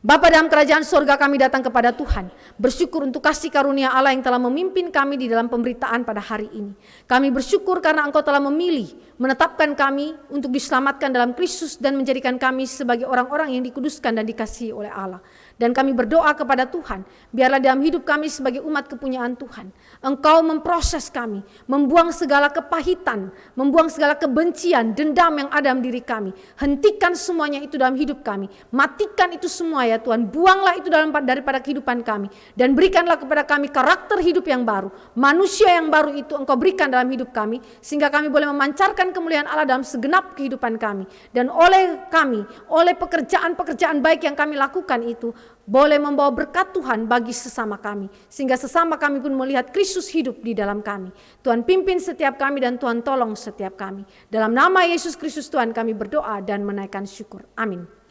S1: Bapa dalam kerajaan surga, kami datang kepada Tuhan, bersyukur untuk kasih karunia Allah yang telah memimpin kami di dalam pemberitaan pada hari ini. Kami bersyukur karena Engkau telah memilih, menetapkan kami untuk diselamatkan dalam Kristus dan menjadikan kami sebagai orang-orang yang dikuduskan dan dikasihi oleh Allah. Dan kami berdoa kepada Tuhan, biarlah dalam hidup kami sebagai umat kepunyaan Tuhan, Engkau memproses kami, membuang segala kepahitan, membuang segala kebencian, dendam yang ada dalam diri kami. Hentikan semuanya itu dalam hidup kami, matikan itu semua ya Tuhan, buanglah itu daripada kehidupan kami, dan berikanlah kepada kami karakter hidup yang baru, manusia yang baru itu Engkau berikan dalam hidup kami, sehingga kami boleh memancarkan kemuliaan Allah dalam segenap kehidupan kami. Dan oleh pekerjaan-pekerjaan baik yang kami lakukan itu, boleh membawa berkat Tuhan bagi sesama kami, sehingga sesama kami pun melihat Kristus hidup di dalam kami. Tuhan pimpin setiap kami dan Tuhan tolong setiap kami. Dalam nama Yesus Kristus Tuhan kami berdoa dan menaikkan syukur. Amin.